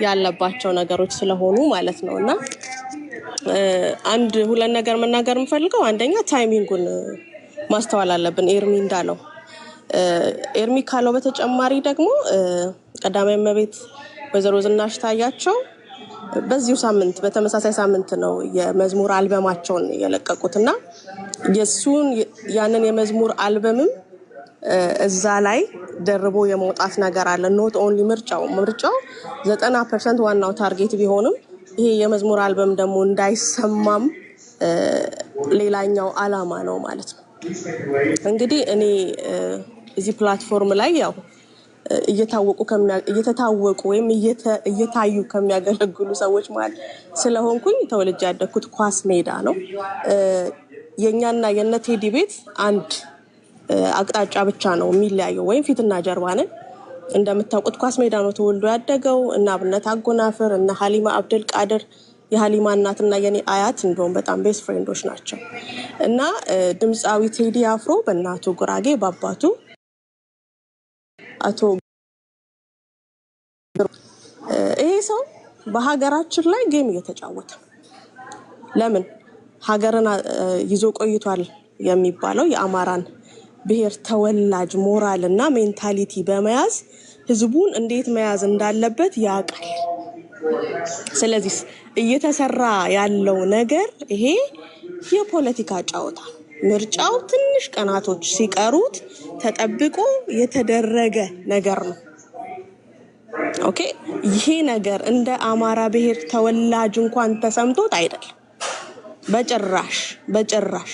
ያለባቸው ነገሮች ስለሆኑ ማለት ነው። እና አንድ ሁለት ነገር መናገር የምፈልገው አንደኛ ታይሚንጉን ማስተዋል አለብን። ኤርሚ እንዳለው ኤርሚ ካለው በተጨማሪ ደግሞ ቀዳማዊ እመቤት ወይዘሮ ዝናሽ ታያቸው በዚሁ ሳምንት በተመሳሳይ ሳምንት ነው የመዝሙር አልበማቸውን የለቀቁትና የሱን ያንን የመዝሙር አልበምም እዛ ላይ ደርቦ የመውጣት ነገር አለ። ኖት ኦንሊ ምርጫው 90% ዋናው ታርጌት ቢሆንም ይሄ የመዝሙር አልበም ደግሞ እንዳይሰማም ሌላኛው አላማ ነው ማለት ነው። እንግዲህ እኔ እዚህ ፕላትፎርም ላይ ያው እየተታወቁ ወይም እየታዩ ከሚያገለግሉ ሰዎች ማለት ስለሆንኩኝ ተወልጄ ያደግኩት ኳስ ሜዳ ነው። የኛና የነ ቴዲ ቤት አንድ አቅጣጫ ብቻ ነው የሚለያየው ወይም ፊትና ጀርባ ነን። እንደምታውቁት ኳስ ሜዳ ነው ተወልዶ ያደገው እና አብነት አጎናፍር እና ሀሊማ አብደል ቃድር የሀሊማ እናትና የኔ አያት እንደውም በጣም ቤስት ፍሬንዶች ናቸው። እና ድምፃዊ ቴዲ አፍሮ በእናቱ ጉራጌ በአባቱ አቶ ይሄ ሰው በሀገራችን ላይ ጌም እየተጫወተ ለምን ሀገርን ይዞ ቆይቷል የሚባለው የአማራን ብሔር ተወላጅ ሞራል እና ሜንታሊቲ በመያዝ ህዝቡን እንዴት መያዝ እንዳለበት ያውቃል። ስለዚህ እየተሰራ ያለው ነገር ይሄ የፖለቲካ ጨዋታ ምርጫው ትንሽ ቀናቶች ሲቀሩት ተጠብቆ የተደረገ ነገር ነው። ኦኬ ይሄ ነገር እንደ አማራ ብሔር ተወላጅ እንኳን ተሰምቶት አይደለም በጭራሽ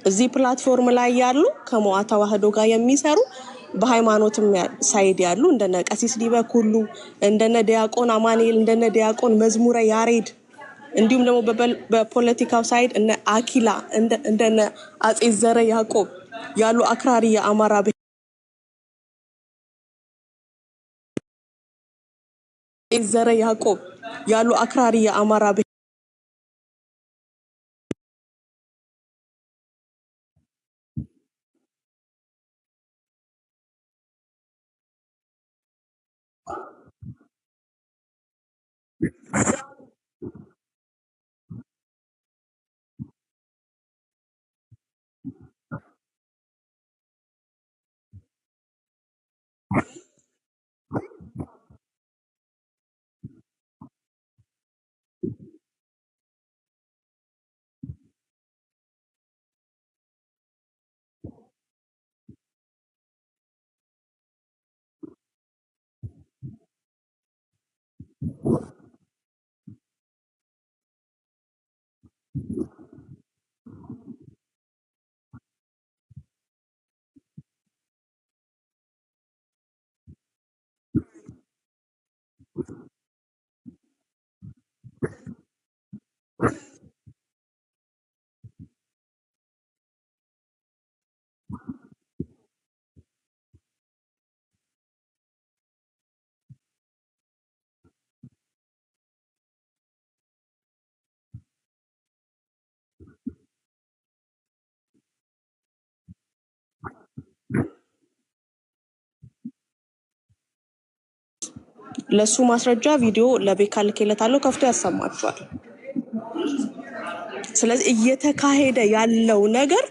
እዚህ ፕላትፎርም ላይ ያሉ ከሞዓ ተዋህዶ ጋር የሚሰሩ በሃይማኖትም ሳይድ ያሉ እንደነ ቀሲስ ዲበኩሉ እንደነ ዲያቆን አማኑኤል እንደነ ዲያቆን መዝሙረ ያሬድ እንዲሁም ደግሞ በፖለቲካው ሳይድ እነ አኪላ እንደነ አጼ ዘረ ያዕቆብ ያሉ አክራሪ የአማራ ዘረ ያዕቆብ ያሉ አክራሪ የአማራ ለሱ ማስረጃ ቪዲዮ ለቤካ ልኬለታለሁ ከፍቶ ያሰማችኋል። ስለዚህ እየተካሄደ ያለው ነገር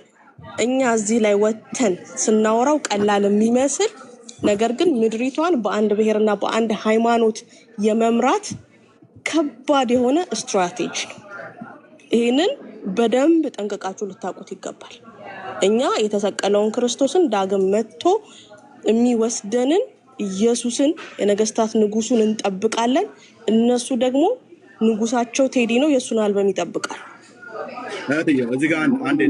እኛ እዚህ ላይ ወተን ስናወራው ቀላል የሚመስል ነገር ግን ምድሪቷን በአንድ ብሔርና በአንድ ሃይማኖት የመምራት ከባድ የሆነ ስትራቴጂ ነው። ይሄንን በደንብ ጠንቅቃችሁ ልታውቁት ይገባል። እኛ የተሰቀለውን ክርስቶስን ዳግም መጥቶ የሚወስደንን ኢየሱስን የነገስታት ንጉሱን እንጠብቃለን። እነሱ ደግሞ ንጉሳቸው ቴዲ ነው፣ የሱን አልበም ይጠብቃል። እዚህ ጋር አንዴ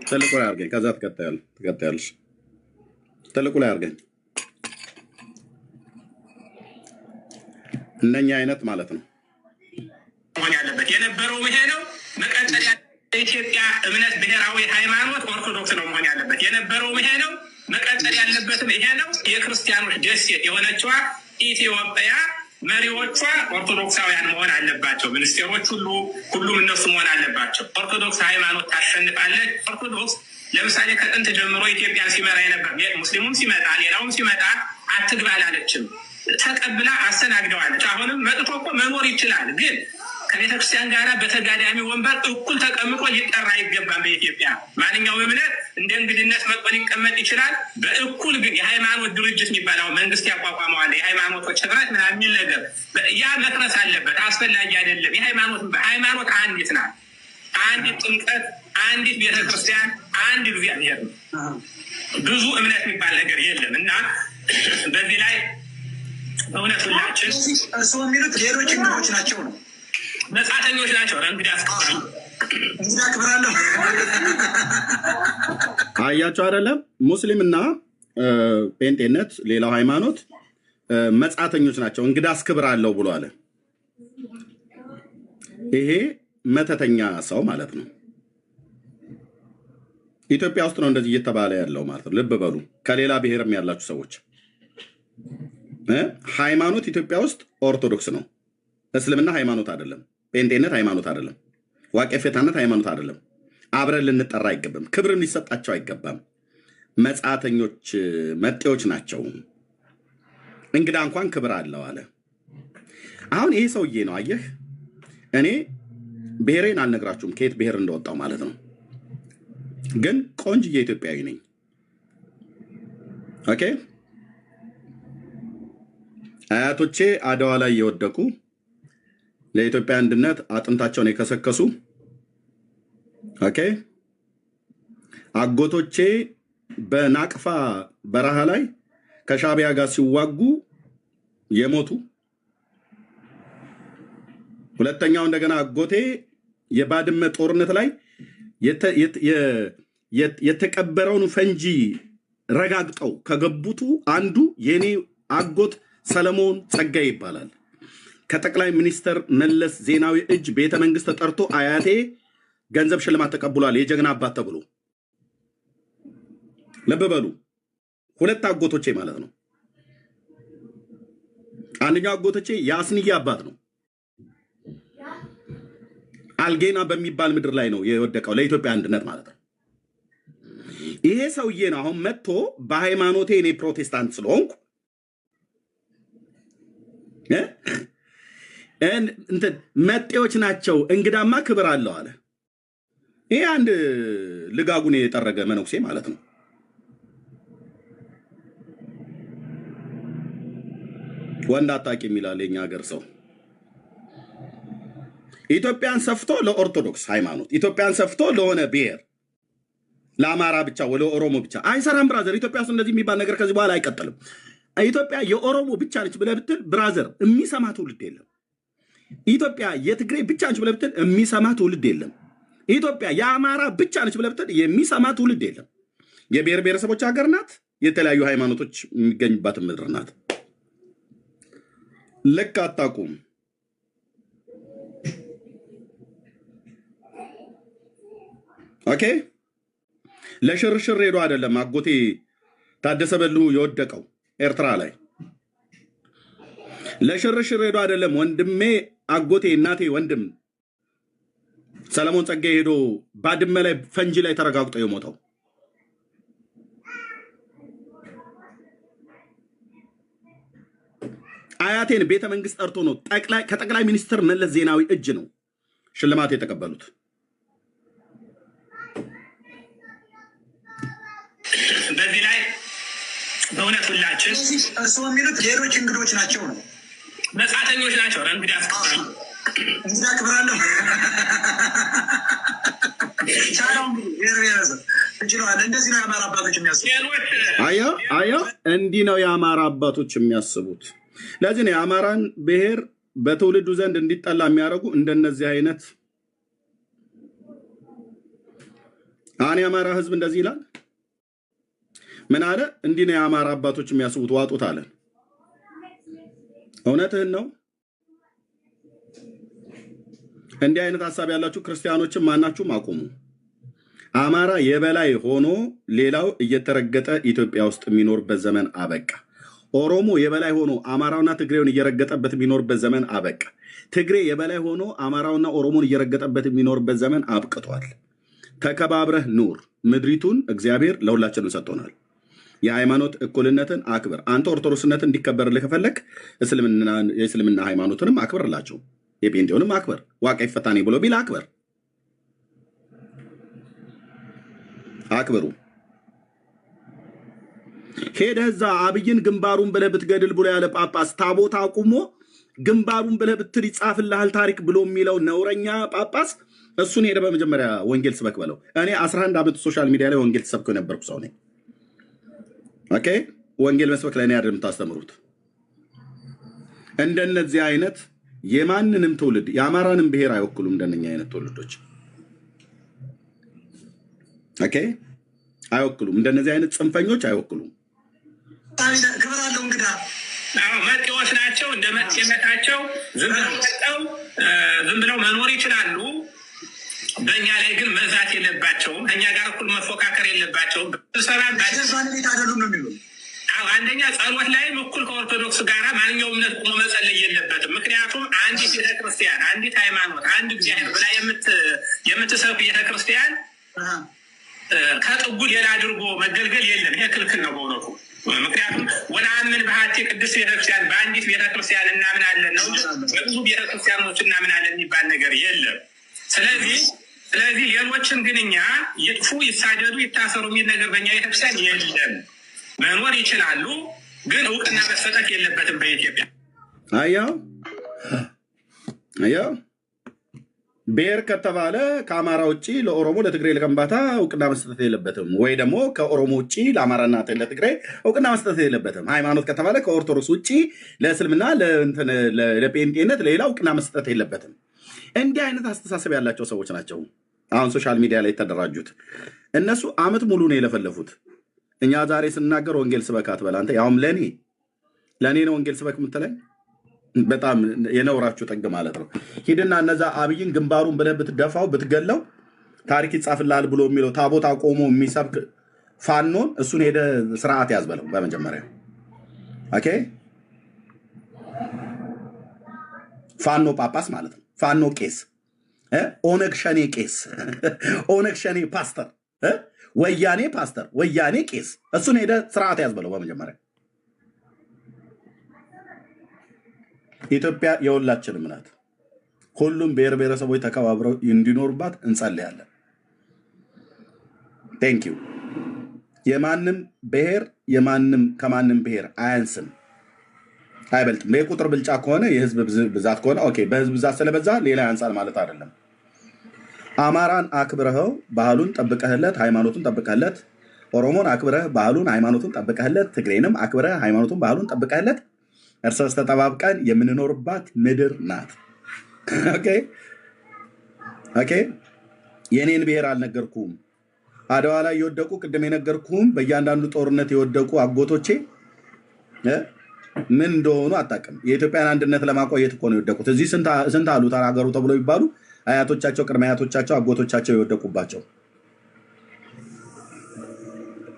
ትልቁ ላይ አድርገኝ፣ ከዛ ትቀጥያለሽ። ትልቁ ላይ አድርገኝ። እነኛ አይነት ማለት ነው መሆን ያለበት የነበረው ይሄ ነው። መቀጠል የኢትዮጵያ እምነት ብሔራዊ ሃይማኖት ኦርቶዶክስ ነው መሆን ያለበት የነበረው ይሄ ነው። መቀጠል ያለበትም ይሄ ነው። የክርስቲያኖች ደሴት የሆነችዋ ኢትዮጵያ መሪዎቿ ኦርቶዶክሳውያን መሆን አለባቸው። ሚኒስቴሮች ሁሉም እነሱ መሆን አለባቸው። ኦርቶዶክስ ሃይማኖት ታሸንፋለች። ኦርቶዶክስ ለምሳሌ ከጥንት ጀምሮ ኢትዮጵያን ሲመራ የነበር ሙስሊሙም ሲመጣ ሌላውም ሲመጣ አትግባ አላለችም፣ ተቀብላ አስተናግደዋለች። አሁንም መጥቶ እኮ መኖር ይችላል፣ ግን ከቤተክርስቲያን ጋር በተጋዳሚ ወንበር እኩል ተቀምጦ ሊጠራ አይገባም። በኢትዮጵያ ማንኛውም እምነት እንደ እንግድነት መጥቶ ሊቀመጥ ይችላል። በእኩል ግን የሃይማኖት ድርጅት የሚባለው መንግስት ያቋቋመዋል፣ የሃይማኖቶች ህብረት ምናምን የሚል ነገር ያ መፍረስ አለበት። አስፈላጊ አይደለም። ሃይማኖት አንዲት ናት። አንዲት ጥምቀት፣ አንዲት ቤተክርስቲያን፣ አንድ እግዚአብሔር ነው። ብዙ እምነት የሚባል ነገር የለም እና በዚህ ላይ እውነት ሁላችን እርስዎ የሚሉት ሌሎች እንግዶች ናቸው ነው፣ መጻተኞች ናቸው። እንግዲህ አክብራለሁ። አያቸው አይደለም? ሙስሊምና ጴንጤነት ሌላው ሃይማኖት መጻተኞች ናቸው፣ እንግዳ አስክብራለሁ ብሎ አለ። ይሄ መተተኛ ሰው ማለት ነው። ኢትዮጵያ ውስጥ ነው እንደዚህ እየተባለ ያለው ማለት ነው። ልብ በሉ፣ ከሌላ ብሔርም ያላችሁ ሰዎች ሃይማኖት ኢትዮጵያ ውስጥ ኦርቶዶክስ ነው። እስልምና ሃይማኖት አይደለም። ጴንጤነት ሃይማኖት አይደለም። ዋቄፈታነት ሃይማኖት አይደለም። አብረን ልንጠራ አይገባም። ክብርም ሊሰጣቸው አይገባም። መጻተኞች መጤዎች ናቸው። እንግዳ እንኳን ክብር አለው አለ። አሁን ይሄ ሰውዬ ነው አየህ፣ እኔ ብሔሬን አልነግራችሁም ከየት ብሔር እንደወጣው ማለት ነው፣ ግን ቆንጅዬ ኢትዮጵያዊ ነኝ። ኦኬ፣ አያቶቼ አድዋ ላይ የወደቁ ለኢትዮጵያ አንድነት አጥንታቸውን የከሰከሱ፣ ኦኬ፣ አጎቶቼ በናቅፋ በረሃ ላይ ከሻቢያ ጋር ሲዋጉ የሞቱ፣ ሁለተኛው እንደገና አጎቴ የባድመ ጦርነት ላይ የተቀበረውን ፈንጂ ረጋግጠው ከገቡቱ አንዱ የኔ አጎት ሰለሞን ጸጋይ ይባላል። ከጠቅላይ ሚኒስትር መለስ ዜናዊ እጅ ቤተ መንግስት ተጠርቶ አያቴ ገንዘብ ሽልማት ተቀብሏል፣ የጀግና አባት ተብሎ። ልብ በሉ፣ ሁለት አጎቶቼ ማለት ነው። አንደኛው አጎቶቼ የአስንዬ አባት ነው። አልጌና በሚባል ምድር ላይ ነው የወደቀው ለኢትዮጵያ አንድነት ማለት ነው። ይሄ ሰውዬ ነው አሁን መጥቶ በሃይማኖቴ እኔ ፕሮቴስታንት ስለሆንኩ መጤዎች ናቸው፣ እንግዳማ ክብር አለው አለ። ይሄ አንድ ልጋጉን የጠረገ መነኩሴ ማለት ነው። ወንድ አታቂ የሚላል የኛ ሀገር ሰው። ኢትዮጵያን ሰፍቶ ለኦርቶዶክስ ሃይማኖት፣ ኢትዮጵያን ሰፍቶ ለሆነ ብሔር፣ ለአማራ ብቻ ወለ ኦሮሞ ብቻ አይሰራም ብራዘር። ኢትዮጵያ ውስጥ እንደዚህ የሚባል ነገር ከዚህ በኋላ አይቀጥልም። ኢትዮጵያ የኦሮሞ ብቻ ነች ብለህ ብትል ብራዘር የሚሰማ ትውልድ የለም። ኢትዮጵያ የትግሬ ብቻ ነች ብለህ ብትል የሚሰማ ትውልድ የለም። ኢትዮጵያ የአማራ ብቻ ነች ብለህ ብትል የሚሰማ ትውልድ የለም። የብሔር ብሔረሰቦች ሀገር ናት። የተለያዩ ሃይማኖቶች የሚገኙባት ምድር ናት። ልክ አታውቁም። ኦኬ፣ ለሽርሽር ሄዶ አይደለም አጎቴ ታደሰ በሉ የወደቀው ኤርትራ ላይ። ለሽርሽር ሄዶ አይደለም ወንድሜ አጎቴ እናቴ ወንድም ሰለሞን ጸጋዬ ሄዶ ባድመ ላይ ፈንጂ ላይ ተረጋግጦ የሞተው። አያቴን ቤተ መንግስት ጠርቶ ነው ከጠቅላይ ሚኒስትር መለስ ዜናዊ እጅ ነው ሽልማት የተቀበሉት። በዚህ ላይ በእውነት ሁላችን እርስዎ የሚሉት ሌሎች እንግዶች ናቸው ነው፣ መጻተኞች ናቸው። እንግዲህ አክብራለሁ። ቻለው ብሔር ብሔረሰብ ትችለዋል። እንደዚህ ነው የአማራ አባቶች የሚያስቡት። አያ እንዲህ ነው የአማራ አባቶች የሚያስቡት። ለዚህ ነው የአማራን ብሔር በትውልዱ ዘንድ እንዲጠላ የሚያደርጉ እንደነዚህ አይነት። አሁን የአማራ ህዝብ እንደዚህ ይላል። ምን አለ? እንዲህ ነው የአማራ አባቶች የሚያስቡት፣ ዋጡት አለ። እውነትህን ነው። እንዲህ አይነት ሀሳብ ያላችሁ ክርስቲያኖችም ማናችሁም አቁሙ። አማራ የበላይ ሆኖ ሌላው እየተረገጠ ኢትዮጵያ ውስጥ የሚኖርበት ዘመን አበቃ። ኦሮሞ የበላይ ሆኖ አማራውና ትግሬውን እየረገጠበት የሚኖርበት ዘመን አበቃ። ትግሬ የበላይ ሆኖ አማራውና ኦሮሞን እየረገጠበት የሚኖርበት ዘመን አብቅቷል። ተከባብረህ ኑር። ምድሪቱን እግዚአብሔር ለሁላችንም ሰጥቶናል። የሃይማኖት እኩልነትን አክብር። አንተ ኦርቶዶክስነትን እንዲከበርልህ ከፈለክ የእስልምና ሃይማኖትንም አክብርላቸው። የጴንጤውንም አክብር። ዋቀ ይፈታኔ ብሎ ቢል አክብር፣ አክብሩ። ሄደህ እዛ አብይን ግንባሩን ብለህ ብትገድል ብሎ ያለ ጳጳስ ታቦት አቁሞ ግንባሩን ብለህ ብትል ይጻፍልሃል ታሪክ ብሎ የሚለው ነውረኛ ጳጳስ እሱን ሄደህ በመጀመሪያ ወንጌል ስበክ በለው። እኔ 11 ዓመት ሶሻል ሚዲያ ላይ ወንጌል ተሰብከው የነበርኩ ሰው ነኝ። ኦኬ፣ ወንጌል መስበክ ላይ አይደለም የምታስተምሩት። እንደነዚህ አይነት የማንንም ትውልድ የአማራንም ብሔር አይወክሉም። እንደነኛ አይነት ትውልዶች ኦኬ አይወክሉም። እንደነዚህ አይነት ጽንፈኞች አይወክሉም። ክብር አለው እንግዳ መጤዎች ናቸው። እንደ መጤነታቸው ዝም ብለው መኖር ይችላሉ። በእኛ ላይ ግን መዛት የለባቸውም። እኛ ጋር እኩል መፎካከር የለባቸውም። ቤት አይደሉም ነው የሚሉ አንደኛ ጸሎት ላይም እኩል ከኦርቶዶክስ ጋር ማንኛውም እምነት ቁሞ መጸለይ የለበትም። ምክንያቱም አንዲት ቤተክርስቲያን፣ አንዲት ሃይማኖት፣ አንድ እግዚአብሔር ብላ የምትሰብክ ቤተክርስቲያን ከጥጉ ሌላ አድርጎ መገልገል የለም። ይሄ ክልክል ነው በእውነቱ። ምክንያቱም ወነአምን በሀቲ ቅድስት ቤተክርስቲያን፣ በአንዲት ቤተክርስቲያን እናምናለን ነው። በብዙ ቤተክርስቲያኖች እናምናለን የሚባል ነገር የለም። ስለዚህ ሌሎችን ግን እኛ ይጥፉ፣ ይሳደዱ፣ ይታሰሩ የሚል ነገር በእኛ ቤተክርስቲያን የለም። መኖር ይችላሉ፣ ግን እውቅና መሰጠት የለበትም በኢትዮጵያ። አያው ብሔር ከተባለ ከአማራ ውጭ ለኦሮሞ ለትግሬ ለከምባታ እውቅና መስጠት የለበትም፣ ወይ ደግሞ ከኦሮሞ ውጭ ለአማራና ለትግሬ እውቅና መስጠት የለበትም። ሃይማኖት ከተባለ ከኦርቶዶክስ ውጭ ለእስልምና ለጴንጤነት ለሌላ እውቅና መስጠት የለበትም። እንዲህ አይነት አስተሳሰብ ያላቸው ሰዎች ናቸው አሁን ሶሻል ሚዲያ ላይ የተደራጁት። እነሱ አመት ሙሉ ነው የለፈለፉት። እኛ ዛሬ ስናገር ወንጌል ስበክ አትበል አንተ። ያውም ለእኔ ነው ወንጌል ስበክ የምትለኝ? በጣም የነውራችሁ ጠግ ማለት ነው። ሂድና እነዛ አብይን ግንባሩን ብለህ ብትደፋው ብትገለው ታሪክ ይጻፍልሃል ብሎ የሚለው ታቦት አቆሞ የሚሰብክ ፋኖን እሱን ሄደ ስርዓት ያዝበለው በመጀመሪያ። ኦኬ፣ ፋኖ ጳጳስ ማለት ነው። ፋኖ ቄስ፣ ኦነግ ሸኔ ቄስ፣ ኦነግ ሸኔ ፓስተር፣ ወያኔ ፓስተር፣ ወያኔ ቄስ፣ እሱን ሄደ ስርዓት ያዝበለው በመጀመሪያ። ኢትዮጵያ የሁላችንም ናት። ሁሉም ብሔር ብሔረሰቦች ተከባብረው እንዲኖሩባት እንጸልያለን። ቴንክ ዩ። የማንም ብሔር ከማንም ብሔር አያንስም፣ አይበልጥም። የቁጥር ብልጫ ከሆነ የህዝብ ብዛት ከሆነ ኦኬ፣ በህዝብ ብዛት ስለበዛ ሌላ ያንሳል ማለት አይደለም። አማራን አክብረኸው ባህሉን ጠብቀህለት ሃይማኖቱን ጠብቀህለት፣ ኦሮሞን አክብረህ ባህሉን ሃይማኖቱን ጠብቀህለት፣ ትግሬንም አክብረህ ሃይማኖቱን ባህሉን ጠብቀህለት እርስ በርስ ተጠባብቀን የምንኖርባት ምድር ናት። ኦኬ። የኔን ብሔር አልነገርኩም። አድዋ ላይ የወደቁ ቅድም የነገርኩም በእያንዳንዱ ጦርነት የወደቁ አጎቶቼ ምን እንደሆኑ አታውቅም። የኢትዮጵያን አንድነት ለማቆየት እኮ ነው የወደቁት። እዚህ ስንት አሉ ተናገሩ ተብሎ ይባሉ አያቶቻቸው፣ ቅድመ አያቶቻቸው፣ አጎቶቻቸው የወደቁባቸው።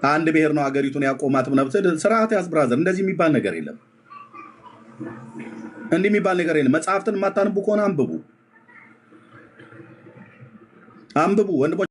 አንድ ብሔር ነው ሀገሪቱን ያቆማት ምናምን ስርዓት ያዝ ብራዘር። እንደዚህ የሚባል ነገር የለም። እንዲህ የሚባል ነገር የለም። መጽሐፍትን የማታነቡ ከሆነ አንብቡ ወንድሞች።